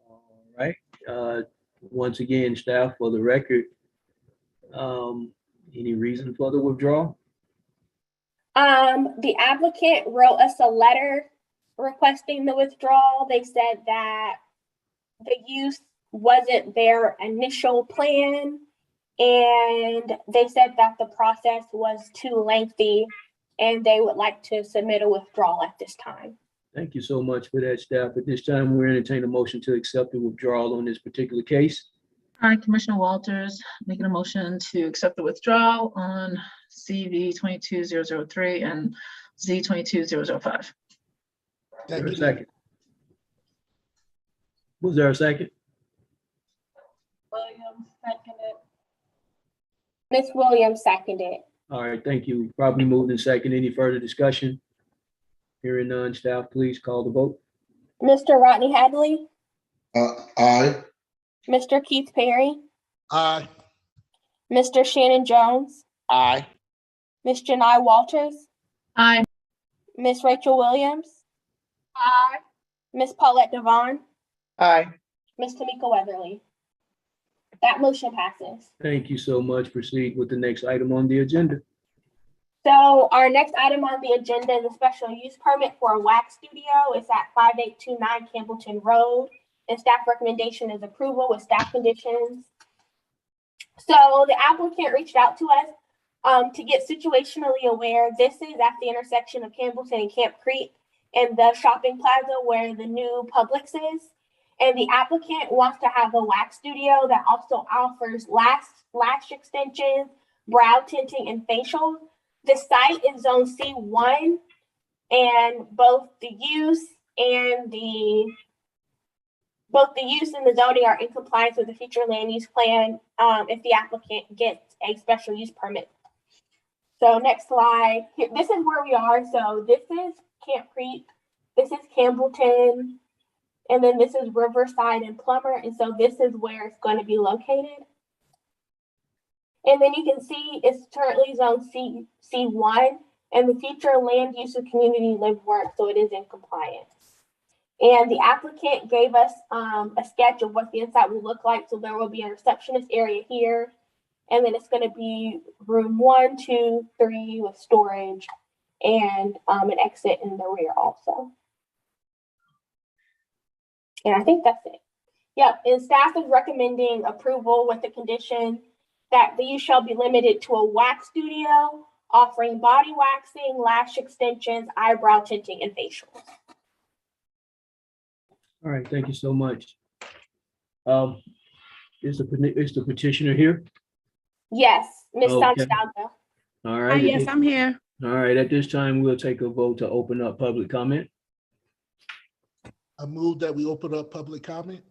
All right. Once again, staff, for the record, any reason for the withdrawal? The applicant wrote us a letter requesting the withdrawal. They said that the use wasn't their initial plan, and they said that the process was too lengthy and they would like to submit a withdrawal at this time. Thank you so much for that, staff. At this time, we're entertaining a motion to accept the withdrawal on this particular case. Hi, Commissioner Walters, making a motion to accept the withdrawal on CV 22003 and Z 22005. Is there a second? Was there a second? Williams seconded. Ms. Williams seconded. All right, thank you. Probably moved in second. Any further discussion? Hearing none, staff, please call the vote. Mr. Rodney Hadley, Aye. Mr. Keith Perry, Aye. Mr. Shannon Jones, Aye. Ms. Janai Walters, Aye. Ms. Rachel Williams, Aye. Ms. Paulette Devon, Aye. Ms. Tamika Weatherly. That motion passes. Thank you so much. Proceed with the next item on the agenda. So our next item on the agenda is a special use permit for a wax studio. It's at 5829 Campbellton Road, and staff recommendation is approval with staff conditions. So the applicant reached out to us to get situationally aware. This is at the intersection of Campbellton and Camp Creek and the shopping plaza where the new Publix is. And the applicant wants to have a wax studio that also offers lash extensions, brow tinting, and facial. The site is zone C1, and both the use and the zoning are in compliance with the future land use plan if the applicant gets a special use permit. So next slide. Here, this is where we are. So this is Camp Creek, this is Campbellton, and then this is Riverside and Plummer. And so this is where it's going to be located. And then you can see it's currently zone C1, and the future land use of community live work, so it is in compliance. And the applicant gave us a sketch of what the inside will look like. So there will be a receptionist area here, and then it's going to be room 1, 2, 3 with storage, and an exit in the rear also. And I think that's it. Yep, and staff is recommending approval with the condition that the use shall be limited to a wax studio offering body waxing, lash extensions, eyebrow tinting, and facials. All right, thank you so much. Is the petitioner here? Yes, Ms. Okay. Santiago. All right. Yes, I'm here. All right, at this time, we'll take a vote to open up public comment. I move that we open up public comment.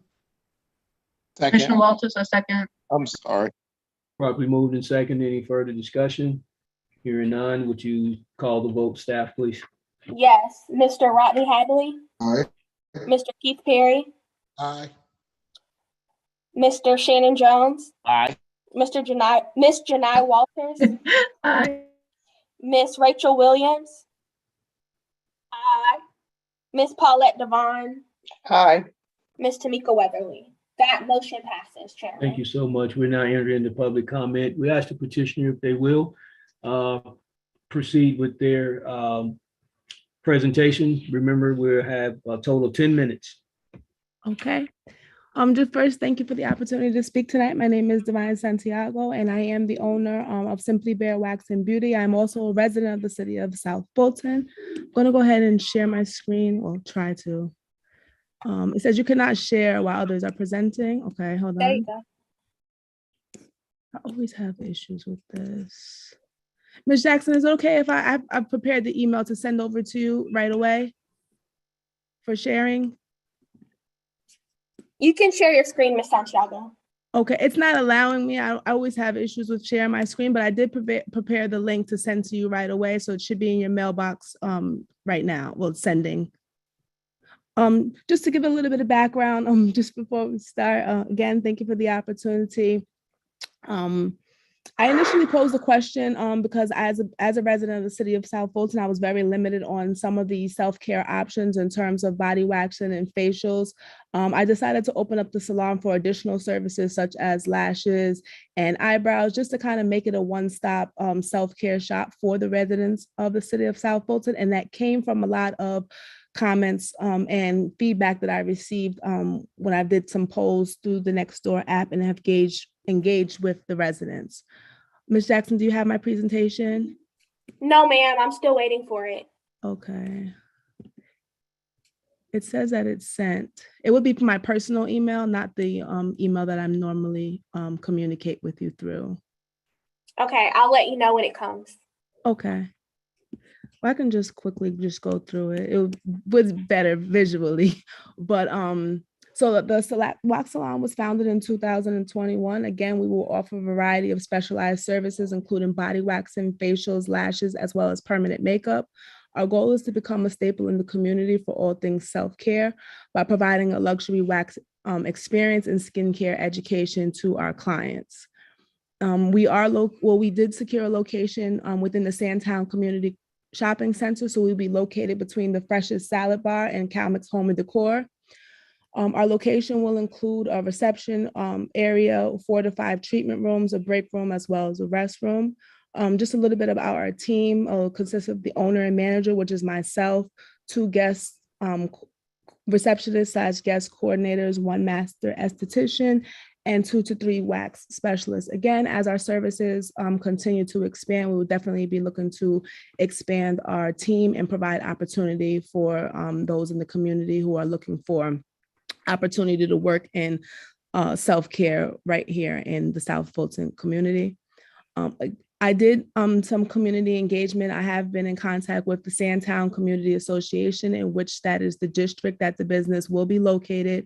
Commissioner Walters, a second. I'm sorry. Properly moved and second. Any further discussion? Hearing none, would you call the vote, staff, please? Yes, Mr. Rodney Hadley, Aye. Mr. Keith Perry, Aye. Mr. Shannon Jones, Aye. Miss Janai Walters, Aye. Miss Rachel Williams, aye. Miss Paulette Devon, Aye. Miss Tamika Weatherly. That motion passes, Chairman. Thank you so much. We're now entering into public comment. We ask the petitioner if they will proceed with their presentation. Remember, we'll have a total of 10 minutes. Okay. Just first, thank you for the opportunity to speak tonight. My name is Divine Santiago, and I am the owner of Simply Bare Wax and Beauty. I'm also a resident of the city of South Fulton. I'm going to go ahead and share my screen, or try to. It says you cannot share while others are presenting. Okay, hold on. There you go. I always have issues with this. Ms. Jackson, is it okay if I've prepared the email to send over to you right away for sharing? You can share your screen, Miss Santiago. Okay, it's not allowing me. I always have issues with sharing my screen, but I did prepare the link to send to you right away. So it should be in your mailbox right now. Well, it's sending. Just to give a little bit of background, just before we start, again, thank you for the opportunity. I initially posed a question because as a resident of the city of South Fulton, I was very limited on some of the self-care options in terms of body waxing and facials. I decided to open up the salon for additional services such as lashes and eyebrows, just to kind of make it a one-stop self-care shop for the residents of the city of South Fulton. And that came from a lot of comments and feedback that I received when I did some polls through the Nextdoor app and have engaged with the residents. Ms. Jackson, do you have my presentation? No, ma'am, I'm still waiting for it. Okay. It says that it's sent. It would be from my personal email, not the email that I'm normally communicate with you through. Okay, I'll let you know when it comes. Okay. Well, I can just quickly go through it. It was better visually, but so the Wax Salon was founded in 2021. Again, we will offer a variety of specialized services, including body waxing, facials, lashes, as well as permanent makeup. Our goal is to become a staple in the community for all things self-care by providing a luxury wax experience and skincare education to our clients. We did secure a location within the Sandtown Community Shopping Center, so we'll be located between the Freshest Salad Bar and Calmix Home and Decor. Our location will include a reception area, 4 to 5 treatment rooms, a break room, as well as a restroom. Just a little bit about our team consists of the owner and manager, which is myself, 2 guest receptionists / guest coordinators, 1 master esthetician, and 2 to 3 wax specialists. Again, as our services continue to expand, we will definitely be looking to expand our team and provide opportunity for those in the community who are looking for opportunity to work in self-care right here in the South Fulton community. I did some community engagement. I have been in contact with the Sandtown Community Association, in which that is the district that the business will be located.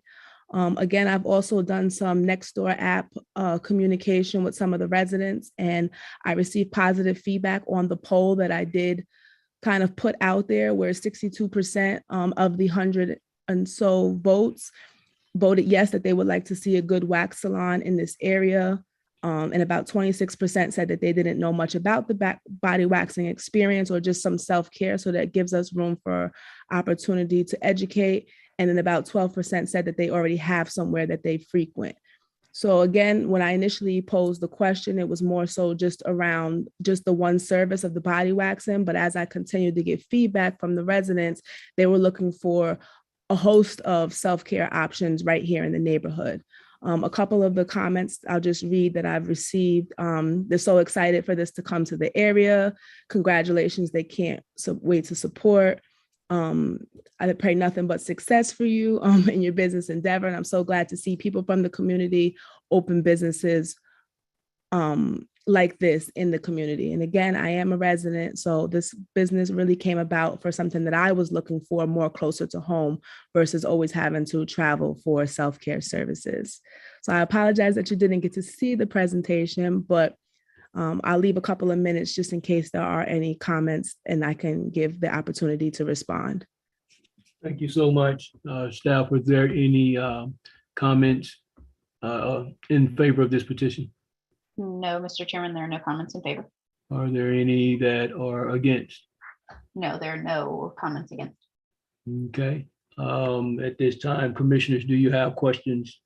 Again, I've also done some Nextdoor app communication with some of the residents, and I received positive feedback on the poll that I did kind of put out there, where 62% of the 100 and so votes voted yes, that they would like to see a good wax salon in this area. And about 26% said that they didn't know much about the body waxing experience or just some self-care. So that gives us room for opportunity to educate. And then about 12% said that they already have somewhere that they frequent. So again, when I initially posed the question, it was more so just around just the one service of the body waxing. But as I continued to get feedback from the residents, they were looking for a host of self-care options right here in the neighborhood. A couple of the comments I'll just read that I've received. They're so excited for this to come to the area. Congratulations, they can't wait to support. I pray nothing but success for you in your business endeavor. And I'm so glad to see people from the community open businesses like this in the community. And again, I am a resident, so this business really came about for something that I was looking for more closer to home versus always having to travel for self-care services. So I apologize that you didn't get to see the presentation, but I'll leave a couple of minutes just in case there are any comments and I can give the opportunity to respond. Thank you so much, staff. Was there any comments in favor of this petition? No, Mr. Chairman, there are no comments in favor. Are there any that are against? No, there are no comments against. Okay. At this time, commissioners, do you have questions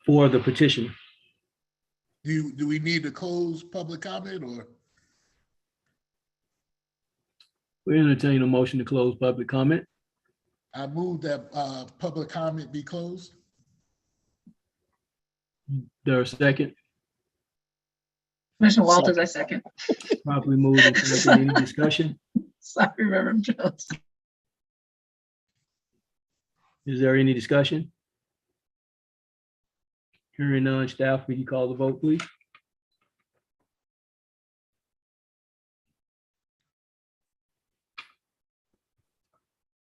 for the petition? Do we need to close public comment or? We entertain a motion to close public comment. I move that public comment be closed. There a second? Commissioner Walters, I second. Properly moved and seconded. Any discussion? Sorry, Reverend Jones. Is there any discussion? Hearing none, staff, will you call the vote, please?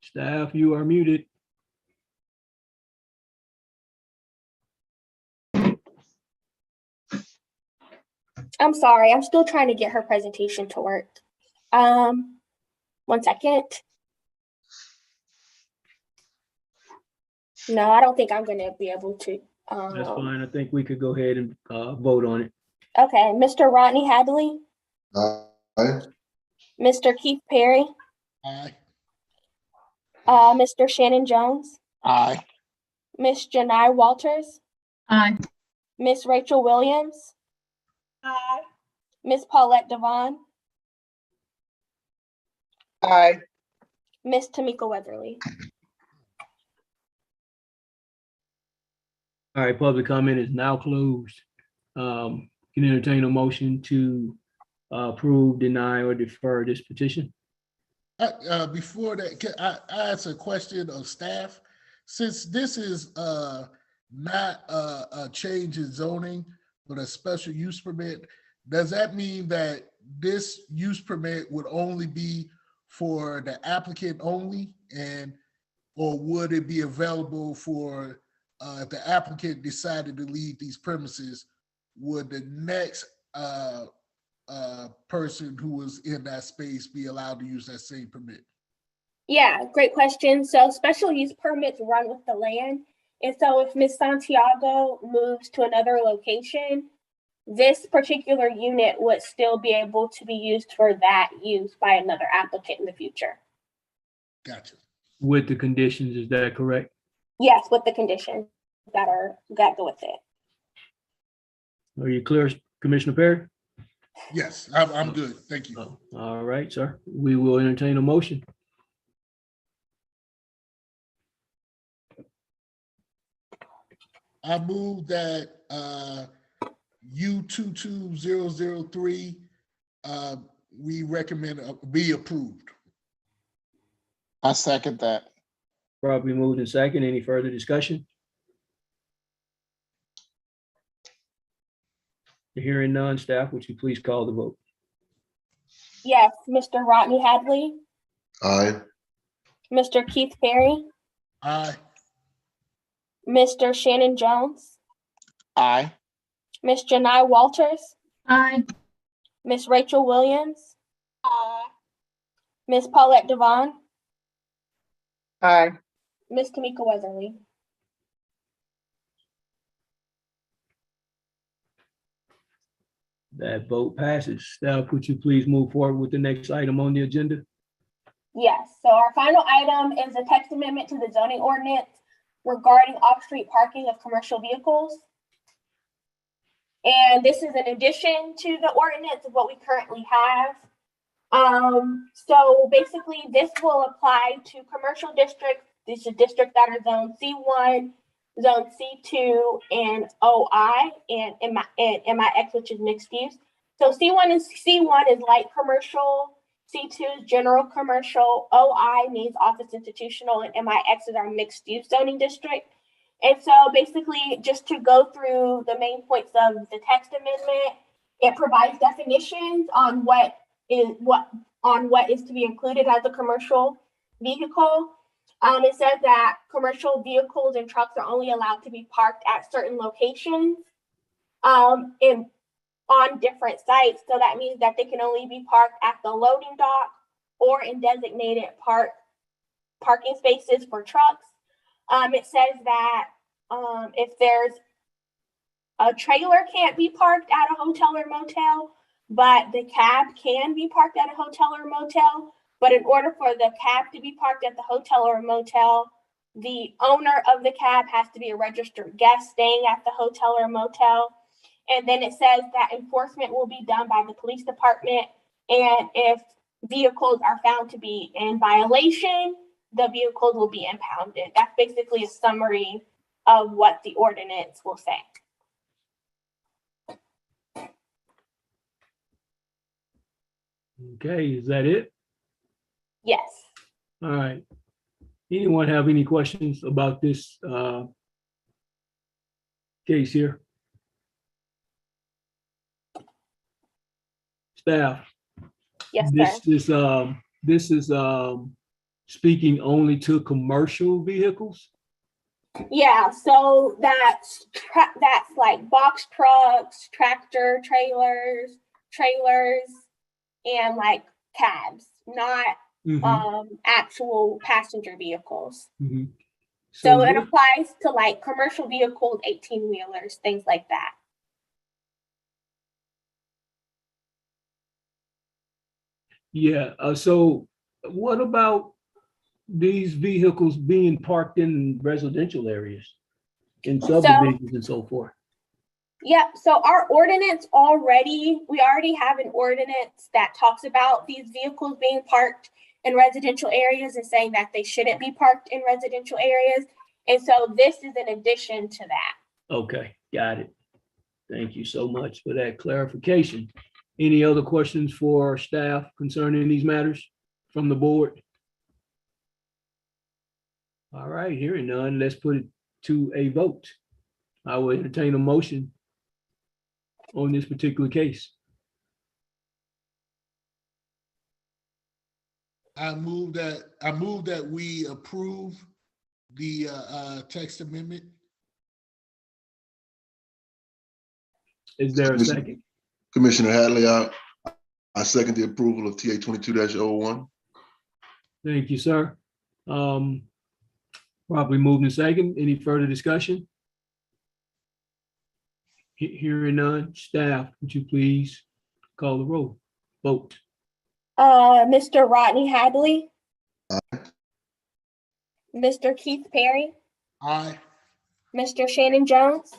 Staff, you are muted. I'm sorry, I'm still trying to get her presentation to work. 1 second. No, I don't think I'm gonna be able to. That's fine. I think we could go ahead and vote on it. Okay, Mr. Rodney Hadley, Aye. Mr. Keith Perry, Aye. Mr. Shannon Jones, Aye. Miss Janai Walters, Aye. Miss Rachel Williams, Aye. Miss Paulette Devon, Aye. Miss Tamika Weatherly. All right, public comment is now closed. Can entertain a motion to approve, deny, or defer this petition. Before that, can I ask a question of staff? Since this is not a change in zoning, but a special use permit, does that mean that this use permit would only be for the applicant only, or would it be available for if the applicant decided to leave these premises, would the next person who was in that space be allowed to use that same permit? Yeah, great question. So special use permits run with the land. And so if Ms. Santiago moves to another location, this particular unit would still be able to be used for that use by another applicant in the future. Gotcha. With the conditions, is that correct? Yes, with the conditions that go with it. Are you clear, Commissioner Perry? Yes, I'm good. Thank you. All right, sir. We will entertain a motion. I move that U22003 we recommend be approved. I second that. Probably moved in second. Any further discussion? Hearing none, staff, would you please call the vote? Yes, Mr. Rodney Hadley, Aye. Mr. Keith Perry, Aye. Mr. Shannon Jones, Aye. Miss Janai Walters, Aye. Miss Rachel Williams, Miss Paulette Devon, Aye. Miss Tamika Weatherly. That vote passes. Staff, would you please move forward with the next item on the agenda? Yes, so our final item is a text amendment to the zoning ordinance regarding off-street parking of commercial vehicles. And this is an addition to the ordinance of what we currently have. So basically this will apply to commercial districts these are districts that are zone C1, zone C2, and OI, and MIX, which is mixed use. So C1 is light commercial, C2 is general commercial, OI means office institutional, and MIX is our mixed use zoning district. And so basically, just to go through the main points of the text amendment, it provides definitions on what is to be included as a commercial vehicle. It says that commercial vehicles and trucks are only allowed to be parked at certain locations and on different sites. So that means that they can only be parked at the loading dock or in designated parking spaces for trucks. It says that if there's a trailer can't be parked at a hotel or motel, but the cab can be parked at a hotel or motel. But in order for the cab to be parked at the hotel or motel, the owner of the cab has to be a registered guest staying at the hotel or motel. And then it says that enforcement will be done by the police department. And if vehicles are found to be in violation, the vehicles will be impounded. That's basically a summary of what the ordinance will say. Okay, is that it? Yes. All right. Anyone have any questions about this case here? Staff? Yes, sir. This is speaking only to commercial vehicles? Yeah, so that's like box trucks, tractor trailers, and like cabs, not actual passenger vehicles. So it applies to like commercial vehicles, 18-wheelers, things like that. Yeah, so what about these vehicles being parked in residential areas, in subdivisions and so forth? Yep, so our ordinance we already have an ordinance that talks about these vehicles being parked in residential areas and saying that they shouldn't be parked in residential areas. And so this is an addition to that. Okay, got it. Thank you so much for that clarification. Any other questions for staff concerning these matters from the board? All right, hearing none, let's put it to a vote. I will entertain a motion on this particular case. I move that we approve the text amendment. Is there a second? Commissioner Hadley, I second the approval of TA 22-01. Thank you, sir. Probably moved in second. Any further discussion? Hearing none, staff, would you please call the roll? Vote. Mr. Rodney Hadley. Aye. Mr. Keith Perry. Aye. Mr. Shannon Jones.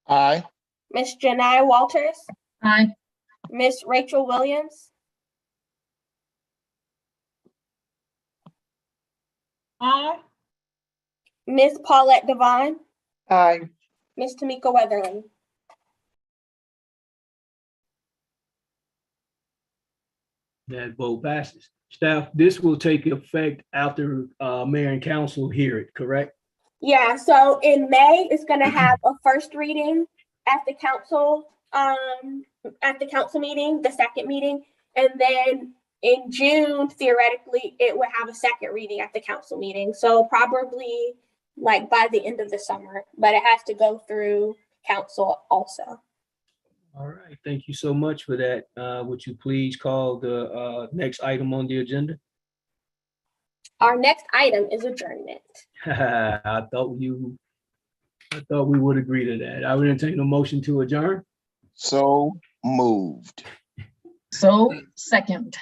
Aye. Ms. Janai Walters. Aye. Ms. Rachel Williams. Aye. Ms. Paulette Devine. Aye. Ms. Tamika Weatherly. That vote passes. Staff, this will take effect after mayor and council hear it, correct? Yeah, so in May, it's gonna have a first reading at the council meeting, the second meeting, and then in June, theoretically, it would have a second reading at the council meeting. So probably like by the end of the summer, but it has to go through council also. All right, thank you so much for that. Would you please call the next item on the agenda? Our next item is adjournment. I thought we would agree to that. I would entertain a motion to adjourn. So moved. So second.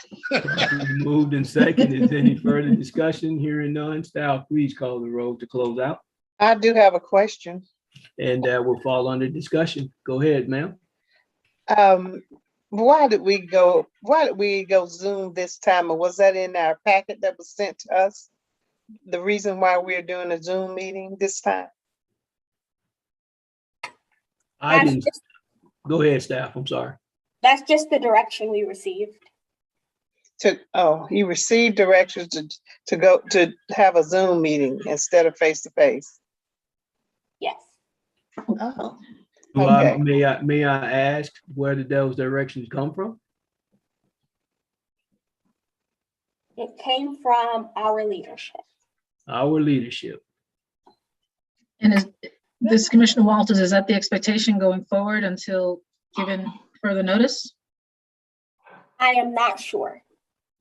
Moved and second. Is there any further discussion? Hearing none, staff, please call the roll to close out. I do have a question. And that will fall under discussion. Go ahead, ma'am. Why did we go Zoom this time? Or was that in our packet that was sent to us? the reason why we're doing a Zoom meeting this time? I That's didn't, just, go ahead, staff, I'm sorry. that's just the direction we received. You received directions to go to have a Zoom meeting instead of face to face. Yes. Oh, Do okay. may I ask where did those directions come from? It came from our leadership. Our leadership. And is this Commissioner Walters, is that the expectation going forward until given further notice? I am not sure.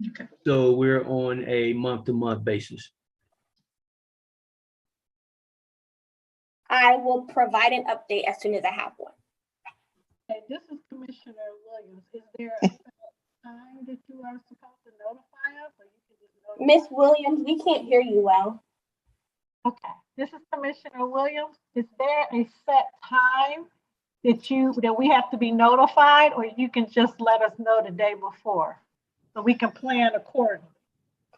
Okay. So we're on a month-to-month basis. I will provide an update as soon as I have one. Okay, this is Commissioner Williams. Is there a time that you are supposed to notify us, or you can just notify? Miss Williams, we can't hear you well. Okay, this is Commissioner Williams. Is there a set time that we have to be notified, or you can just let us know the day before so we can plan accordingly?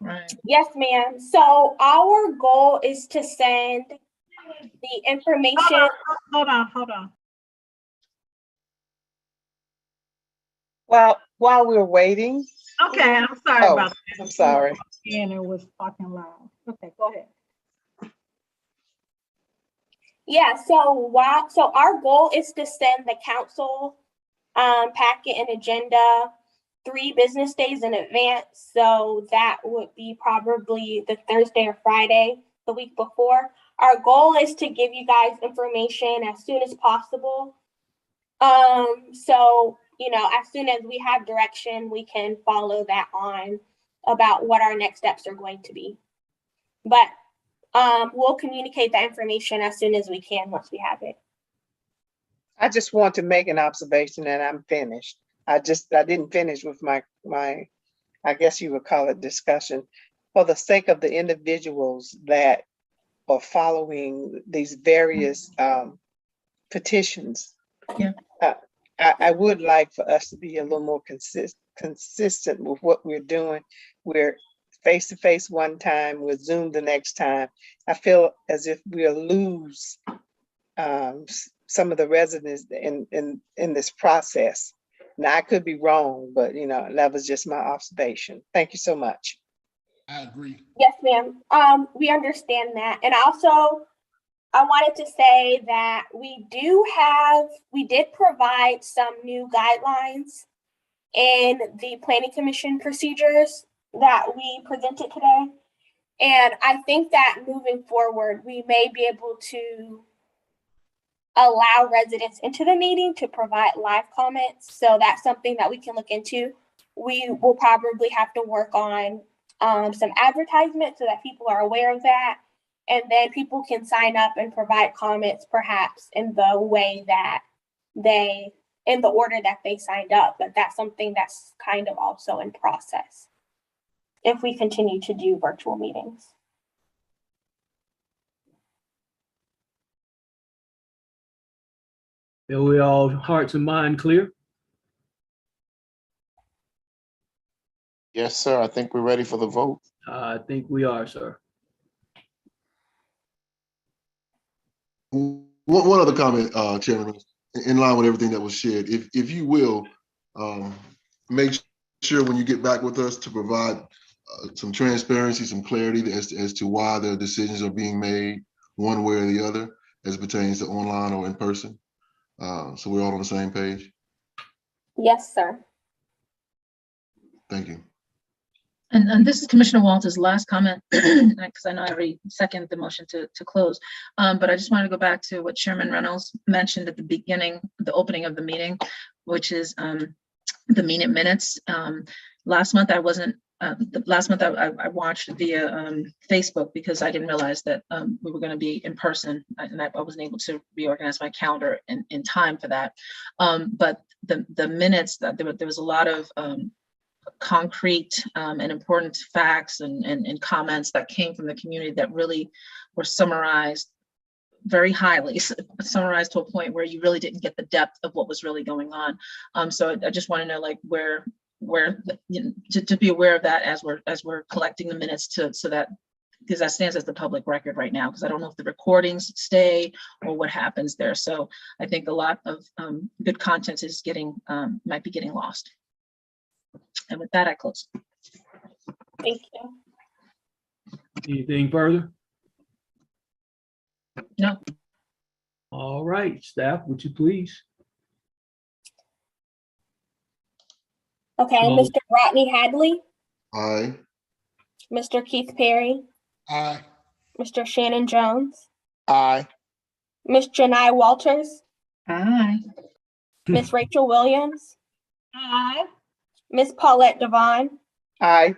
Right. Yes, ma'am. So our goal is to send the information. Hold on. While we're waiting. Okay, I'm sorry about that. I'm sorry. And it was talking loud. Okay, go ahead. Yeah, so our goal is to send the council packet and agenda 3 business days in advance. So that would be probably the Thursday or Friday, the week before. Our goal is to give you guys information as soon as possible. So, you know, as soon as we have direction, we can follow that on about what our next steps are going to be. But we'll communicate that information as soon as we can once we have it. I just want to make an observation and I'm finished. I didn't finish with my, I guess you would call it discussion. For the sake of the individuals that are following these various petitions, yeah. I would like for us to be a little more consistent with what we're doing. We're face-to-face one time, we're Zoom the next time. I feel as if we'll lose some of the residents in this process. Now, I could be wrong, but you know, that was just my observation. Thank you so much. I agree. Yes, ma'am. We understand that. And also, I wanted to say that we did provide some new guidelines in the Planning Commission procedures that we presented today. And I think that moving forward, we may be able to allow residents into the meeting to provide live comments. So that's something that we can look into. We will probably have to work on some advertisement so that people are aware of that. And then people can sign up and provide comments perhaps in the way that in the order that they signed up. But that's something that's kind of also in process if we continue to do virtual meetings. Are we all hearts and mind clear? Yes, sir. I think we're ready for the vote. I think we are, sir. One other comment, Chairman, in line with everything that was shared. If you will, make sure when you get back with us to provide some transparency, some clarity as to why the decisions are being made one way or the other as it pertains to online or in person. So we're all on the same page. Yes, sir. Thank you. And this is Commissioner Walters' last comment, because I know I already seconded the motion to close. But I just wanted to go back to what Chairman Reynolds mentioned at the beginning, the opening of the meeting, which is the meeting minutes. Last month I wasn't. Last month I watched via Facebook because I didn't realize that we were going to be in person, and I wasn't able to reorganize my calendar in time for that. But the minutes, that there was a lot of concrete and important facts and comments that came from the community that really were summarized very highly, summarized to a point where you really didn't get the depth of what was really going on. So I just want to know, like, where you know, to be aware of that as we're collecting the minutes so that because that stands as the public record right now, because I don't know if the recordings stay or what happens there. So I think a lot of good content is might be getting lost. And with that, I close. Thank you. Anything further? No. All right, staff, would you please? Okay, So- Mr. Rodney Hadley, Aye. Mr. Keith Perry, Aye. Mr. Shannon Jones, Aye. Ms. Janai Walters, Aye. Ms. Rachel Williams, Aye. Ms. Paulette Devon, Aye.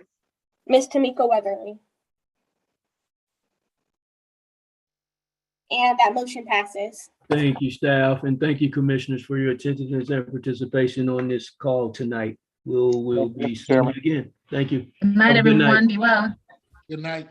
Ms. Tamika Weatherly. And that motion passes. Thank you, staff, and thank you, commissioners, for your attentiveness and participation on this call tonight. We'll be seeing you again. Thank you. Good night, Have a good night. everyone. Be well. Good night.